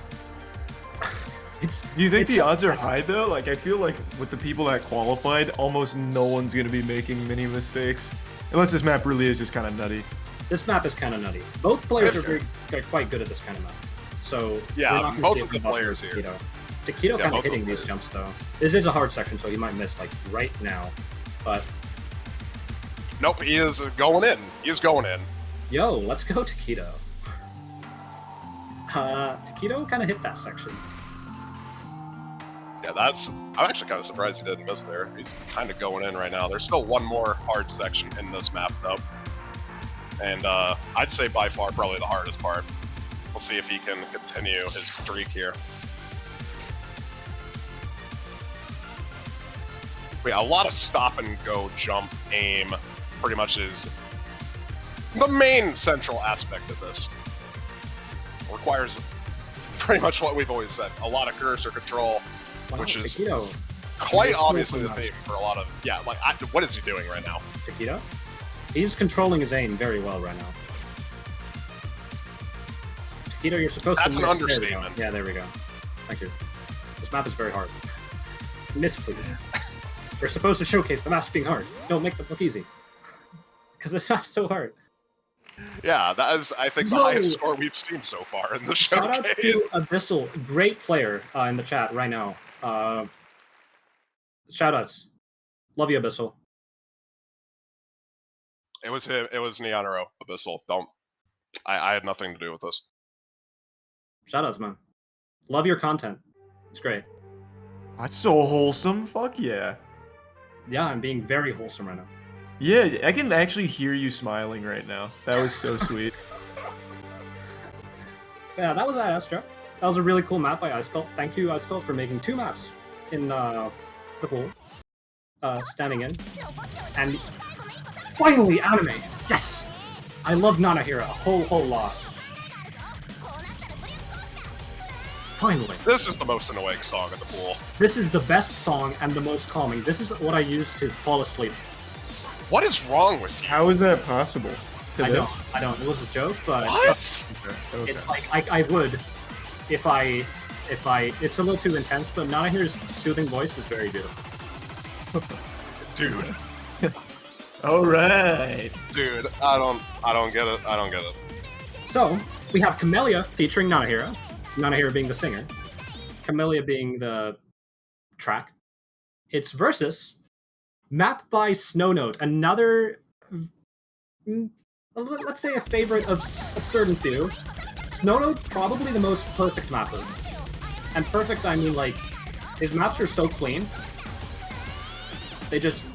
Do you think the odds are high though? Like, I feel like with the people that qualified, almost no one's gonna be making many mistakes, unless this map really is just kind of nutty. This map is kind of nutty. Both players are quite good at this kind of map. So yeah, both of the players here. Taquito kind of hitting these jumps though. This is a hard section, so he might miss like right now. But nope, he is going in. He is going in. Yo, let's go Taquito. Taquito kind of hit that section. Yeah, I'm actually kind of surprised he didn't miss there. He's kind of going in right now. There's still one more hard section in this map, though. And I'd say by far probably the hardest part. We'll see if he can continue his streak here. But yeah, a lot of stop and go, jump, aim, pretty much is the main central aspect of this. Requires pretty much what we've always said. A lot of cursor control. Wow, which is Taquito. quite obviously the theme for a lot of... Yeah, like, what is he doing right now? Taquito? He's controlling his aim very well right now. Taquito, you're supposed to miss. That's an understatement. Yeah, there we go. Thank you. This map is very hard. Miss, please. We're supposed to showcase the maps being hard. Don't make them look easy. Because this map's so hard. Yeah, that is, I think, the highest score we've seen so far in the showcase. Shout out to Abyssal, great player in the chat right now. Shout outs. Love you, Abyssal. It was him. It was Neonero, Abyssal. I had nothing to do with this. Shout outs, man. Love your content. It's great. That's so wholesome. Fuck yeah. Yeah, I'm being very wholesome right now. Yeah, I can actually hear you smiling right now. That was so sweet. Yeah, that was Astra. That was a really cool map by Ice Cult. Thank you, Ice Cult, for making 2 maps in the pool. Standing in. And finally, anime! Yes! I love Nanahira a whole lot. Finally. This is the most annoying song in the pool. This is the best song and the most calming. This is what I use to fall asleep. What is wrong with you? How is that possible? To this? I don't. It was a joke, but What? Okay. it's like I would if I it's a little too intense, but Nanahira's soothing voice is very beautiful. Dude. All right. Dude, I don't get it. I don't get it. So we have Camellia featuring Nanahira. Nanahira being the singer, Camellia being the track. It's versus Map by Snownote, another, let's say a favorite of a certain few. Snownote, probably the most perfect mapper. And perfect, I mean, like, his maps are so clean. They just...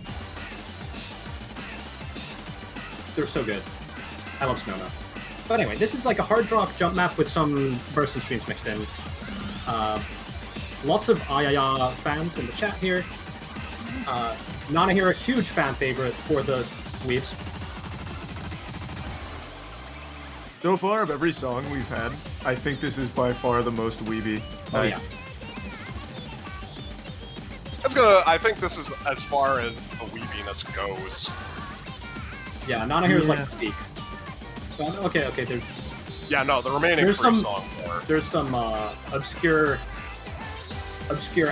they're so good. I love Snow Now. But anyway, this is like a hard rock jump map with some burst and streams mixed in. Lots of Ayaya fans in the chat here. Nana here, a huge fan favorite for the weebs. So far, of every song we've had, I think this is by far the most weeby. Oh, Nice. I think this is as far as the weebiness goes. Yeah, Nana here is like Yeah. the peak. So, okay, there's Yeah, no, the remaining There's three some- songs are... there's some obscure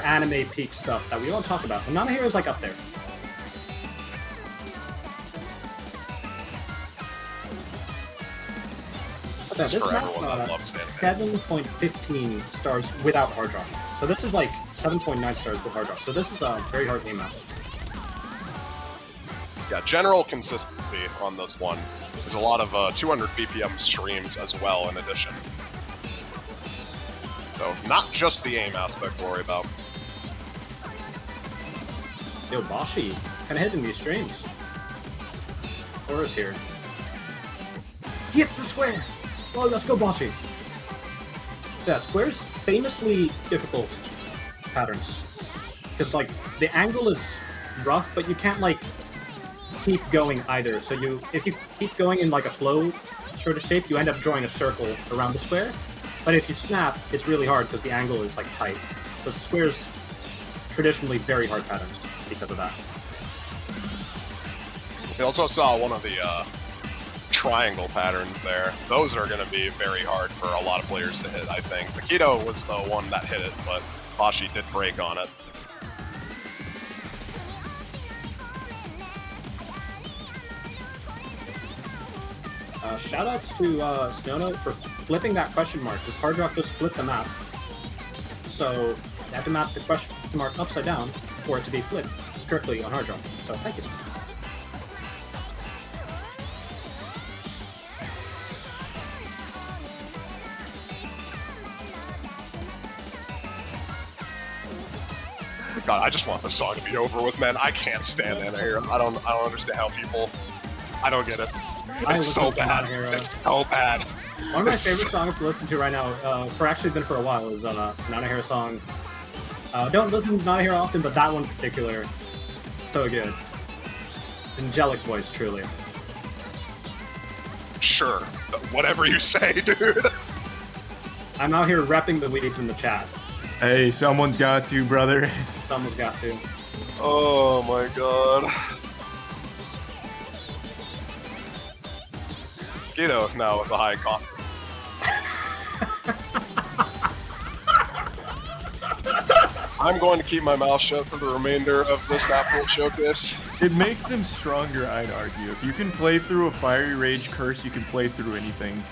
anime peak stuff that we don't talk about. And Nana here is like up there. But This is this for map, everyone that loves anime. 7.15 stars without hard rock. So this is like 7.9 stars with hard rock. So this is a very hard game map. Yeah, general consistency on this one. There's a lot of 200 BPM streams as well in addition. So, not just the aim aspect to worry about. Yo, Bashi, kinda hitting these streams. Aura's here. Get the square! Oh, let's go, Bashi! Yeah, squares, famously difficult patterns. Because, like, the angle is rough, but you can't, like, keep going either. So if you keep going in, like, a flow sort of shape, you end up drawing a circle around the square. But if you snap, it's really hard because the angle is, like, tight. So squares, traditionally very hard patterns because of that. We also saw one of the triangle patterns there. Those are going to be very hard for a lot of players to hit, I think. Makito was the one that hit it, but Bashi did break on it. Shoutouts to Snownote for flipping that question mark, because Hard Rock just flipped the map. So you have to map the question mark upside down for it to be flipped correctly on Hard Rock. So thank you. God, I just want this song to be over with, man. I can't stand Anna here. I don't understand how people... I don't get it. I It's so listen to bad. Nana Hero. It's so bad. One of my It's favorite songs to listen to right now, for actually been for a while, is Nana Hero song. Don't listen to Nana Hero often, but that one in particular, so good. Angelic voice, truly. Sure. Whatever you say, dude. I'm out here repping the weeds in the chat. Hey, someone's got to, brother. Someone's got to. Oh my god. Mosquito now with the high con. I'm going to keep my mouth shut for the remainder of this Mappool showcase. It makes them stronger, I'd argue. If you can play through a Fiery Rage curse, you can play through anything.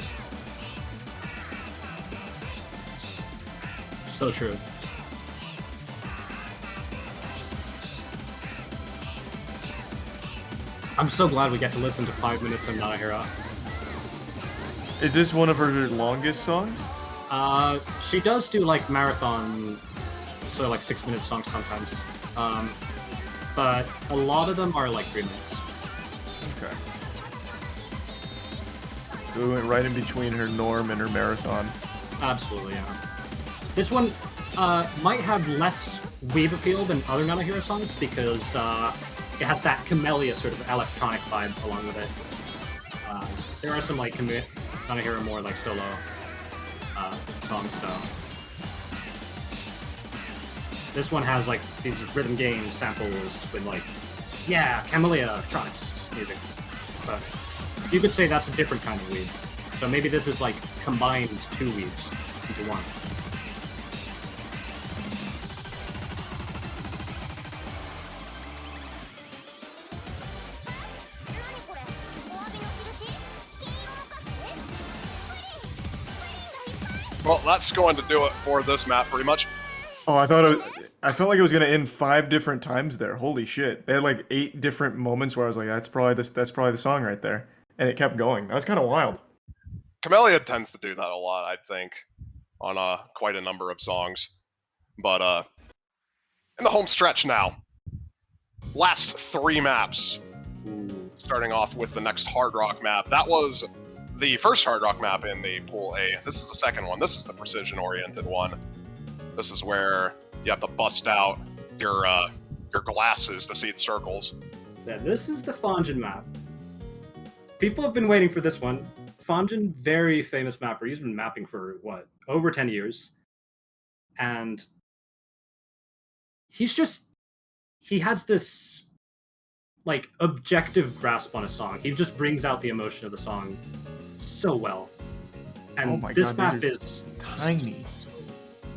So true. I'm so glad we get to listen to 5 minutes of Nana Hero. Is this one of her longest songs? She does do like marathon, so like 6-minute songs sometimes. But a lot of them are like 3 minutes. Okay. So we went right in between her norm and her marathon. Absolutely, yeah. This one might have less weave appeal than other Nana Hero songs because it has that Camellia sort of electronic vibe along with it. There are some like Nana Hero more like solo songs, so this one has like these rhythm game samples with like, yeah, Camellia electronics music. But you could say that's a different kind of weave. So maybe this is like combined two weaves into one. Well, that's going to do it for this map, pretty much. Oh, I felt like it was gonna end 5 different times there. Holy shit! They had like 8 different moments where I was like, "That's probably the song right there," and it kept going. That was kind of wild. Camellia tends to do that a lot, I think, on quite a number of songs. But in the home stretch now, last 3 maps. starting off with the next Hard Rock map. That was the first Hard Rock map in the Pool A. This is the second one. This is the precision-oriented one. This is where you have to bust out your glasses to see the circles. Yeah, this is the Fongen map. People have been waiting for this one. Fongen, very famous mapper. He's been mapping for, what, over 10 years. And he has this, like, objective grasp on a song. He just brings out the emotion of the song so well. And Oh my this God, map these is tiny.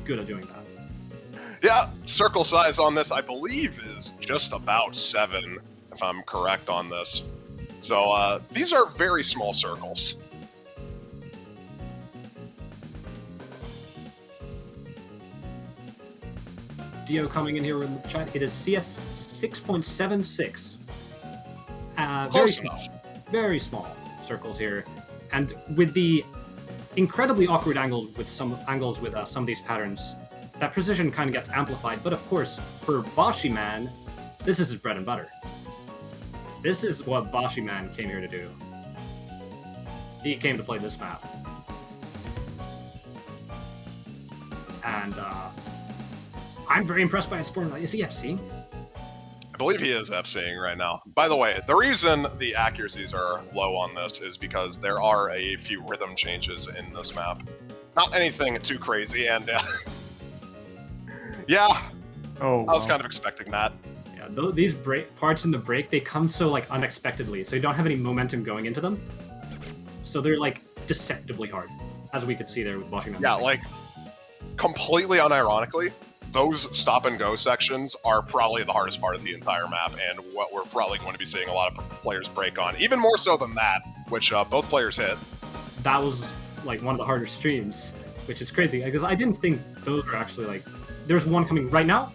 good at doing that. Yeah, circle size on this, I believe, is just about 7, if I'm correct on this. So these are very small circles. Dio coming in here with the chat. It is CS 6.76. Very Close small, enough. very small circles here, and with the incredibly awkward angles with some of these patterns, that precision kind of gets amplified. But of course, for Boshi Man, this is his bread and butter. This is what Boshi Man came here to do. He came to play this map, and I'm very impressed by his formula. Is he FC? I believe he is FCing right now. By the way, the reason the accuracies are low on this is because there are a few rhythm changes in this map. Not anything too crazy, and yeah, Oh, I was wow. kind of expecting that. Yeah, these parts in the break, they come so like unexpectedly, so you don't have any momentum going into them. So they're like deceptively hard, as we could see there with Boshi Man. Yeah, like, completely unironically, those stop and go sections are probably the hardest part of the entire map, and what we're probably going to be seeing a lot of players break on. Even more so than that, which both players hit. That was like one of the harder streams, which is crazy because I didn't think those were actually like. There's one coming right now.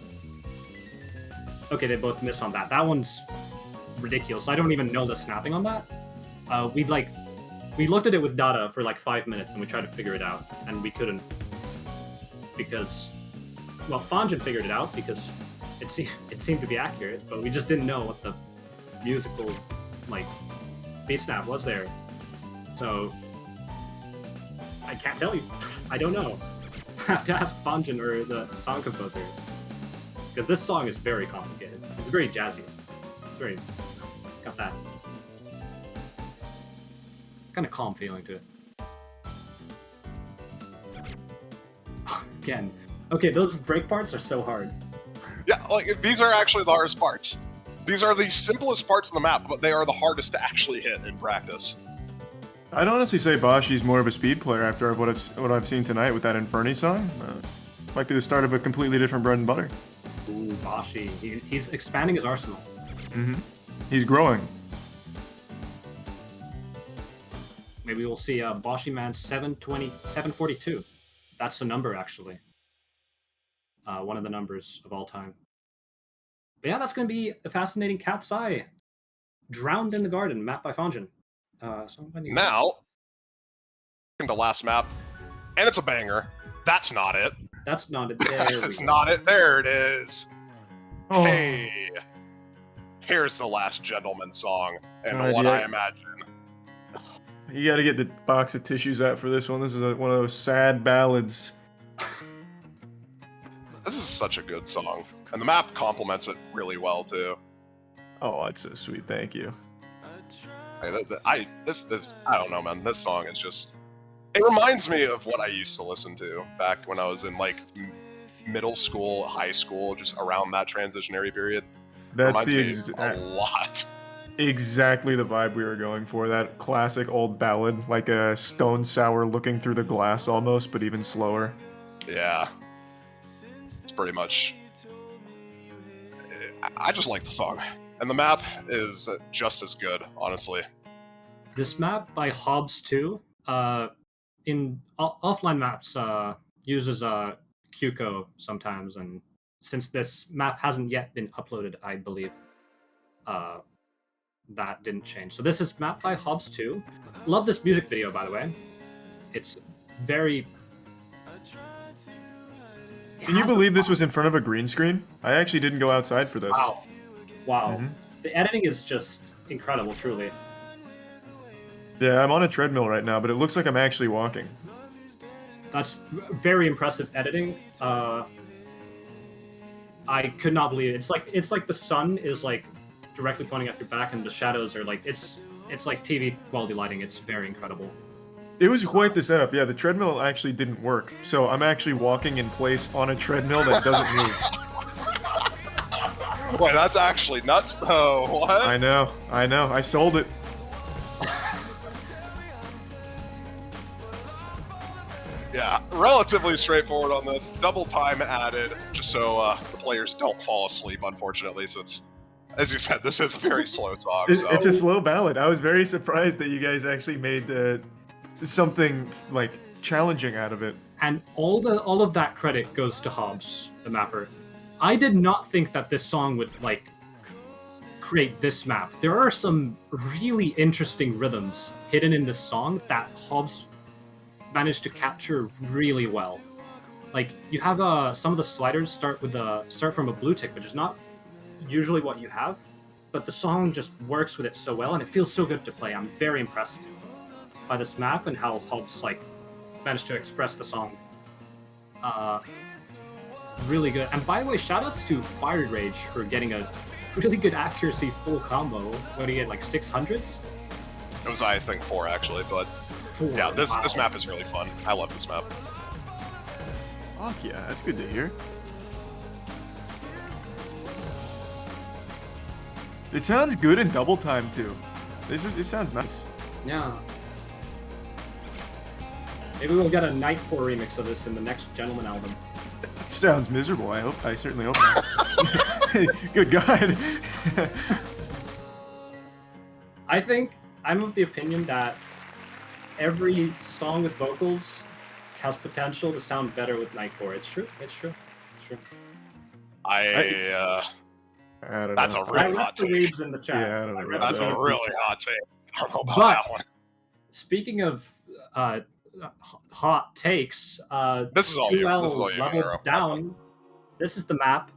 Okay, they both miss on that. That one's ridiculous. I don't even know the snapping on that. We looked at it with data for like 5 minutes and we tried to figure it out, and we couldn't because, well, Fongen figured it out because it seemed to be accurate, but we just didn't know what the musical like bass snap was there. So I can't tell you. I don't know. I have to ask Fongen or the song composer, because this song is very complicated. It's very jazzy. It's very got that kind of calm feeling to it. Again, okay, those break parts are so hard. Yeah, like, these are actually the hardest parts. These are the simplest parts of the map, but they are the hardest to actually hit in practice. I'd honestly say Boshi's more of a speed player after what I've seen tonight with that Inferni song. Might be the start of a completely different bread and butter. Ooh, Boshi. He's expanding his arsenal. Mm-hmm. He's growing. Maybe we'll see Boshi Man 742. That's the number, actually. One of the numbers of all time. But yeah, that's going to be the fascinating Cat's Eye. Drowned in the Garden, mapped by Fongen. Now, into last map, and it's a banger. That's not it. That's not it. That's not it. There it is. Oh, Hey, here's the Last Gentleman song, and God, what yeah. I imagine. you gotta get the box of tissues out for this one. This is one of those sad ballads. This is such a good song, and the map complements it really well too. Oh, that's so sweet. Thank you. Hey, I don't know, man. This song is just. It reminds me of what I used to listen to back when I was in like middle school, high school, just around that transitionary period. That's Reminds the me a lot. exactly the vibe we were going for. That classic old ballad, like a stone sour looking through the glass almost, but even slower. Yeah, it's pretty much. I just like the song, and the map is just as good, honestly. This map by Hobbs 2, in offline maps, uses QCO sometimes, and since this map hasn't yet been uploaded, I believe that didn't change. So this is mapped by Hobbs 2. Love this music video, by the way. It's very... Can you believe this was in front of a green screen? I actually didn't go outside for this. Wow. Mhm. The editing is just incredible, truly. Yeah, I'm on a treadmill right now, but it looks like I'm actually walking. That's very impressive editing. I could not believe it. It's like the sun is like directly pointing at your back, and the shadows are like it's like TV quality lighting. It's very incredible. It was quite the setup. Yeah, the treadmill actually didn't work, so I'm actually walking in place on a treadmill that doesn't move. Wait, that's actually nuts, though. What? I know. I sold it. Yeah, relatively straightforward on this. Double time added, just so the players don't fall asleep, unfortunately, since, as you said, this is a very slow song. So. It's a slow ballad. I was very surprised that you guys actually made something like challenging out of it. And all of that credit goes to Hobbs, the mapper. I did not think that this song would like create this map. There are some really interesting rhythms hidden in this song that Hobbs managed to capture really well. Like you have some of the sliders start from a blue tick, which is not usually what you have, but the song just works with it so well, and it feels so good to play. I'm very impressed by this map and how Hobbs like managed to express the song. Really good. And by the way, shoutouts to Fire Rage for getting a really good accuracy full combo. What do you get, like 600s? It was, I think, 4 actually, but 4. yeah, this Wow. map is really fun. I love this map. Fuck yeah, that's good to hear. It sounds good in double time too. This sounds nice. Yeah. Maybe we'll get a Nightcore remix of this in the next Gentleman album. It sounds miserable. I certainly hope not. Good God. I think I'm of the opinion that every song with vocals has potential to sound better with Nightcore. It's true. It's true. It's true. I don't know. That's a I really read hot the take. weebs in the chat. Yeah, I don't know read about That's the that. a weebs. really hot take. I don't know about But- that one. Speaking of hot takes, This is all you. 2L This is all you. leveled Nero. down. This is the map.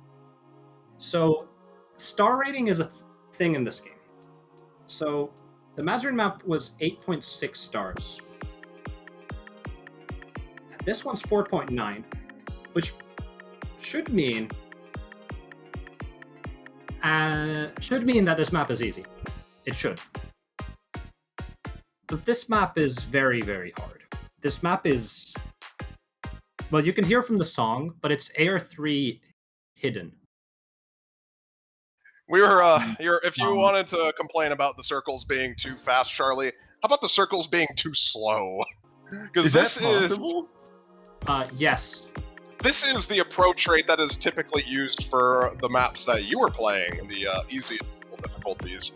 So, star rating is a thing in this game. So, the Mazarin map was 8.6 stars. This one's 4.9, which should mean that this map is easy. It should. But this map is very, very hard. This map is... Well, you can hear from the song, but it's AR3 hidden. We were, if you wanted to complain about the circles being too fast, Charlie, how about the circles being too slow? Because Is that possible? Yes. This is the approach rate that is typically used for the maps that you were playing, the easy difficulties.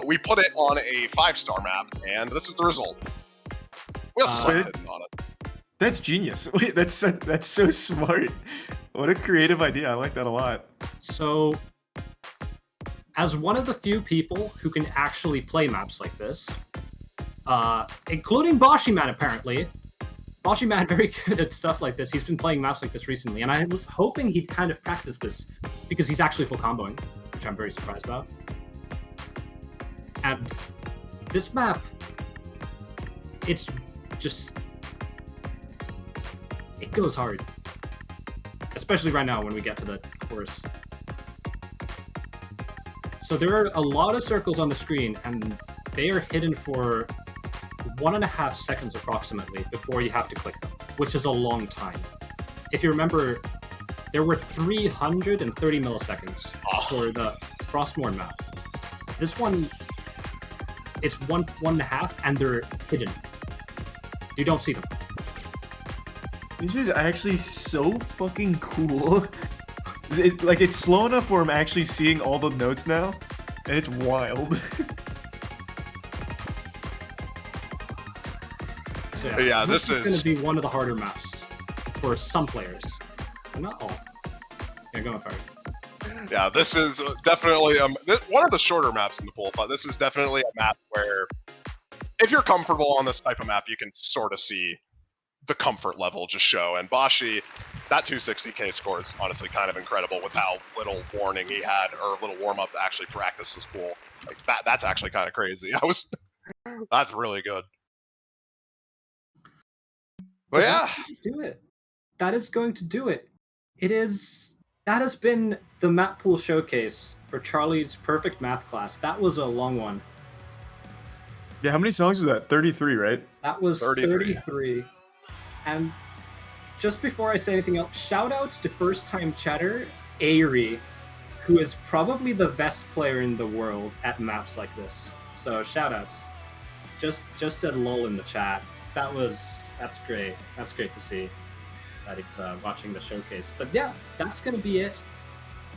We put it on a 5-star map, and this is the result. We also saw Wait. hidden on it. That's genius. Wait, that's so smart. What a creative idea. I like that a lot. So, as one of the few people who can actually play maps like this, including Boshiman apparently, Boshiman very good at stuff like this. He's been playing maps like this recently, and I was hoping he'd kind of practice this because he's actually full comboing, which I'm very surprised about. And this map, it's just... It goes hard. Especially right now when we get to the chorus. So there are a lot of circles on the screen, and they are hidden for 1.5 seconds approximately before you have to click them, which is a long time. If you remember, there were 330 milliseconds for the Frostmourne map. This one, it's 1.5, and they're hidden. You don't see them. This is actually so fucking cool. It's slow enough where I'm actually seeing all the notes now, and it's wild. So, Yeah, this this is going is- to be one of the harder maps for some players, but not all. Yeah, go on, Fire. Yeah, this is definitely one of the shorter maps in the pool, but this is definitely a map where, if you're comfortable on this type of map, you can sort of see the comfort level just show. And Bashi, that 260k score is honestly kind of incredible with how little warning he had, or little warm up to actually practice this pool. Like that's actually kind of crazy. That's really good. But yeah, Do it. That is going to do it. That has been the Mappool showcase for Charlie's perfect math class. That was a long one. Yeah, how many songs was that? 33, right? That was 33. 33. And just before I say anything else, shout outs to first time chatter, Airi, who is probably the best player in the world at maps like this. So shout outs. Just said lol in the chat. That's great. That's great to see that he's watching the showcase. But yeah, that's gonna be it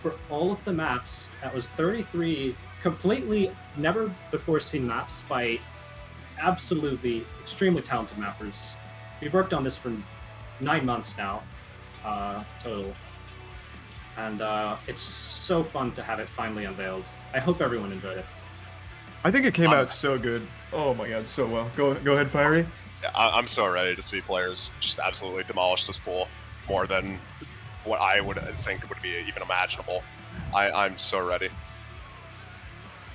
for all of the maps. That was 33 completely never before seen maps by absolutely extremely talented mappers. We've worked on this for 9 months now, total. And it's so fun to have it finally unveiled. I hope everyone enjoyed it. I think it came out so good. Oh my god, so well. Go ahead, Fiery. Yeah, I'm so ready to see players just absolutely demolish this pool more than what I would think would be even imaginable. I'm so ready.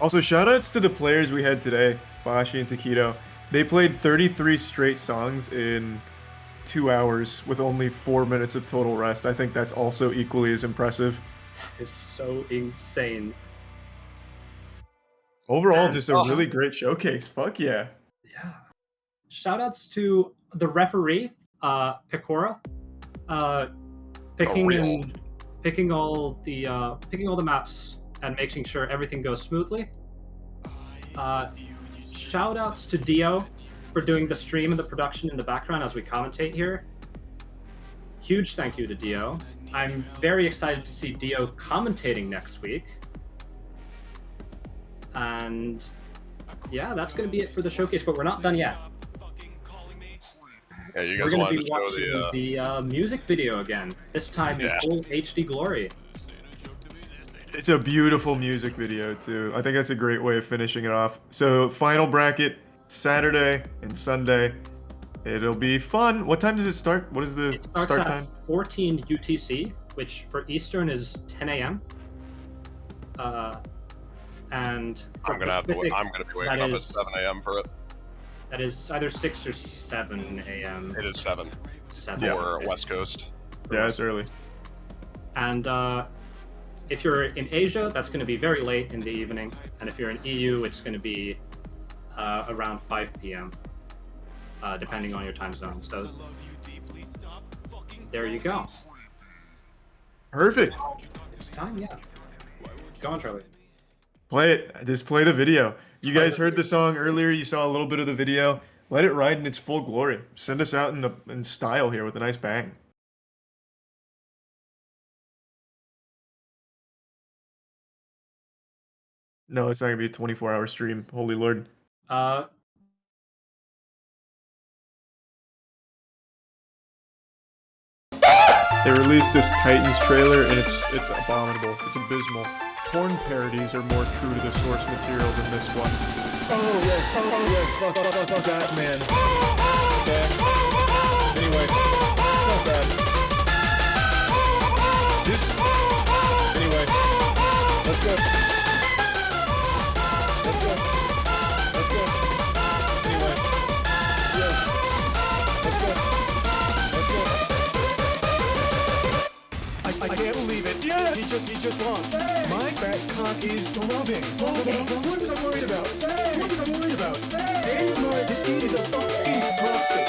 Also, shoutouts to the players we had today, Bashi and Taquito. They played 33 straight songs in 2 hours with only 4 minutes of total rest. I think that's also equally as impressive. That is so insane. Overall, just a really great showcase. Fuck yeah. Yeah. Shoutouts to the referee, Pecora, picking all the maps and making sure everything goes smoothly. Shoutouts to Dio for doing the stream and the production in the background as we commentate here. Huge thank you to Dio. I'm very excited to see Dio commentating next week. And yeah, that's going to be it for the showcase, but we're not done yet. Yeah, you We're guys going to wanted be to show watching the music video again, this time in full HD glory. It's a beautiful music video, too. I think that's a great way of finishing it off. So, final bracket, Saturday and Sunday. It'll be fun. What time does it start? What is the start time? 14 UTC, which for Eastern is 10 a.m. And I'm gonna be waking up at 7 a.m. for it. That is either 6 or 7 a.m. It is 7. 7 for West Coast. Yeah, it's early. And if you're in Asia, that's going to be very late in the evening. And if you're in EU, it's going to be around 5 p.m. Depending on your time zone. So there you go. Perfect. It's time, yeah. Go on, Charlie. Play it. Just play the video. You guys heard the song earlier. You saw a little bit of the video. Let it ride in its full glory. Send us out in style here with a nice bang. No, it's not gonna be a 24-hour stream. Holy Lord. They released this Titans trailer, and it's abominable. It's abysmal. Porn parodies are more true to the source material than this one. Oh yes, fuck that man. Okay. Anyway, not bad. Anyway, let's go. Anyway, yes, let's go. I can't believe it. Yes! He just lost. My fat cock is throbbing. What am I worried about? What am I worried about? This kid is a fucking prophet.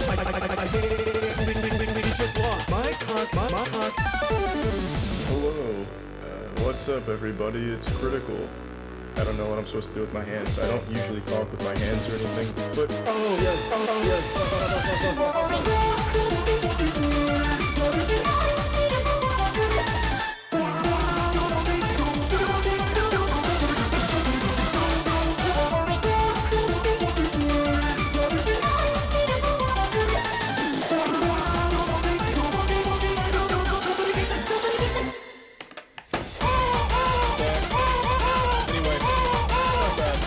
I can't believe he just lost. My cock. Hello. What's up, everybody? It's Critical. I don't know what I'm supposed to do with my hands. I don't usually talk with my hands or anything, but Oh yes. Anyway, not bad.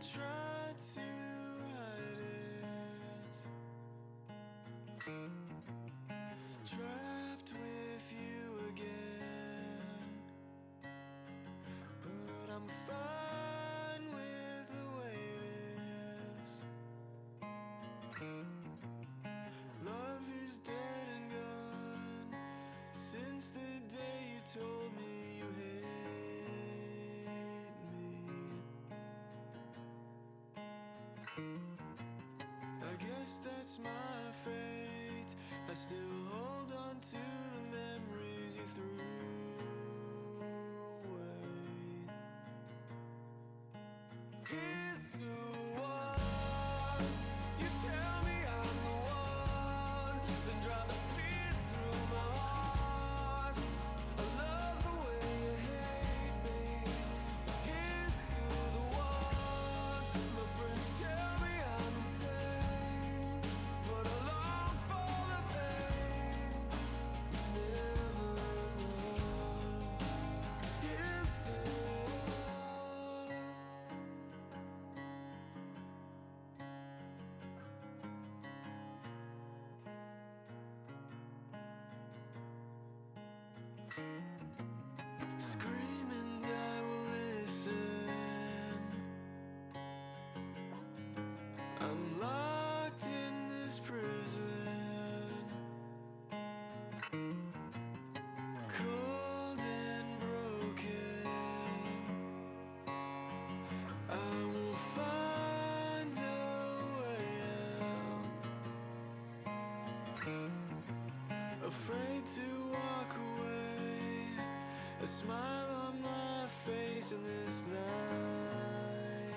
try to hide it. Trapped with you again, but I'm fine with the way it is. Love is dead and gone since the day you told me you hate me. I guess that's my fate. I still hold on to the memories you threw away. Here's who was. You tell me I'm the one, then drive the speed through my heart. I love the way you hate me. Here's to the one. My friends tell me I'm insane, but I long for the pain. It's never enough. Here's to us. Screaming, I will listen. I'm locked in this prison, cold and broken. I will find a way out. Afraid to walk away, a smile on my face in this nightmare.